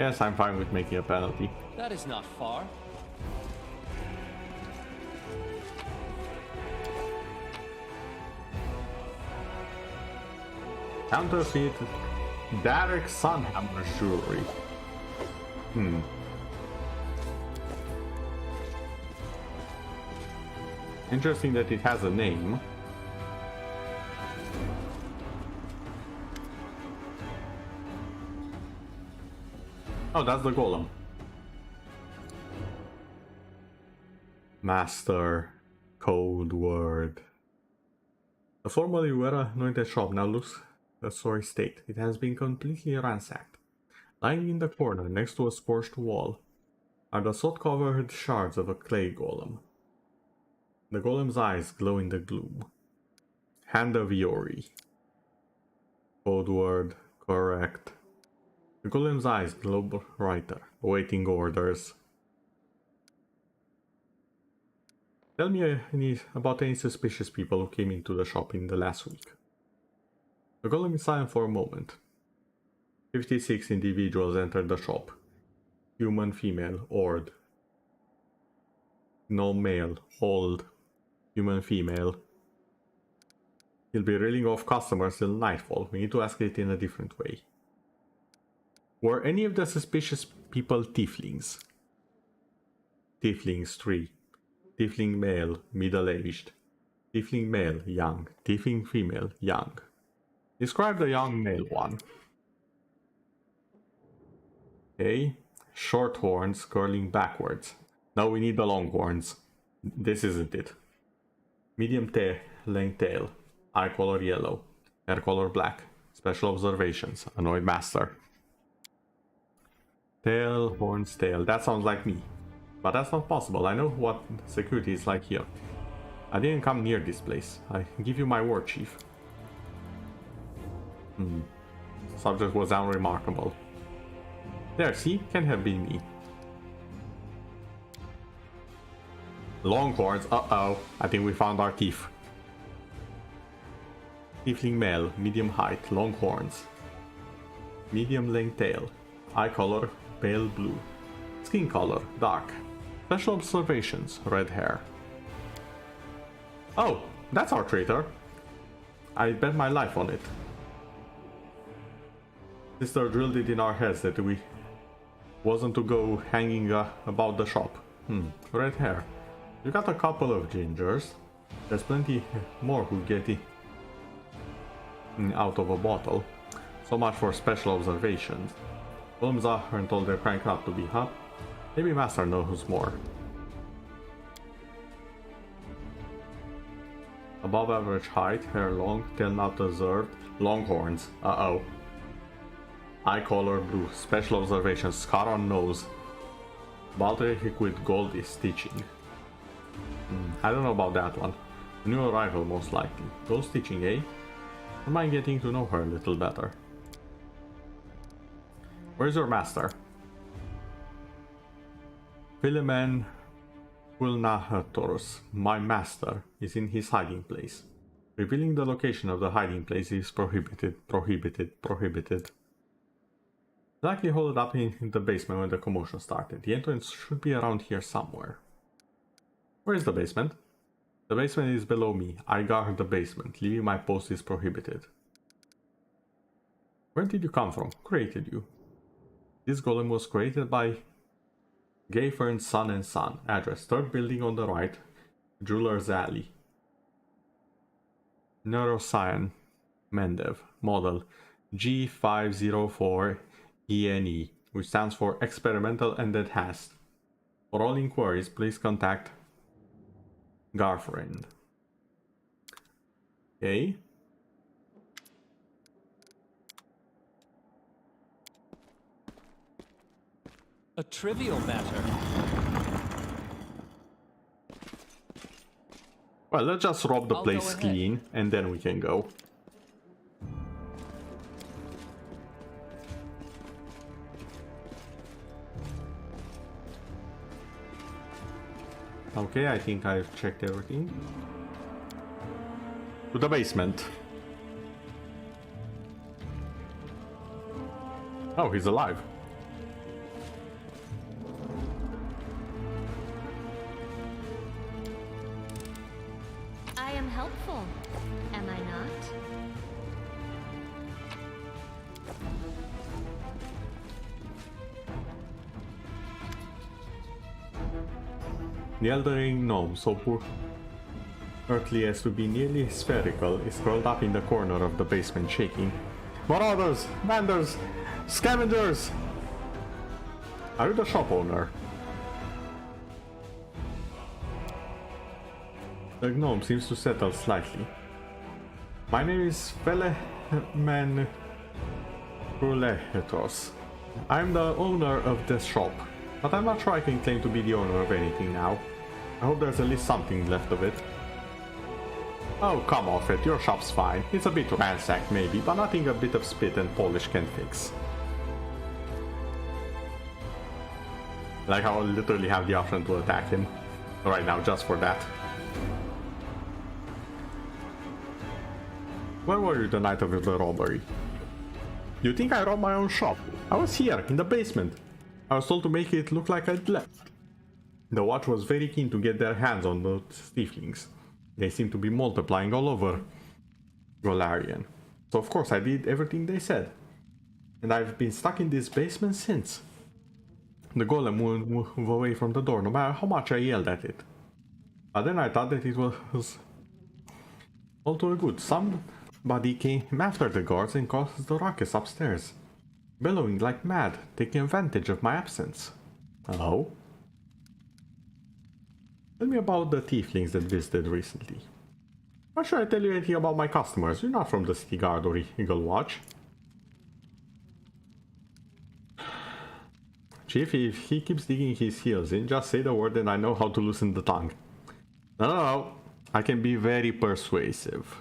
Yes, I'm fine with making a penalty. That is not far. Counterfeit Derek Sunhammer jewelry. Interesting that it has a name. Oh, that's the golem. Master code word. The formerly well-anointed shop now looks a sorry state. It has been completely ransacked. Lying in the corner next to a scorched wall are the soot-covered shards of a clay golem. The golem's eyes glow in the gloom. Hand of Yori. Code word correct. The golem's eyes glow brighter, awaiting orders. Tell me about any suspicious people who came into the shop in the last week. The golem is silent for a moment. 56 individuals entered the shop. Human, female, Ord. No male, old. Human, female. He'll be reeling off customers till nightfall. We need to ask it in a different way. Were any of the suspicious people tieflings? Tieflings 3. Tiefling male, middle-aged. Tiefling male, young. Tiefling female, young. Describe the young male one. Okay. Short horns curling backwards. Now we need the long horns. This isn't it. Medium length tail. Eye color yellow. Hair color black. Special observations. Annoyed master. Tail, horns, tail. That sounds like me. But that's not possible. I know what security is like here. I didn't come near this place. I give you my word, chief. Subject was unremarkable. There, see? Can have been me. Longhorns. Uh-oh. I think we found our thief. Tiefling male. Medium height. Long horns. Medium length tail. Eye color. Pale blue. Skin color. Dark. Special observations. Red hair. Oh, that's our traitor. I bet my life on it. Sister drilled it in our heads that we wasn't to go hanging about the shop. Red hair. You got a couple of gingers. There's plenty more who get it out of a bottle. So much for special observations. Golems aren't all they're cranking up to be, huh? Maybe Master knows more. Above average height, hair long, tail not observed, long horns. Uh-oh. Eye color blue, special observations, scar on nose. Baldric with goldy stitching. I don't know about that one. A new arrival most likely. Gold stitching, eh? I mind getting to know her a little better. Where's your master? Philemen Vulnahatorus, my master, is in his hiding place. Revealing the location of the hiding place is prohibited, prohibited. Likely holed up in the basement when the commotion started. The entrance should be around here somewhere. Where is the basement? The basement is below me. I guard the basement. Leaving my post is prohibited. Where did you come from? Who created you? This golem was created by Gayfern, Son and Son. Address, 3rd building on the right, Jeweler's Alley. Neuroscience, Mendev. Model, G504ENE, which stands for Experimental and Enhanced. For all inquiries, please contact Garfriend. Okay. A trivial matter. Well, let's just rob the I'll place go clean, and then we can go. Okay, I think I've checked everything. To the basement. Oh, he's alive. helpful, am I not? The eldering gnome, so poor earthly as to be nearly spherical, is curled up in the corner of the basement, shaking. Marauders! Vanders! Scavengers! Are you the shop owner? The gnome seems to settle slightly. My name is Veleman Ruletos. I'm the owner of this shop, but I'm not sure I can claim to be the owner of anything now. I hope there's at least something left of it. Oh, come off it, your shop's fine. It's a bit ransacked maybe, but nothing a bit of spit and polish can fix. Like how I literally have the option to attack him right now just for that. Where were you the night of the robbery? You think I robbed my own shop? I was here, in the basement. I was told to make it look like I'd left. The watch was very keen to get their hands on the tieflings. They seem to be multiplying all over Golarion. So of course I did everything they said. And I've been stuck in this basement since. The golem wouldn't move away from the door no matter how much I yelled at it. But then I thought that it was all to the good. Somebody came after the guards and caused the ruckus upstairs, bellowing like mad, taking advantage of my absence. Oh? Tell me about the tieflings that visited recently. Why should I tell you anything about my customers? You're not from the City Guard or Eagle Watch. Chief, if he keeps digging his heels in, just say the word and I know how to loosen the tongue. No. I can be very persuasive.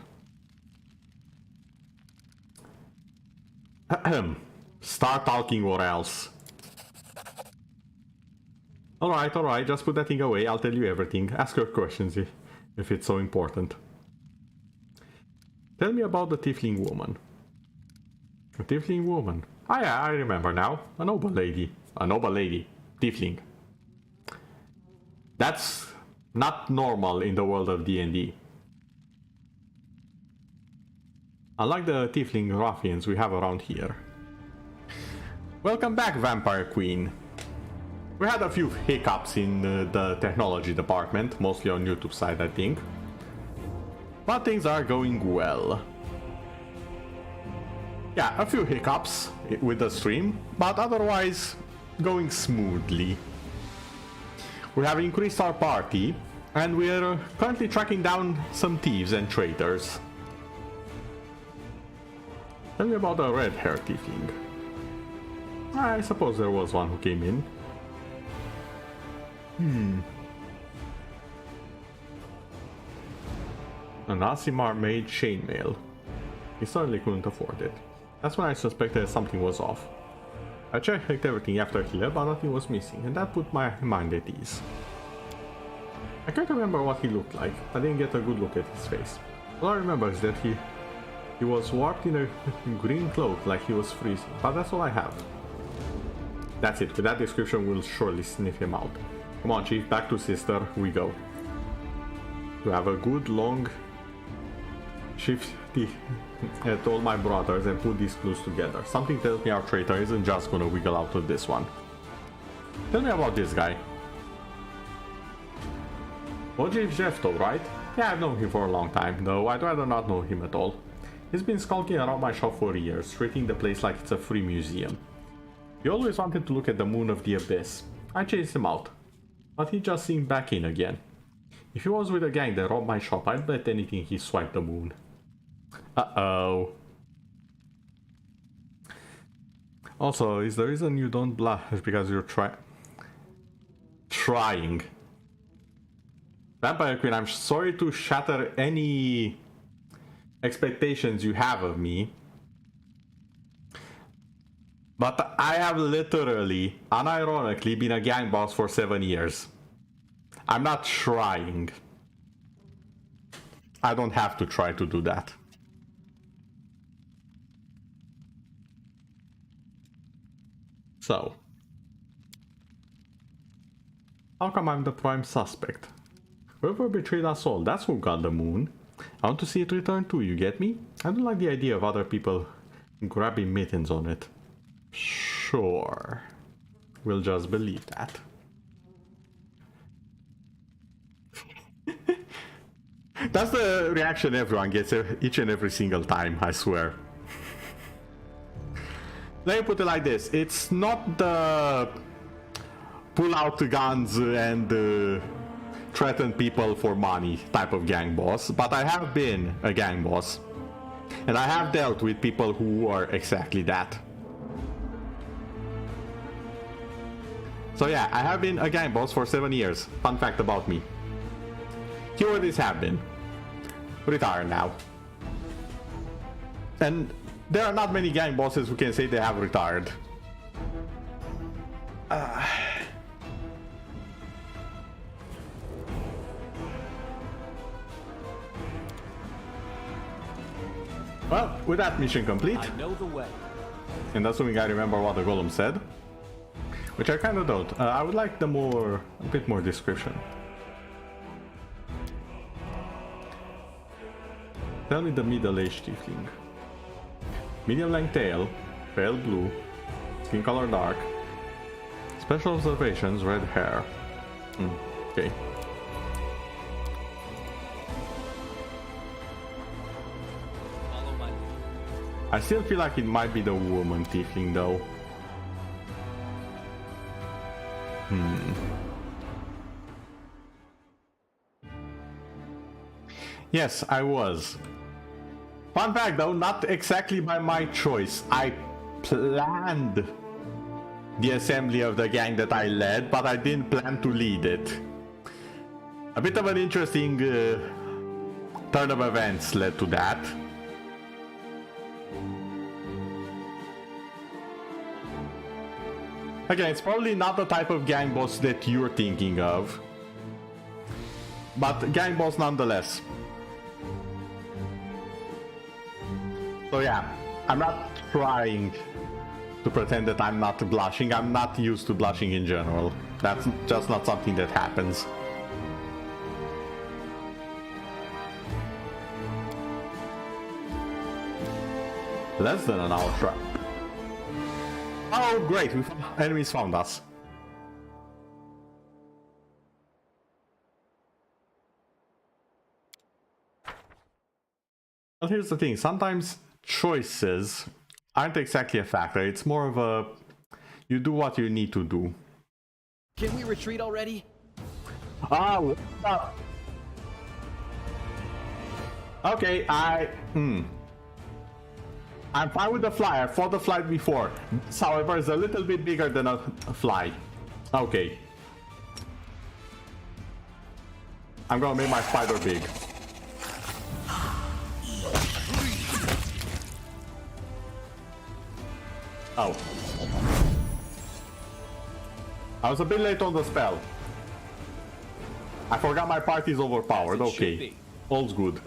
Ahem. Start talking or else. Alright, just put that thing away, I'll tell you everything. Ask your questions if it's so important. Tell me about the tiefling woman. A tiefling woman? Ah yeah, I remember now. A noble lady. Tiefling. That's not normal in the world of D&D. Unlike the tiefling ruffians we have around here. Welcome back, Vampire Queen. We had a few hiccups in the technology department, mostly on YouTube side I think. But things are going well. Yeah, a few hiccups with the stream, but otherwise going smoothly. We have increased our party, and we are currently tracking down some thieves and traitors. Tell me about the red-haired tiefling. I suppose there was one who came in. An Asimar made chainmail. He certainly couldn't afford it. That's when I suspected something was off. I checked everything after he left, but nothing was missing, and that put my mind at ease. I can't remember what he looked like. I didn't get a good look at his face. All I remember is that he was warped in a green cloak like he was freezing, but that's all I have. That's it. With that description, we'll surely sniff him out. Come on, Chief, back to Sister we go. To have a good long shift at all my brothers and put these clues together. Something tells me our traitor isn't just gonna wiggle out of this one. Tell me about this guy. Ojiv Jefto, right? Yeah, I've known him for a long time, though I'd rather not know him at all. He's been skulking around my shop for years, treating the place like it's a free museum. He always wanted to look at the moon of the abyss. I chased him out, but he just seemed back in again. If he was with a gang that robbed my shop, I'd bet anything he swiped the moon. Uh-oh. Also, is the reason you don't blush because you're trying? Vampire Queen, I'm sorry to shatter any expectations you have of me. But I have literally, unironically, been a gang boss for 7 years. I'm not trying. I don't have to try to do that. So, how come I'm the prime suspect? Whoever betrayed us all, that's who got the moon. I want to see it return too, you get me? I don't like the idea of other people grabbing mittens on it. Sure. We'll just believe that. That's the reaction everyone gets each and every single time, I swear. Let me put it like this. It's not the pull out the guns and threaten people for money type of gang boss, but I have been a gang boss. And I have dealt with people who are exactly that. So yeah, I have been a gang boss for 7 years. Fun fact about me. Here what these have been. Retired now. And there are not many gang bosses who can say they have retired. Well, with that mission complete. I know the way. And assuming I remember what the golem said. Which I kind of don't. I would like a bit more description. Tell me the middle-aged tiefling. Medium-length tail, pale blue, skin color dark, special observations, red hair. Okay. Follow my lead. I still feel like it might be the woman tiefling though. Yes, I was. Fun fact though, not exactly by my choice. I planned the assembly of the gang that I led, but I didn't plan to lead it. A bit of an interesting turn of events led to that. Again, it's probably not the type of gang boss that you're thinking of, but gang boss nonetheless. So yeah, I'm not trying to pretend that I'm not blushing. I'm not used to blushing in general. That's just not something that happens. Less than an hour trap. Oh great, enemies found us. Well, here's the thing, sometimes choices aren't exactly a factor, it's more of a you do what you need to do. Can we retreat already? Okay, I'm fine with the fly. I fought the fly before. This, however, is a little bit bigger than a fly. Okay. I'm gonna make my spider big. Oh. I was a bit late on the spell. I forgot my party's overpowered. Okay. All's good.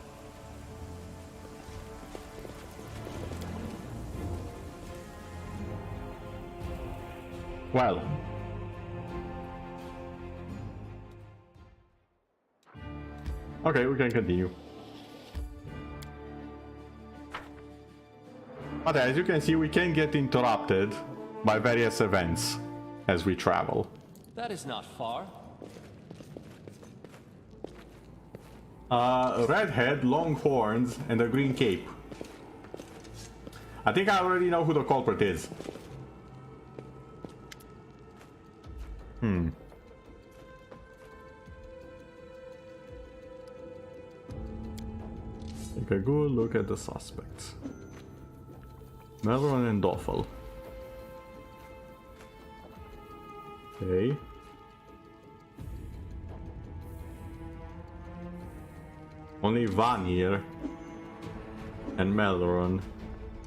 Well. Okay, we can continue. But as you can see, we can get interrupted by various events as we travel. That is not far. Red head, long horns, and a green cape. I think I already know who the culprit is. Take a good look at the suspects. Melron and Doffel. Okay. Only Vanir and Melron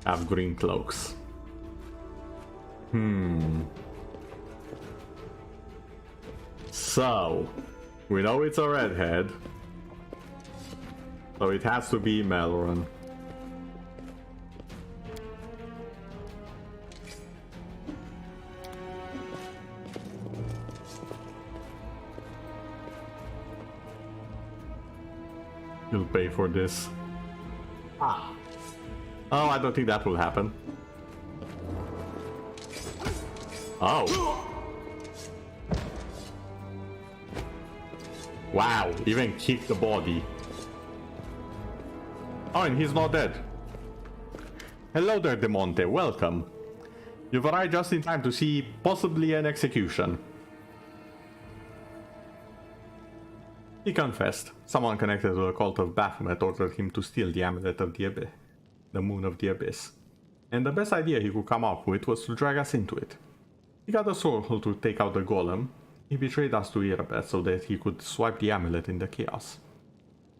have green cloaks. So, we know it's a redhead. So it has to be Melron. You'll pay for this. Ah. Oh, I don't think that will happen. Oh. Wow, even kicked the body. Oh, and he's not dead. Hello there, Demonte. Welcome. You've arrived just in time to see possibly an execution. He confessed. Someone connected to the cult of Baphomet ordered him to steal the amulet of the Abyss, the Moon of the Abyss. And the best idea he could come up with was to drag us into it. He got a soul to take out the golem. He betrayed us to Irabeth so that he could swipe the amulet in the chaos.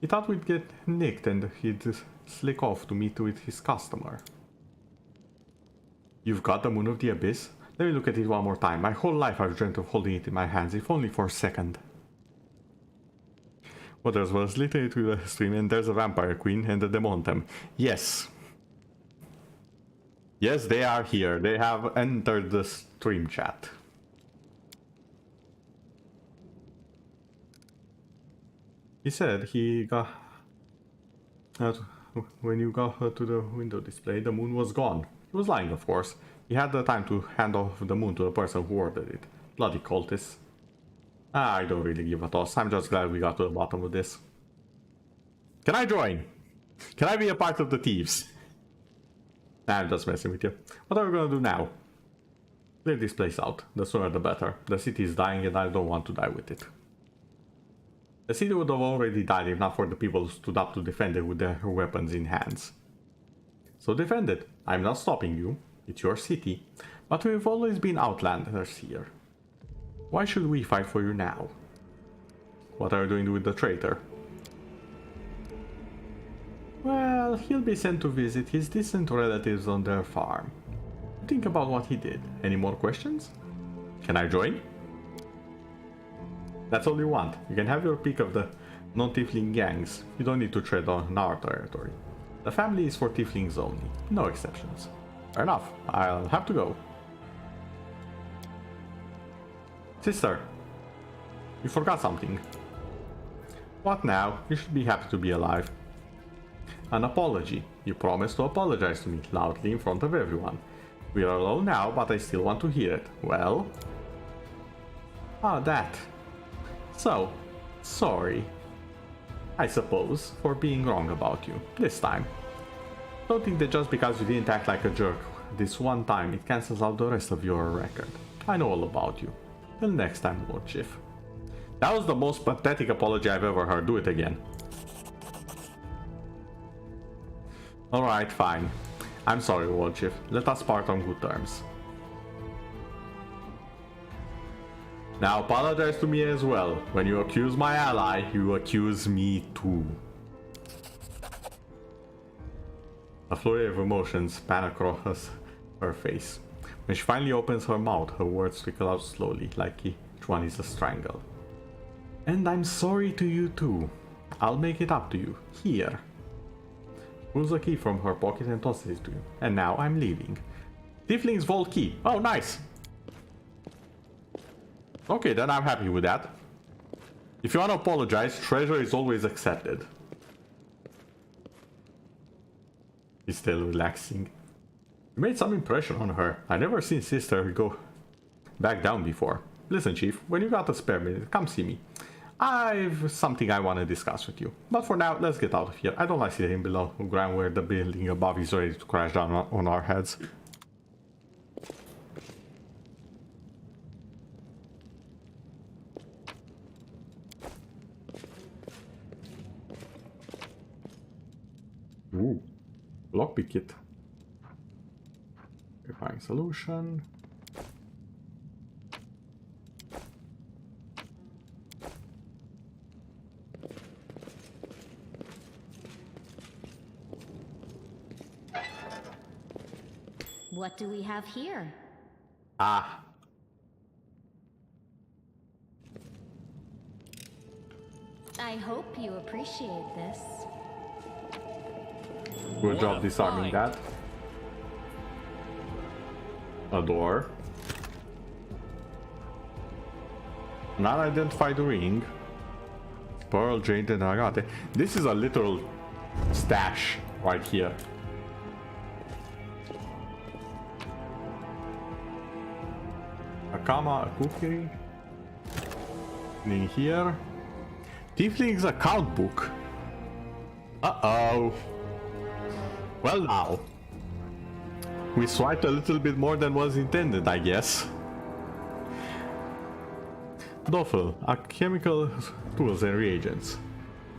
He thought we'd get nicked and he'd slick off to meet with his customer. You've got the Moon of the Abyss? Let me look at it one more time. My whole life I've dreamt of holding it in my hands, if only for a second. Waters was literally to the stream, and there's a Vampire Queen and the Demontem. Yes. Yes, they are here. They have entered the stream chat. He said he got... when you got to the window display, the moon was gone. He was lying, of course. He had the time to hand off the moon to the person who ordered it. Bloody cultists. I don't really give a toss. I'm just glad we got to the bottom of this. Can I join? Can I be a part of the thieves? Nah, I'm just messing with you. What are we gonna do now? Clear this place out. The sooner the better. The city is dying and I don't want to die with it. The city would have already died if not for the people who stood up to defend it with their weapons in hands. So defend it. I'm not stopping you. It's your city. But we've always been outlanders here. Why should we fight for you now? What are you doing with the traitor? Well, he'll be sent to visit his distant relatives on their farm. Think about what he did. Any more questions? Can I join? That's all you want. You can have your pick of the non-tiefling gangs. You don't need to tread on our territory. The family is for tieflings only. No exceptions. Fair enough. I'll have to go. Sister, you forgot something. What now? You should be happy to be alive. An apology. You promised to apologize to me loudly in front of everyone. We are alone now, but I still want to hear it. Well? Ah, that. So, sorry. I suppose, for being wrong about you. This time. Don't think that just because you didn't act like a jerk this one time, it cancels out the rest of your record. I know all about you. Till next time, Lord Chief. That was the most pathetic apology I've ever heard. Do it again. Alright, fine. I'm sorry, Lord Chief. Let us part on good terms. Now apologize to me as well. When you accuse my ally, you accuse me too. A flurry of emotions span across her face. When she finally opens her mouth, her words trickle out slowly, like each one is a strangle. And I'm sorry to you too. I'll make it up to you. Here. Pulls a key from her pocket and tosses it to you. And now I'm leaving. Tiefling's vault key. Oh, nice. Okay, then I'm happy with that. If you want to apologize, treasure is always accepted. He's still relaxing. You made some impression on her. I never seen sister go back down before. Listen, Chief, when you got a spare minute, come see me. I've something I want to discuss with you. But for now, let's get out of here. I don't like sitting below ground where the building above is ready to crash down on our heads. Ooh, lockpick kit. Verifying solution. What do we have here? Ah. I hope you appreciate this. Good job disarming that. A door. An unidentified ring. Pearl, jade, and agate. This is a literal stash right here. A comma, a cookie. In here. Tiefling's account book. Uh-oh. Well now. We swiped a little bit more than was intended, I guess. Doffel, chemical tools and reagents.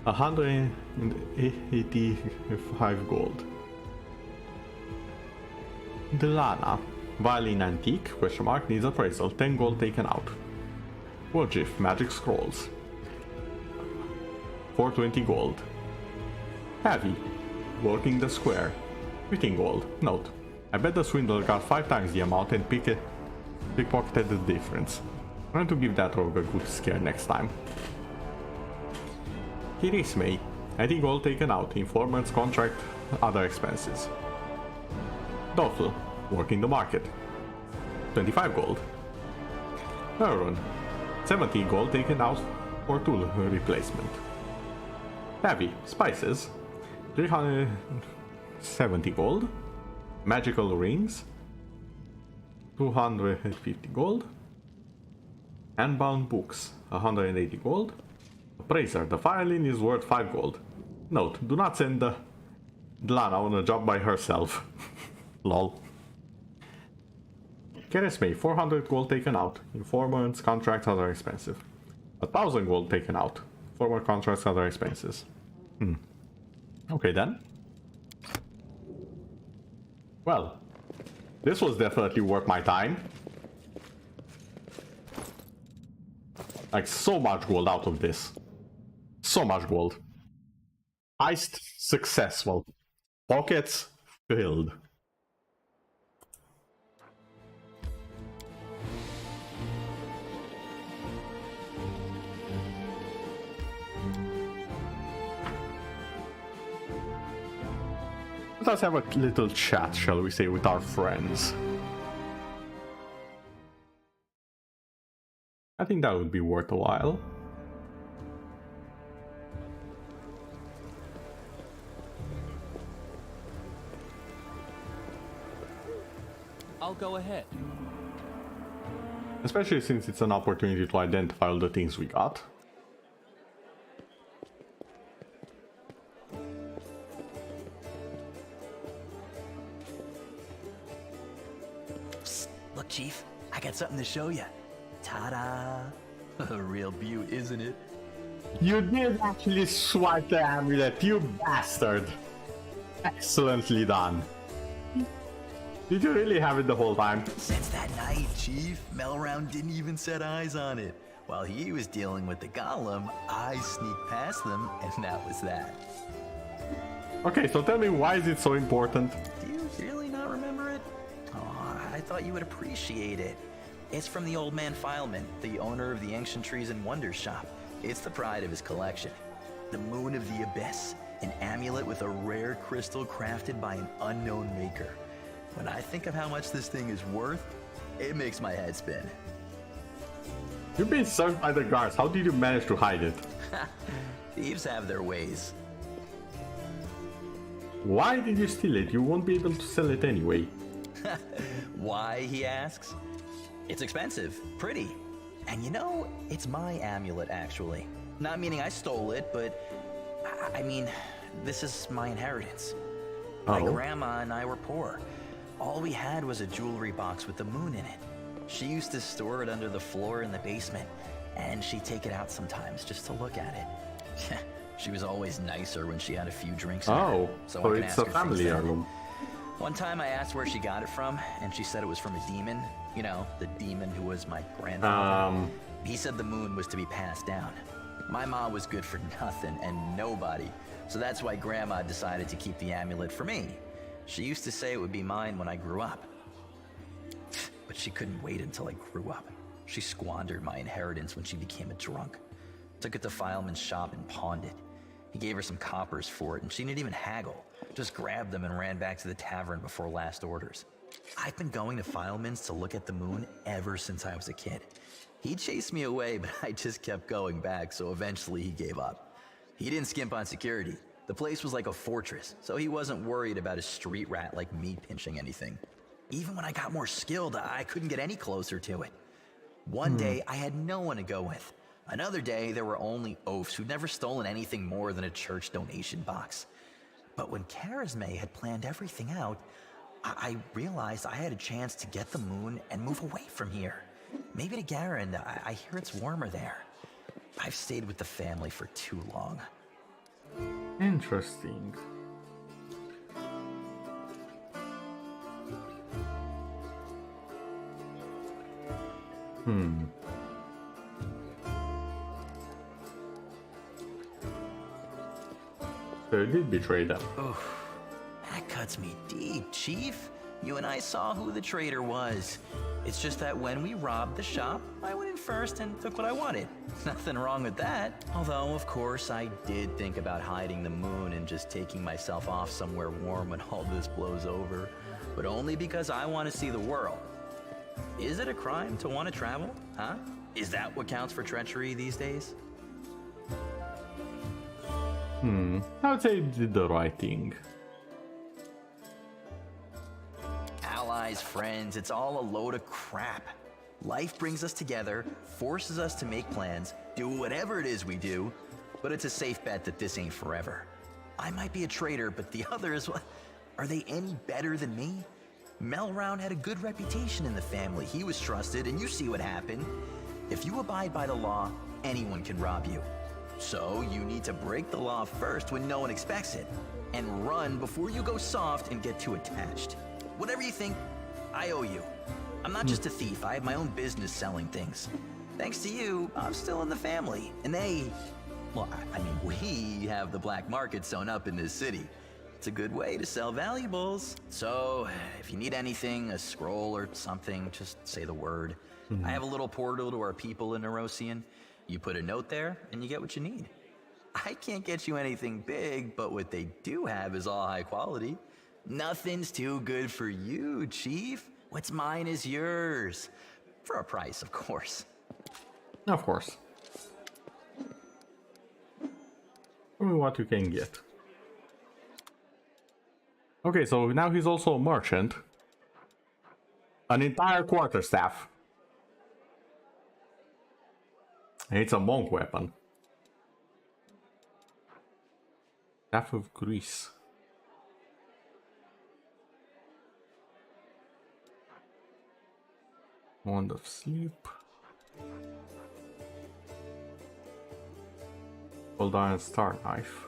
185 gold. Delana, violin antique, question mark, needs appraisal, 10 gold taken out. Wojif, magic scrolls. 420 gold. Heavy, working the square. 15 gold. Note, I bet the swindler got 5 times the amount and pickpocketed the difference. I'm going to give that rogue a good scare next time. Kirisme, 80 gold taken out, informants, contract, other expenses. Doffel, working the market, 25 gold. Aaron, 70 gold taken out for tool replacement. Heavy, spices, 370 gold. Magical rings, 250 gold. Handbound books, 180 gold. Appraiser, the violin is worth 5 gold. Note, do not send Lana on a job by herself. Lol. Keresme, 400 gold taken out. Informants, contracts, other expensive. 1000 gold taken out. Former contracts, other expenses. Okay then. Well, this was definitely worth my time. Like, so much gold out of this. So much gold. Heist successful. Pockets filled. Let us have a little chat, shall we say, with our friends. I think that would be worth a while. I'll go ahead. Especially since it's an opportunity to identify all the things we got. Psst, look, Chief, I got something to show you. Ta-da! A real beaut, isn't it? You did actually swipe the amulet, you bastard! Excellently done. Did you really have it the whole time? Since that night, Chief, Melround didn't even set eyes on it. While he was dealing with the golem, I sneaked past them, and that was that. Okay, so tell me, why is it so important? Do you really not remember it? Oh, I thought you would appreciate it. It's from the old man Fileman, the owner of the Ancient Trees and Wonders shop. It's the pride of his collection. The Moon of the Abyss, an amulet with a rare crystal crafted by an unknown maker. When I think of how much this thing is worth, it makes my head spin. You've been served by the guards. How did you manage to hide it? Thieves have their ways. Why did you steal it? You won't be able to sell it anyway. Why, he asks? It's expensive, pretty. And you know, it's my amulet, actually. Not meaning I stole it, but I mean, this is my inheritance. My grandma and I were poor. All we had was a jewelry box with the moon in it. She used to store it under the floor in the basement, and she'd take it out sometimes just to look at it. She was always nicer when she had a few drinks in her, so it's a family heirloom. One time I asked where she got it from, and she said it was from a demon. You know, the demon who was my grandfather. He said the moon was to be passed down. My mom was good for nothing and nobody, so that's why Grandma decided to keep the amulet for me. She used to say it would be mine when I grew up. But she couldn't wait until I grew up. She squandered my inheritance when she became a drunk. Took it to Fileman's shop and pawned it. He gave her some coppers for it, and she didn't even haggle. Just grabbed them and ran back to the tavern before last orders. I've been going to Fileman's to look at the moon ever since I was a kid. He chased me away, but I just kept going back, so eventually he gave up. He didn't skimp on security. The place was like a fortress, so he wasn't worried about a street rat like me pinching anything. Even when I got more skilled, I couldn't get any closer to it. One day, I had no one to go with. Another day, there were only oafs who'd never stolen anything more than a church donation box. But when Charisme had planned everything out, I realized I had a chance to get the moon and move away from here. Maybe to Garen, I hear it's warmer there. I've stayed with the family for too long. Interesting. So you did betray them. Oof, that cuts me deep, Chief. You and I saw who the traitor was. It's just that when we robbed the shop, I went in first and took what I wanted. Nothing wrong with that. Although, of course, I did think about hiding the moon and just taking myself off somewhere warm when all this blows over. But only because I want to see the world. Is it a crime to want to travel? Huh? Is that what counts for treachery these days? I would say you did the right thing. Allies, friends, it's all a load of crap. Life brings us together, forces us to make plans, do whatever it is we do, but it's a safe bet that this ain't forever. I might be a traitor, but the others, are they any better than me? Melround had a good reputation in the family. He was trusted, and you see what happened. If you abide by the law, anyone can rob you. So you need to break the law first when no one expects it, and run before you go soft and get too attached. Whatever you think, I owe you. I'm not just a thief, I have my own business selling things. Thanks to you, I'm still in the family, and we have the black market sewn up in this city. It's a good way to sell valuables. So, if you need anything, a scroll or something, just say the word. I have a little portal to our people in Nerosian. You put a note there, and you get what you need. I can't get you anything big, but what they do have is all high quality. Nothing's too good for you, Chief. What's mine is yours. For a price, of course. Of course. Tell me what you can get. Okay, so now he's also a merchant. An entire quarterstaff. It's a monk weapon. Staff of Greece. Wand of Sleep. Old Iron Star Knife.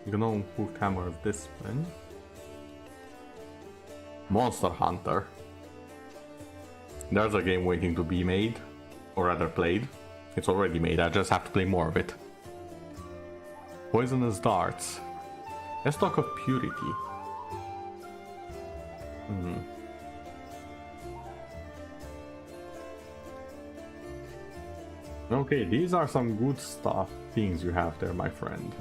Gnome Hooked Hammer of Discipline. Monster Hunter. There's a game waiting to be made, or rather played. It's already made, I just have to play more of it. Poisonous Darts. Let's talk of Purity. Okay, these are some good things you have there, my friend.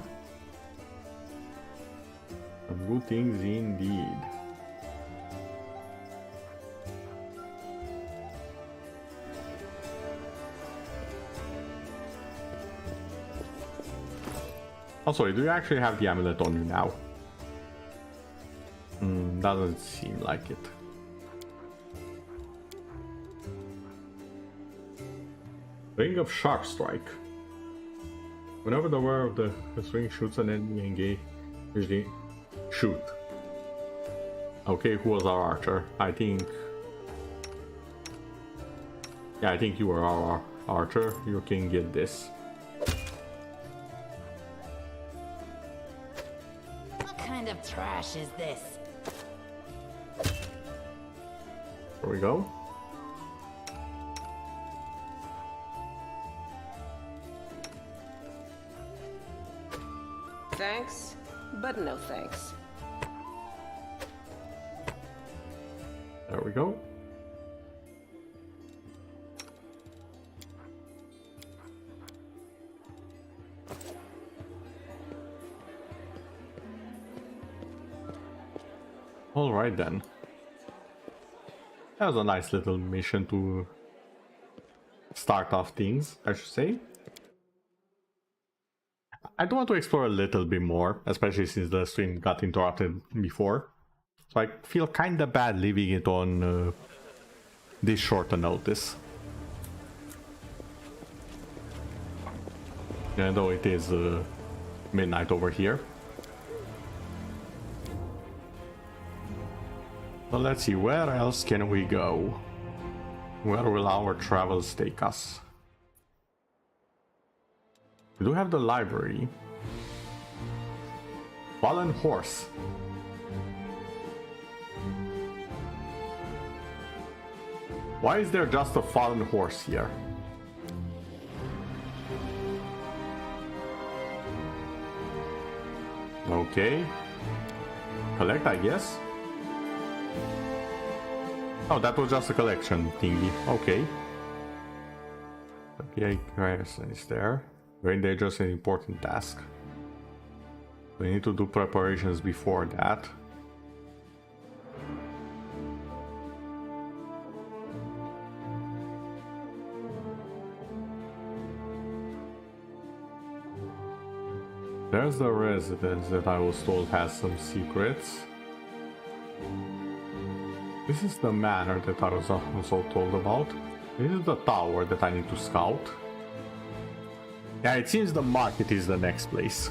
Some good things indeed. Oh, sorry, do you actually have the amulet on you now? Doesn't seem like it. Ring of Sharp Strike. Whenever the wearer of this ring shoots an enemy engage, usually shoot. Okay, who was our archer? I think... Yeah, I think you were our archer. You can get this. What kind of trash is this? There we go. Thanks, but no thanks. There we go. Alright then. That was a nice little mission to start off things, I should say. I do want to explore a little bit more, especially since the stream got interrupted before. So I feel kinda bad leaving it on this short a notice. Even though it is midnight over here. Well, let's see, where else can we go? Where will our travels take us? We do have the library. Fallen horse. Why is there just a fallen horse here? Okay. Collect, I guess. Oh, that was just a collection thingy. Okay. Okay, Garrison is there. Very dangerous and important task. We need to do preparations before that. There's the residence that I was told has some secrets. This is the manor that I was also told about. This is the tower that I need to scout. Yeah, it seems the market is the next place.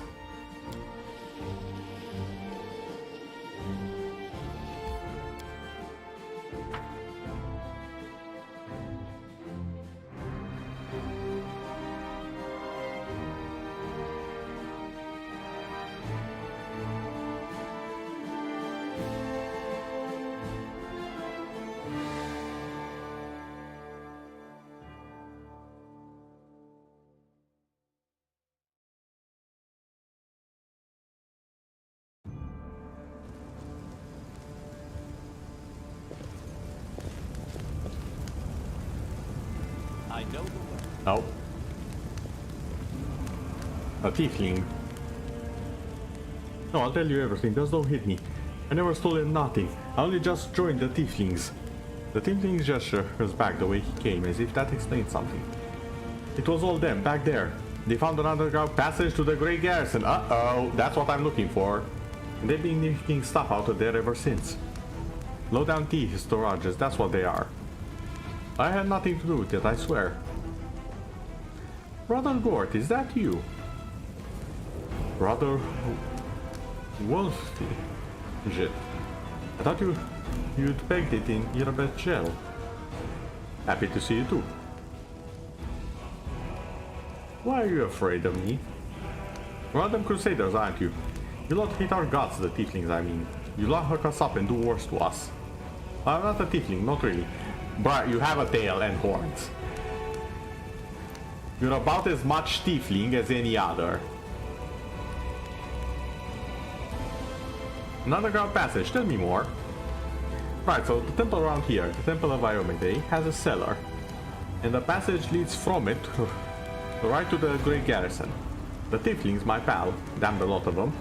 I know the way. No. A tiefling. No, I'll tell you everything, just don't hit me. I never stolen nothing. I only just joined the tieflings. The tieflings gesture was back the way he came, as if that explained something. It was all them, back there. They found an underground passage to the Great Garrison. Uh-oh, that's what I'm looking for. And they've been nicking stuff out of there ever since. Low-down thieves, storages, that's what they are. I had nothing to do with it, I swear. Brother Gort, is that you? Brother Wolfie? Shit. I thought you'd pegged it in Irabet jail. Happy to see you too. Why are you afraid of me? One of them crusaders, aren't you? You lot hate our gods, the tieflings, I mean. You lot hook us up and do worse to us. I'm not a tiefling, not really. But you have a tail and horns. You're about as much tiefling as any other. An underground passage, tell me more. Right, so the temple around here, the Temple of Iomede, has a cellar. And the passage leads from it right to the Great Garrison. The tieflings, my pal, damned a lot of them,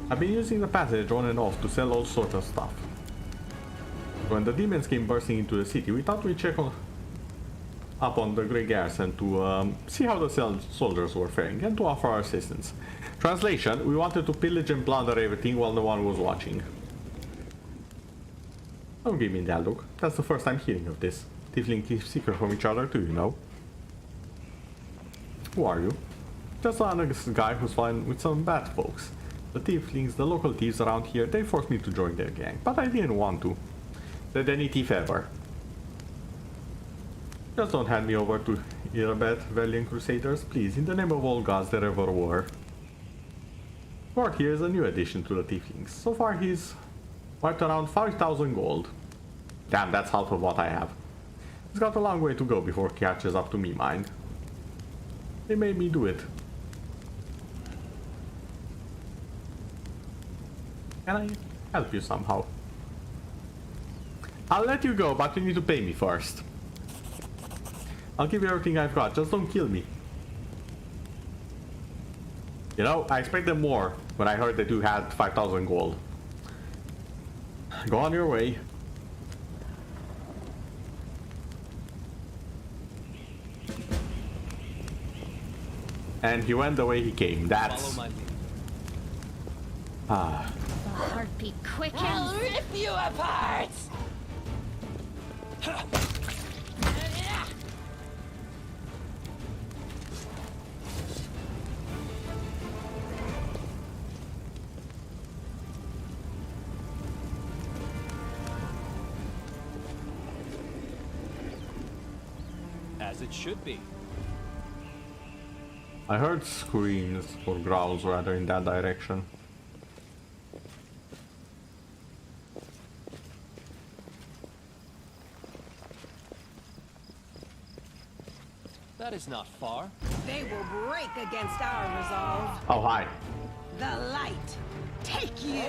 have been using the passage on and off to sell all sorts of stuff. When the demons came bursting into the city, we thought we'd check up on the Great Garrison to see how the soldiers were faring and to offer our assistance. Translation, we wanted to pillage and plunder everything while no one was watching. Don't give me that look. That's the first time hearing of this. Tiefling keep secret from each other too, you know. Who are you? Just an honest guy who's fine with some bad folks. The tieflings, the local thieves around here, they forced me to join their gang, but I didn't want to. Did any thief ever. Just don't hand me over to Irabet, valiant crusaders, please, in the name of all gods there ever were. Gort here is a new addition to the tieflings. So far he's wiped around 5,000 gold. Damn, that's half of what I have. He's got a long way to go before he catches up to me, mind. They made me do it. Can I help you somehow? I'll let you go, but you need to pay me first. I'll give you everything I've got, just don't kill me. You know, I expected more when I heard that you had 5,000 gold. Go on your way. And he went the way he came. That's... Follow my lead. Ah. The heartbeat quickens. I'll rip you apart! As it should be. I heard screams or growls rather in that direction. That is not far. They will break against our resolve. Oh, hi. The light. Take you!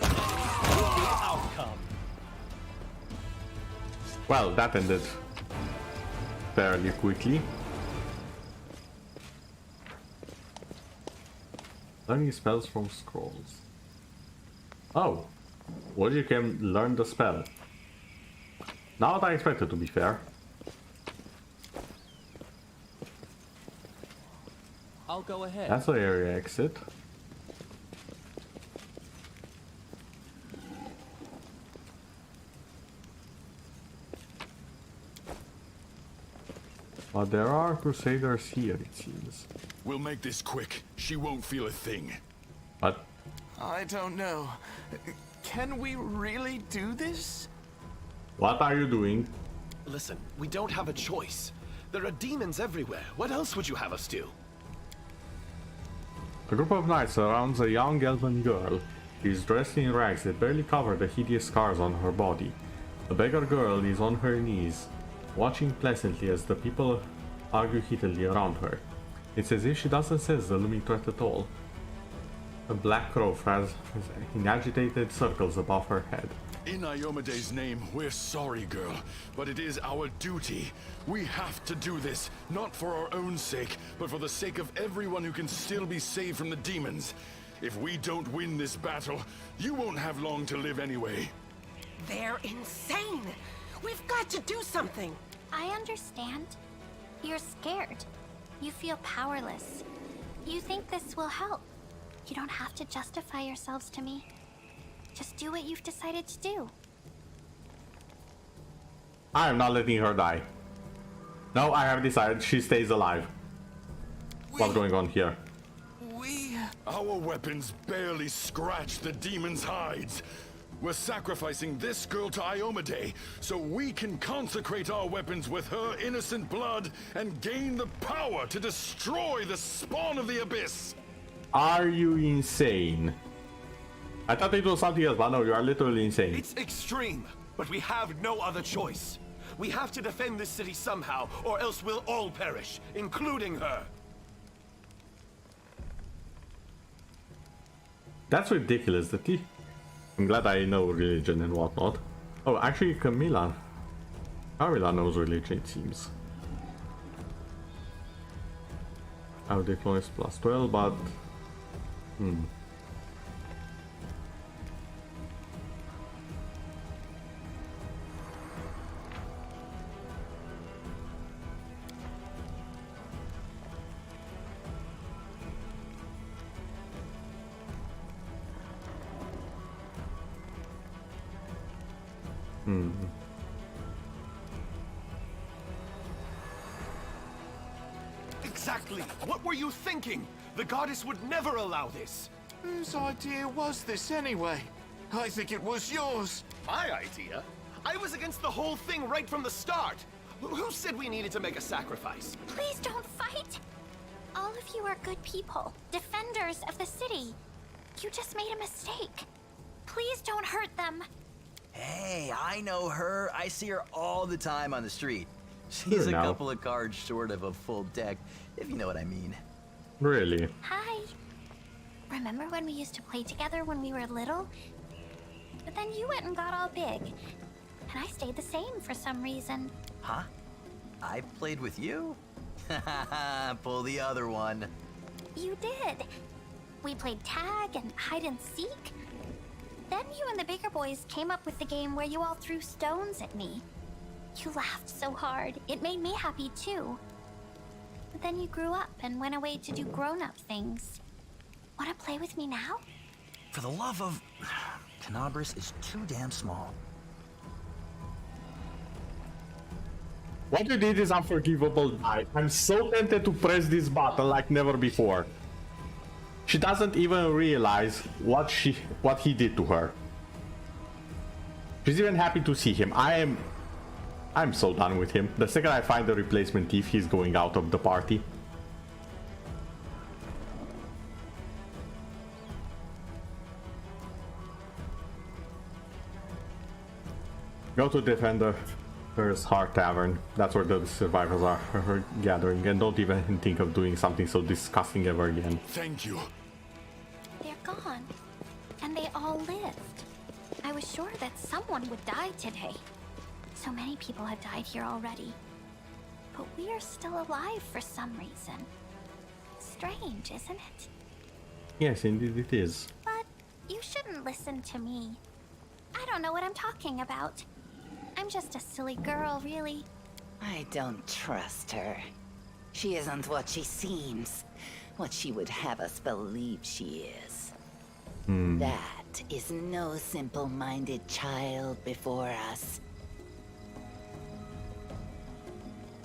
The outcome. Well, that ended fairly quickly. Learning spells from scrolls. Oh, well, you can learn the spell. Not what I expected, to be fair. I'll go ahead. That's the area exit. But there are Crusaders here, it seems. We'll make this quick. She won't feel a thing. What? I don't know. Can we really do this? What are you doing? Listen, we don't have a choice. There are demons everywhere. What else would you have us do? A group of knights surrounds a young elven girl. She is dressed in rags that barely cover the hideous scars on her body. The beggar girl is on her knees, watching pleasantly as the people argue heatedly around her. It's as if she doesn't sense the looming threat at all. A black crow flies in agitated circles above her head. In Iomede's name, we're sorry, girl, but it is our duty. We have to do this, not for our own sake, but for the sake of everyone who can still be saved from the demons. If we don't win this battle, you won't have long to live anyway. They're insane! We've got to do something! I understand. You're scared. You feel powerless. You think this will help. You don't have to justify yourselves to me. Just do what you've decided to do. I am not letting her die. No, I have decided she stays alive. What's going on here? Our weapons barely scratch the demon's hides. We're sacrificing this girl to Iomade so we can consecrate our weapons with her innocent blood and gain the power to destroy the spawn of the abyss. Are you insane? I thought it was something else, but no, you are literally insane. It's extreme, but we have no other choice. We have to defend this city somehow, or else we'll all perish, including her. That's ridiculous, that he... I'm glad I know religion and whatnot. Oh, actually, Camilla knows religion, it seems. Our deploy is plus 12, but... Exactly! What were you thinking? The goddess would never allow this! Whose idea was this anyway? I think it was yours. My idea? I was against the whole thing right from the start! Who said we needed to make a sacrifice? Please don't fight! All of you are good people, defenders of the city. You just made a mistake. Please don't hurt them. Hey, I know her. I see her all the time on the street. She's a couple of cards short of a full deck, if you know what I mean. Really? Hi. Remember when we used to play together when we were little? But then you went and got all big. And I stayed the same for some reason. Huh? I played with you? Pull the other one. You did. We played tag and hide and seek. Then you and the bigger boys came up with the game where you all threw stones at me. You laughed so hard, it made me happy too. But then you grew up and went away to do grown-up things. Wanna play with me now? For the love of... Canabris is too damn small. What you did is unforgivable. I'm so tempted to press this button like never before. She doesn't even realize what he did to her. She's even happy to see him. I'm so done with him. The second I find the replacement thief, he's going out of the party. Go to Defender. There's Heart Tavern. That's where the survivors are gathering, and don't even think of doing something so disgusting ever again. Thank you. They're gone. And they all lived. I was sure that someone would die today. So many people have died here already. But we are still alive for some reason. Strange, isn't it? Yes, indeed it is. But you shouldn't listen to me. I don't know what I'm talking about. I'm just a silly girl, really. I don't trust her. She isn't what she seems. What she would have us believe she is. That is no simple-minded child before us.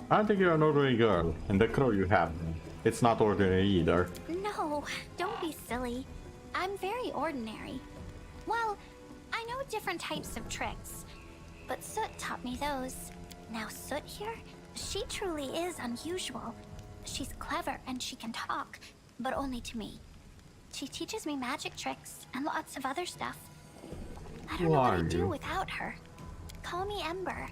I don't think you're an ordinary girl, and the crow you have, it's not ordinary either. No, don't be silly. I'm very ordinary. Well, I know different types of tricks, but Soot taught me those. Now Soot here, she truly is unusual. She's clever and she can talk, but only to me. She teaches me magic tricks and lots of other stuff. I don't know what I'd do without her. Call me Ember.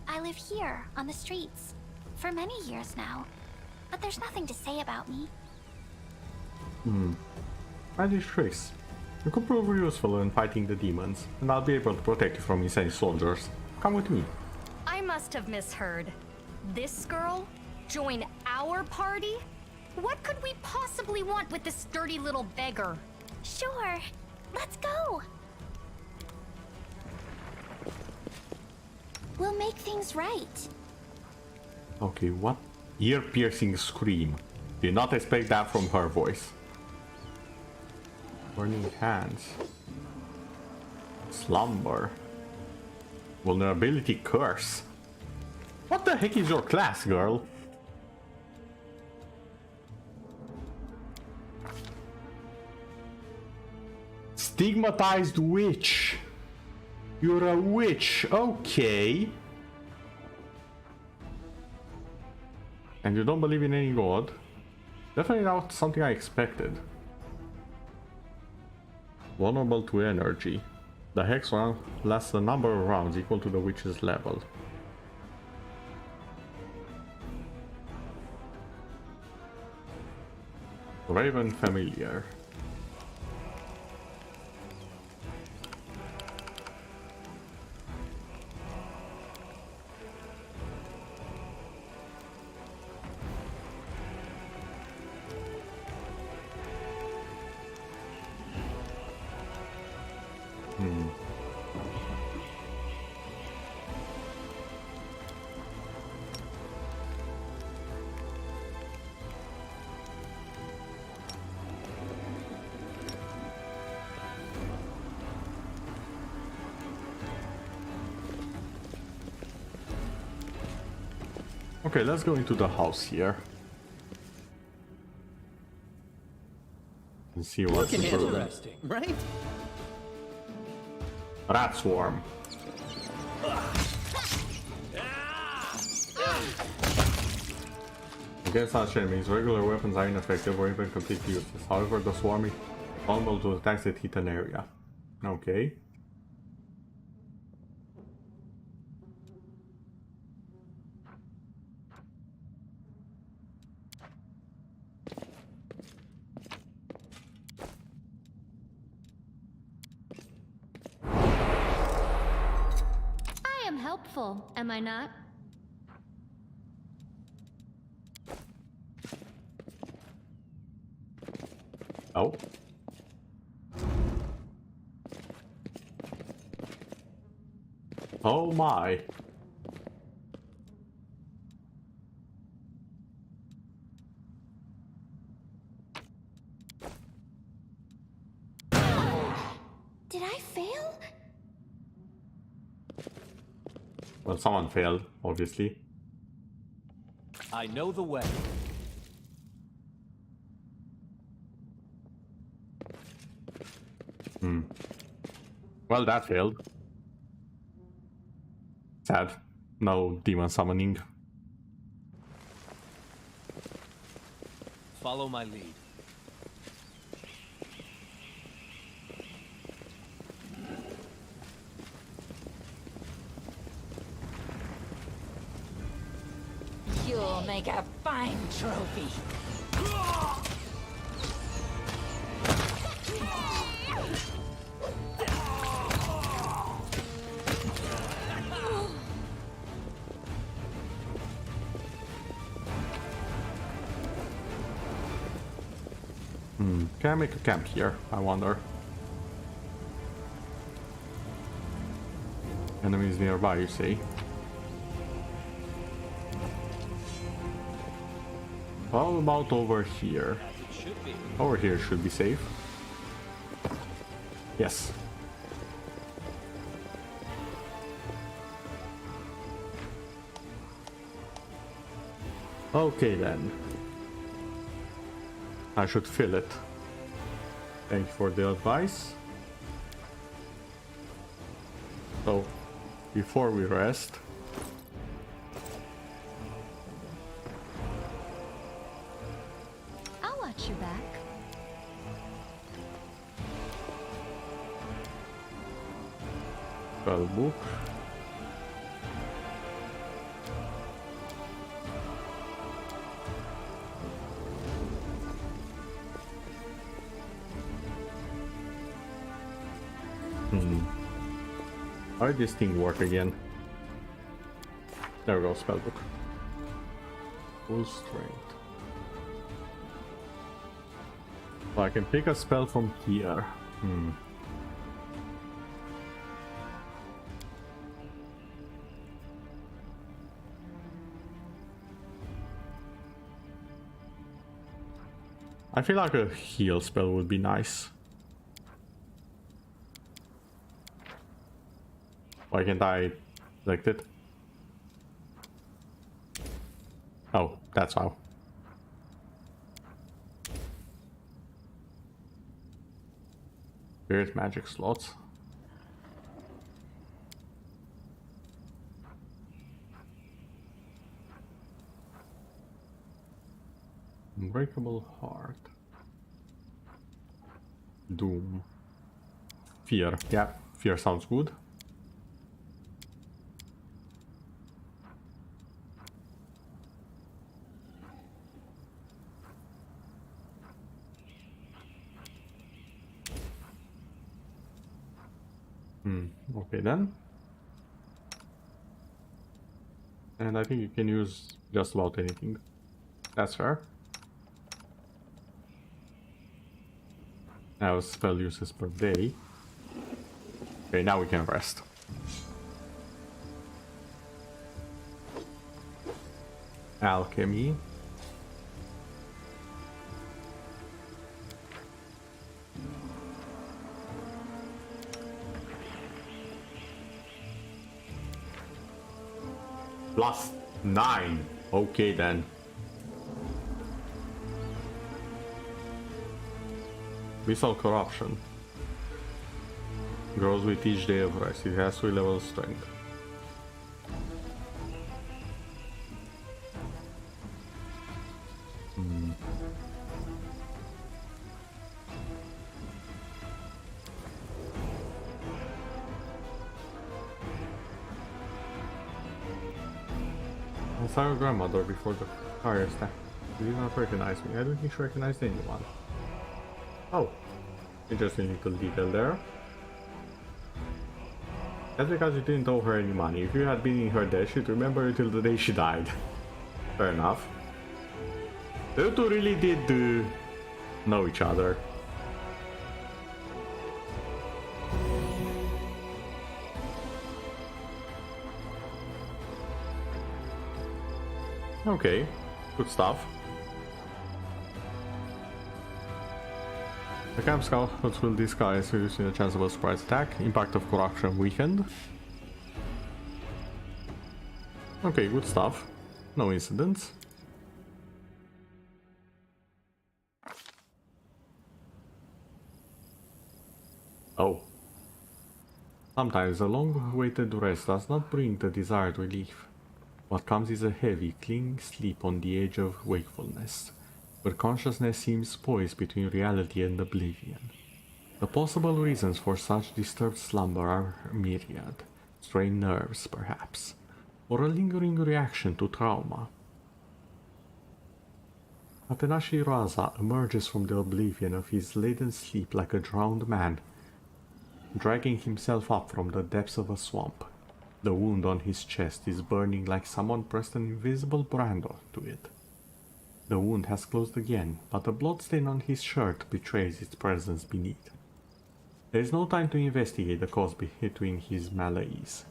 I live here, on the streets, for many years now, but there's nothing to say about me. Magic tricks. You could prove useful in fighting the demons, and I'll be able to protect you from insane soldiers. Come with me. I must have misheard. This girl? Join our party? What could we possibly want with this dirty little beggar? Sure. Let's go. We'll make things right. Okay, what? Ear-piercing scream. Did not expect that from her voice. Burning hands. Slumber. Vulnerability curse. What the heck is your class, girl? Stigmatized witch. You're a witch, okay. And you don't believe in any god? Definitely not something I expected. Vulnerable to energy. The hex round lasts a number of rounds equal to the witch's level. Raven familiar. Okay, let's go into the house here. And see what's interesting, right? Rat swarm. Against such enemies, regular weapons are ineffective or even completely useless. However, the swarm is vulnerable to attacks that hit an area. Okay. I am helpful, am I not? Oh. Oh my. Did I fail? Well, someone failed, obviously. I know the way. Well, that failed. Sad. No demon summoning. Follow my lead. You'll make a fine trophy. Can I make a camp here? I wonder. Enemies nearby, you see. How about over here? Over here should be safe. Yes. Okay then. I should fill it. Thank you for the advice. So, before we rest, I'll watch your back. spell book. How did this thing work again? There we go, spellbook. Full strength. So I can pick a spell from here. I feel like a heal spell would be nice. Why can't I select it? Oh, that's how. Here's magic slots. Unbreakable heart. Doom. Fear. Yeah, fear sounds good. Okay then. And I think you can use just about anything. That's fair. Now spell uses per day. Okay, now we can rest. Alchemy. +9. Okay then. Visual corruption. Grows with each day of rest. It has 3 levels strength. I saw your grandmother before the fire attack. She did not recognize me. I don't think she recognized anyone. Oh, interesting little detail there. That's because you didn't owe her any money. If you had been in her debt, she'd remember you till the day she died. Fair enough. You two really did know each other. Okay, good stuff. The camp scouts will disguise using a chance of a surprise attack. Impact of corruption weakened. Okay, good stuff. No incidents. Oh. Sometimes a long-awaited rest does not bring the desired relief. What comes is a heavy, clinging sleep on the edge of wakefulness, where consciousness seems poised between reality and oblivion. The possible reasons for such disturbed slumber are myriad. Strained nerves, perhaps, or a lingering reaction to trauma. Atenashi Raza emerges from the oblivion of his laden sleep like a drowned man, dragging himself up from the depths of a swamp. The wound on his chest is burning like someone pressed an invisible brand onto it. The wound has closed again, but the bloodstain on his shirt betrays its presence beneath. There is no time to investigate the cause between his malaise.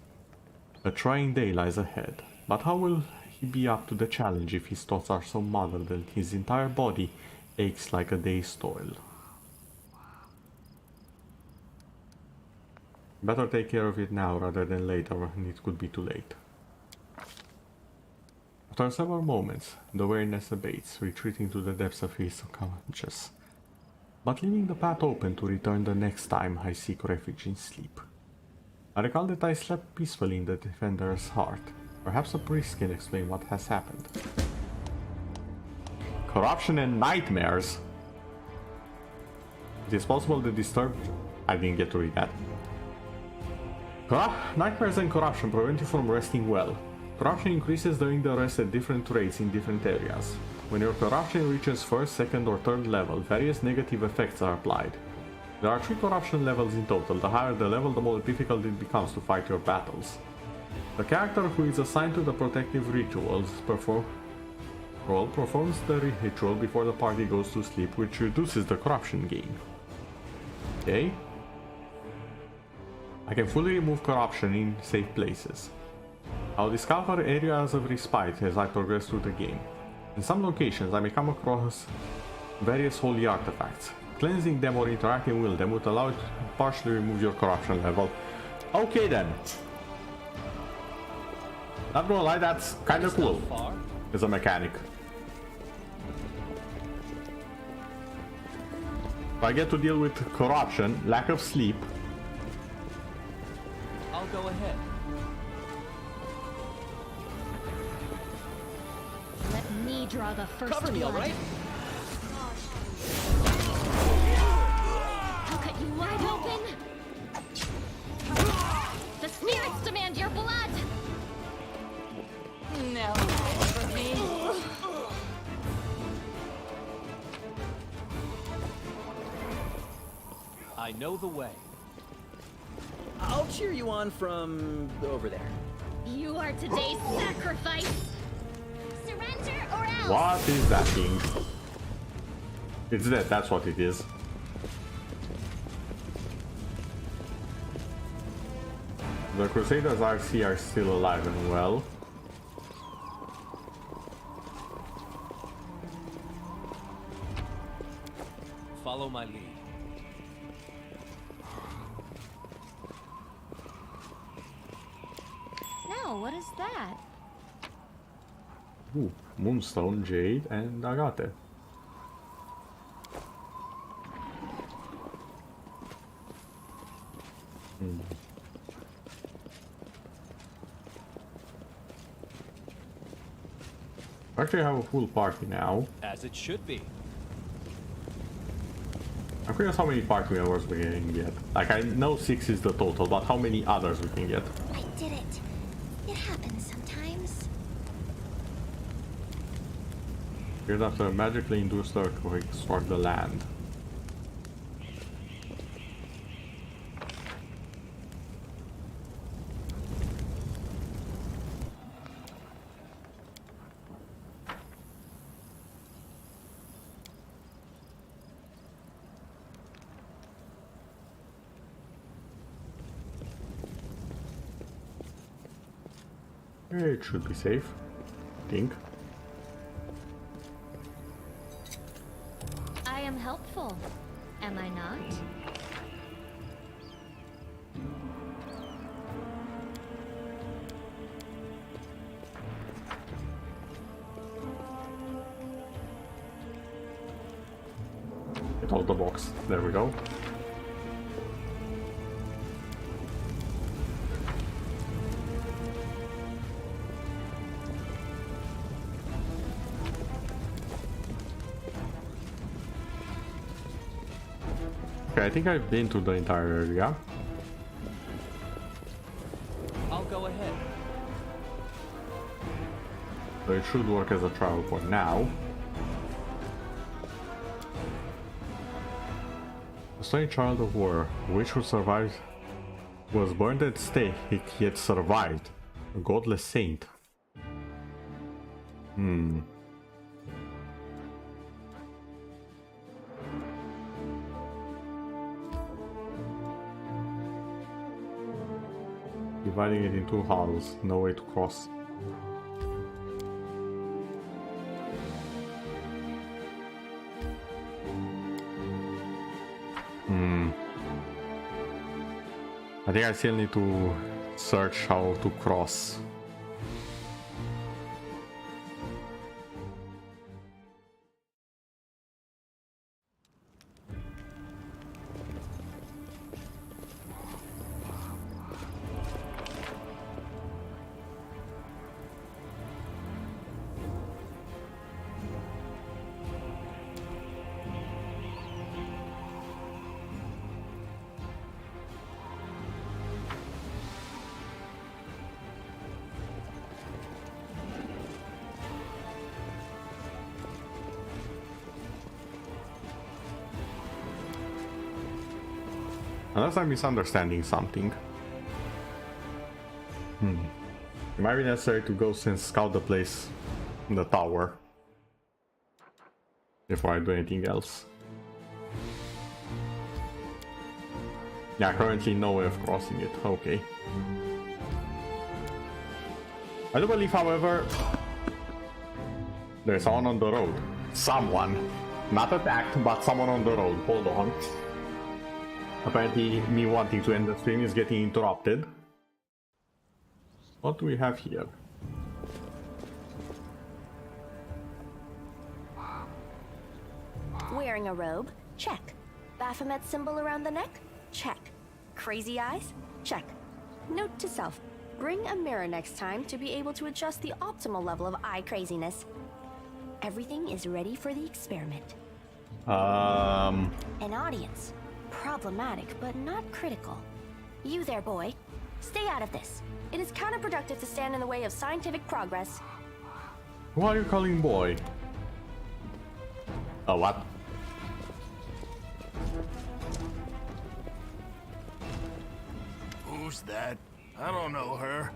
A trying day lies ahead, but how will he be up to the challenge if his thoughts are so muddled that his entire body aches like a day's toil? Better take care of it now rather than later when it could be too late. After several moments, the weariness abates, retreating to the depths of his subconscious, but leaving the path open to return the next time I seek refuge in sleep. I recall that I slept peacefully in the defender's heart. Perhaps a priest can explain what has happened. Corruption and nightmares? It is possible the disturbed... I didn't get to read that. Nightmares and corruption prevent you from resting well. Corruption increases during the rest at different rates in different areas. When your corruption reaches first, second or third level, various negative effects are applied. There are 3 corruption levels in total. The higher the level, the more difficult it becomes to fight your battles. The character who is assigned to the protective rituals performs the ritual before the party goes to sleep, which reduces the corruption gain. Okay. I can fully remove corruption in safe places. I'll discover areas of respite as I progress through the game. In some locations I may come across various holy artifacts. Cleansing them or interacting with them would allow it to partially remove your corruption level. Okay then. Not gonna lie, that's kinda cool as a mechanic. I get to deal with corruption, lack of sleep. I'll go ahead. Let me draw the first Cover me, all right? I'll cut you wide open. The spirits demand your blood. No, for me. I know the way. I'll cheer you on from over there. You are today's sacrifice. Surrender or else. What is that thing? It's dead, that's what it is. The Crusaders RC are still alive and well. Follow my lead. No, what is that? Ooh, Moonstone, Jade, and Agate. Actually, I have a full party now. As it should be. I'm curious how many party members we can get. Like, I know 6 is the total, but how many others we can get? I did it. It happens sometimes. Here's after a magically induced earthquake struck the land. It should be safe, I think. helpful, am I not? Get out the box. There we go. Okay, I think I've been to the entire area. I'll go ahead. So it should work as a travel point now. A strange child of war, a witch who survived, was burned at stake, yet survived. A godless saint. Dividing it in two halls, no way to cross. I think I still need to search how to cross. Unless I'm misunderstanding something. It might be necessary to go and scout the place in the tower before I do anything else. Yeah, currently no way of crossing it. Okay. I do believe, however, there's someone on the road. Someone. Not attacked, but someone on the road. Hold on. Apparently, me wanting to end the stream is getting interrupted. What do we have here? Wearing a robe? Check. Baphomet symbol around the neck? Check. Crazy eyes? Check. Note to self. Bring a mirror next time to be able to adjust the optimal level of eye craziness. Everything is ready for the experiment. An audience. Problematic, but not critical. You there, boy. Stay out of this. It is counterproductive to stand in the way of scientific progress. Who are you calling boy? Oh, what? Who's that? I don't know her.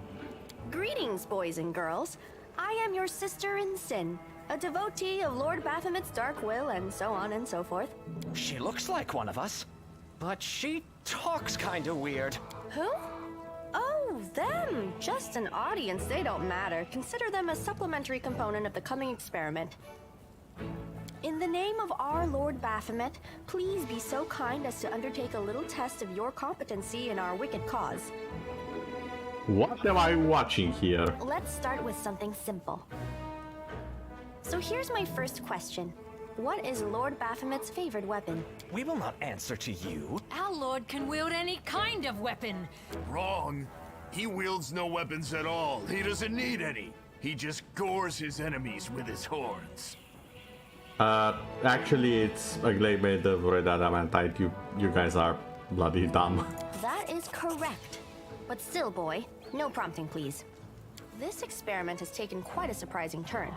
Greetings, boys and girls. I am your sister in sin, a devotee of Lord Baphomet's dark will, and so on and so forth. She looks like one of us, but she talks kinda weird. Who? Oh, them. Just an audience. They don't matter. Consider them a supplementary component of the coming experiment. In the name of our Lord Baphomet, please be so kind as to undertake a little test of your competency in our wicked cause. What am I watching here? Let's start with something simple. So here's my first question. What is Lord Baphomet's favorite weapon? We will not answer to you. Our lord can wield any kind of weapon. Wrong. He wields no weapons at all. He doesn't need any. He just gores his enemies with his horns. Actually, it's a glade made of red adamantite. You guys are bloody dumb. That is correct. But still, boy, no prompting, please. This experiment has taken quite a surprising turn.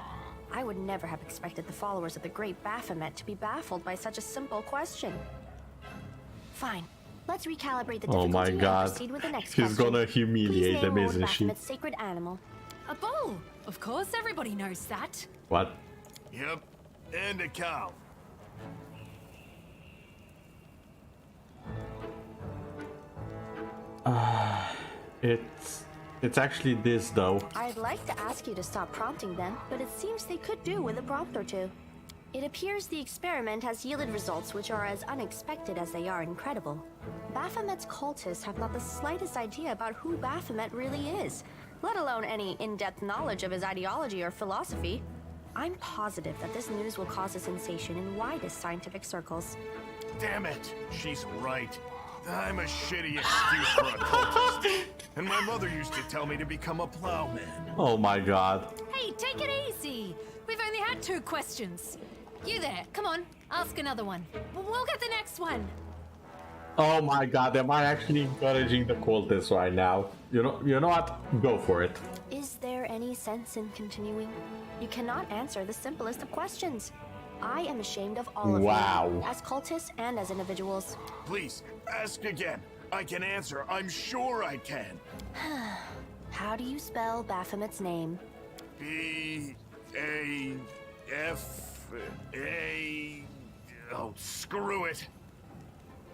I would never have expected the followers of the great Baphomet to be baffled by such a simple question. Fine. Let's recalibrate the difficulty Oh my god. and proceed with the next She's question. gonna humiliate them, Lord isn't she? Baphomet's sacred animal. A bull! Of course, everybody knows that. What? Yep. And a cow. It's actually this though. I'd like to ask you to stop prompting them, but it seems they could do with a prompt or two. It appears the experiment has yielded results which are as unexpected as they are incredible. Baphomet's cultists have not the slightest idea about who Baphomet really is, let alone any in-depth knowledge of his ideology or philosophy. I'm positive that this news will cause a sensation in widest scientific circles. Damn it, she's right. I'm a shitty excuse for a cultist. And my mother used to tell me to become a plowman. Oh my god. Hey, take it easy. We've only had 2 questions. You there, come on, ask another one. We'll get the next one. Oh my god, am I actually encouraging the cultists right now? You know what? Go for it. Is there any sense in continuing? You cannot answer the simplest of questions. I am ashamed of all of you, as cultists and as individuals. Please, ask again. I can answer. I'm sure I can. How do you spell Baphomet's name? B-A-F-A... Oh, screw it.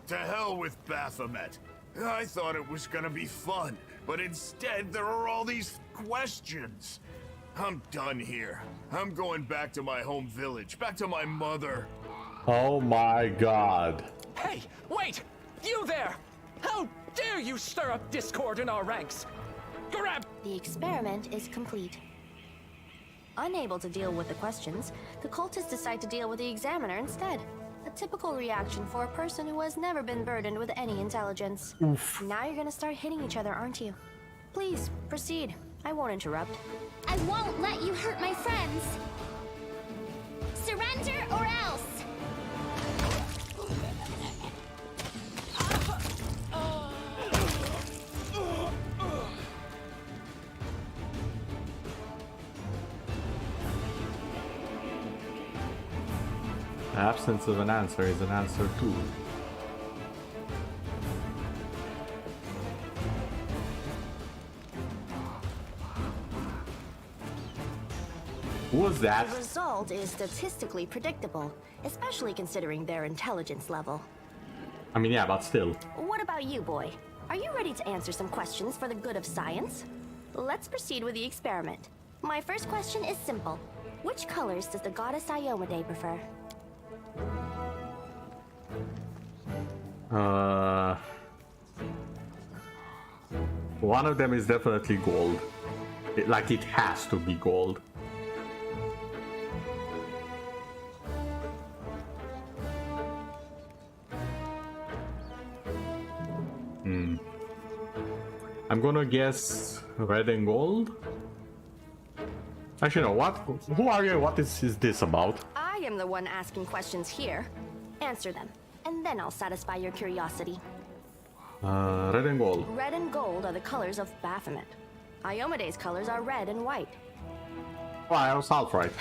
To hell with Baphomet. I thought it was gonna be fun, but instead there are all these questions. I'm done here. I'm going back to my home village, back to my mother. Oh my god. Hey, wait! You there! How dare you stir up discord in our ranks? Grab! The experiment is complete. Unable to deal with the questions, the cultists decide to deal with the examiner instead. A typical reaction for a person who has never been burdened with any intelligence. Oof. Now you're gonna start hitting each other, aren't you? Please, proceed. I won't interrupt. I won't let you hurt my friends. Surrender or else. Absence of an answer is an answer too. Who was that? The result is statistically predictable, especially considering their intelligence level. I mean, yeah, but still. What about you, boy? Are you ready to answer some questions for the good of science? Let's proceed with the experiment. My first question is simple. Which colors does the goddess Iomade prefer? One of them is definitely gold. It has to be gold. I'm gonna guess red and gold. Actually, no. What? Who are you? What is this about? I am the one asking questions here. Answer them, and then I'll satisfy your curiosity. Red and gold. Red and gold are the colors of Baphomet. Iomade's colors are red and white. Oh, I was half right.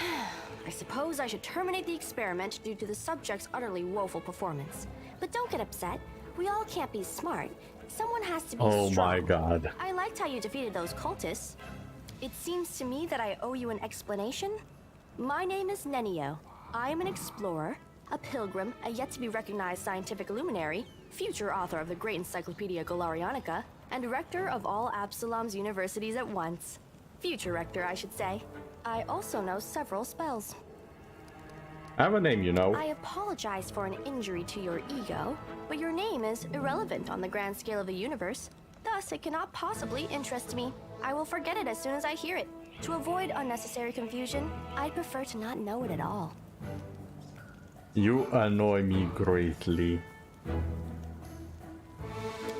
I suppose I should terminate the experiment due to the subject's utterly woeful performance. But don't get upset. We all can't be smart. Someone has to be strong. Oh my god. I liked how you defeated those cultists. It seems to me that I owe you an explanation. My name is Nenio. I am an explorer, a pilgrim, a yet-to-be-recognized scientific luminary, future author of the great Encyclopedia Galarianica, and rector of all Absalom's universities at once. Future rector, I should say. I also know several spells. I have a name, you know. I apologize for an injury to your ego, but your name is irrelevant on the grand scale of the universe. Thus, it cannot possibly interest me. I will forget it as soon as I hear it. To avoid unnecessary confusion, I'd prefer to not know it at all. You annoy me greatly.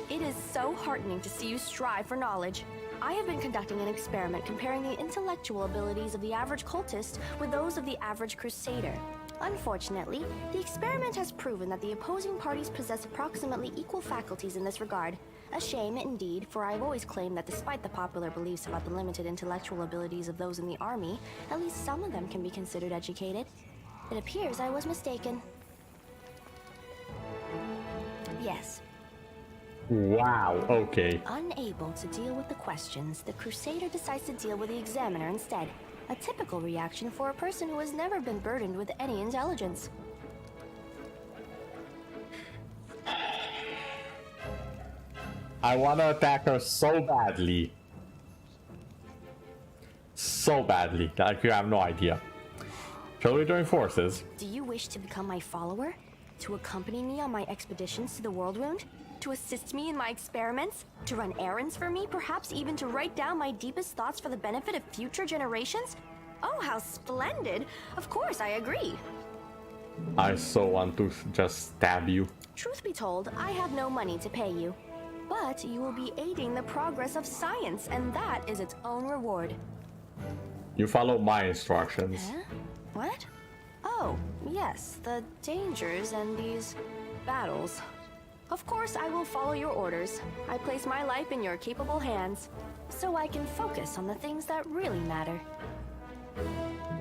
It is so heartening to see you strive for knowledge. I have been conducting an experiment comparing the intellectual abilities of the average cultist with those of the average crusader. Unfortunately, the experiment has proven that the opposing parties possess approximately equal faculties in this regard. A shame, indeed, for I've always claimed that despite the popular beliefs about the limited intellectual abilities of those in the army, at least some of them can be considered educated. It appears I was mistaken. Yes. Wow, okay. Unable to deal with the questions, the Crusader decides to deal with the examiner instead. A typical reaction for a person who has never been burdened with any intelligence. I want to attack her so badly. So badly, like you have no idea. Shall we join forces? Do you wish to become my follower? To accompany me on my expeditions to the World Wound? To assist me in my experiments? To run errands for me? Perhaps even to write down my deepest thoughts for the benefit of future generations? Oh, how splendid! Of course, I agree. I so want to just stab you. Truth be told, I have no money to pay you. But you will be aiding the progress of science, and that is its own reward. You follow my instructions. Huh? What? Oh, yes, the dangers and these battles. Of course, I will follow your orders. I place my life in your capable hands, so I can focus on the things that really matter.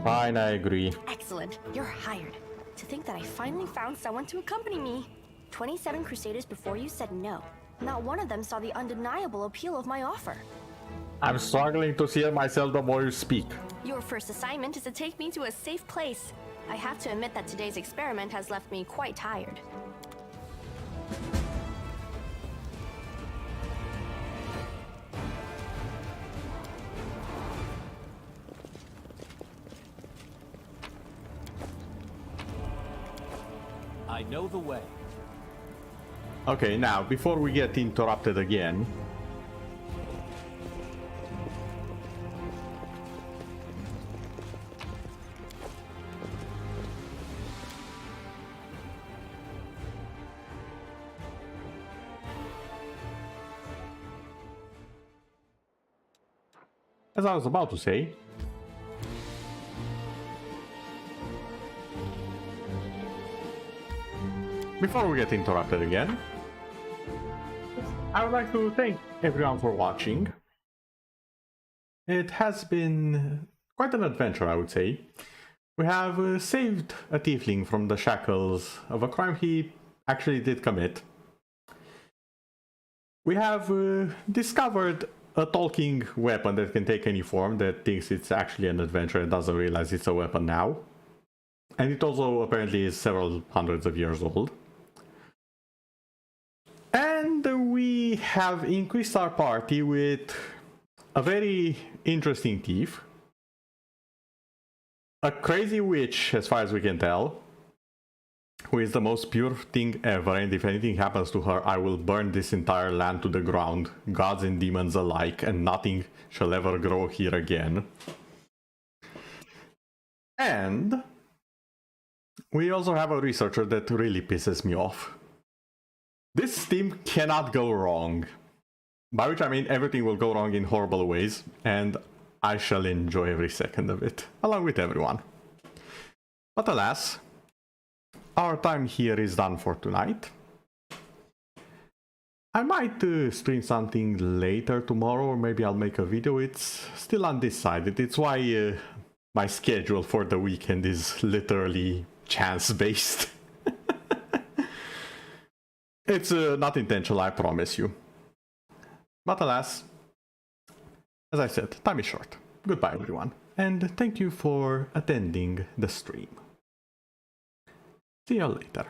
Fine, I agree. Excellent. You're hired. To think that I finally found someone to accompany me. 27 Crusaders before you said no. Not one of them saw the undeniable appeal of my offer. I'm struggling to hear myself the more you speak. Your first assignment is to take me to a safe place. I have to admit that today's experiment has left me quite tired. I know the way. Okay, now, before we get interrupted again... As I was about to say... Before we get interrupted again, I would like to thank everyone for watching. It has been quite an adventure, I would say. We have saved a tiefling from the shackles of a crime he actually did commit. We have discovered a talking weapon that can take any form, that thinks it's actually an adventure and doesn't realize it's a weapon now. And it also apparently is several hundreds of years old. And we have increased our party with a very interesting thief, a crazy witch as far as we can tell, who is the most pure thing ever, and if anything happens to her, I will burn this entire land to the ground, gods and demons alike, and nothing shall ever grow here again. And we also have a researcher that really pisses me off. This team cannot go wrong. By which I mean everything will go wrong in horrible ways, and I shall enjoy every second of it, along with everyone. But alas, our time here is done for tonight. I might stream something later tomorrow, or maybe I'll make a video. It's still undecided. It's why my schedule for the weekend is literally chance-based. It's not intentional, I promise you. But alas, as I said, time is short. Goodbye everyone, and thank you for attending the stream. See you later.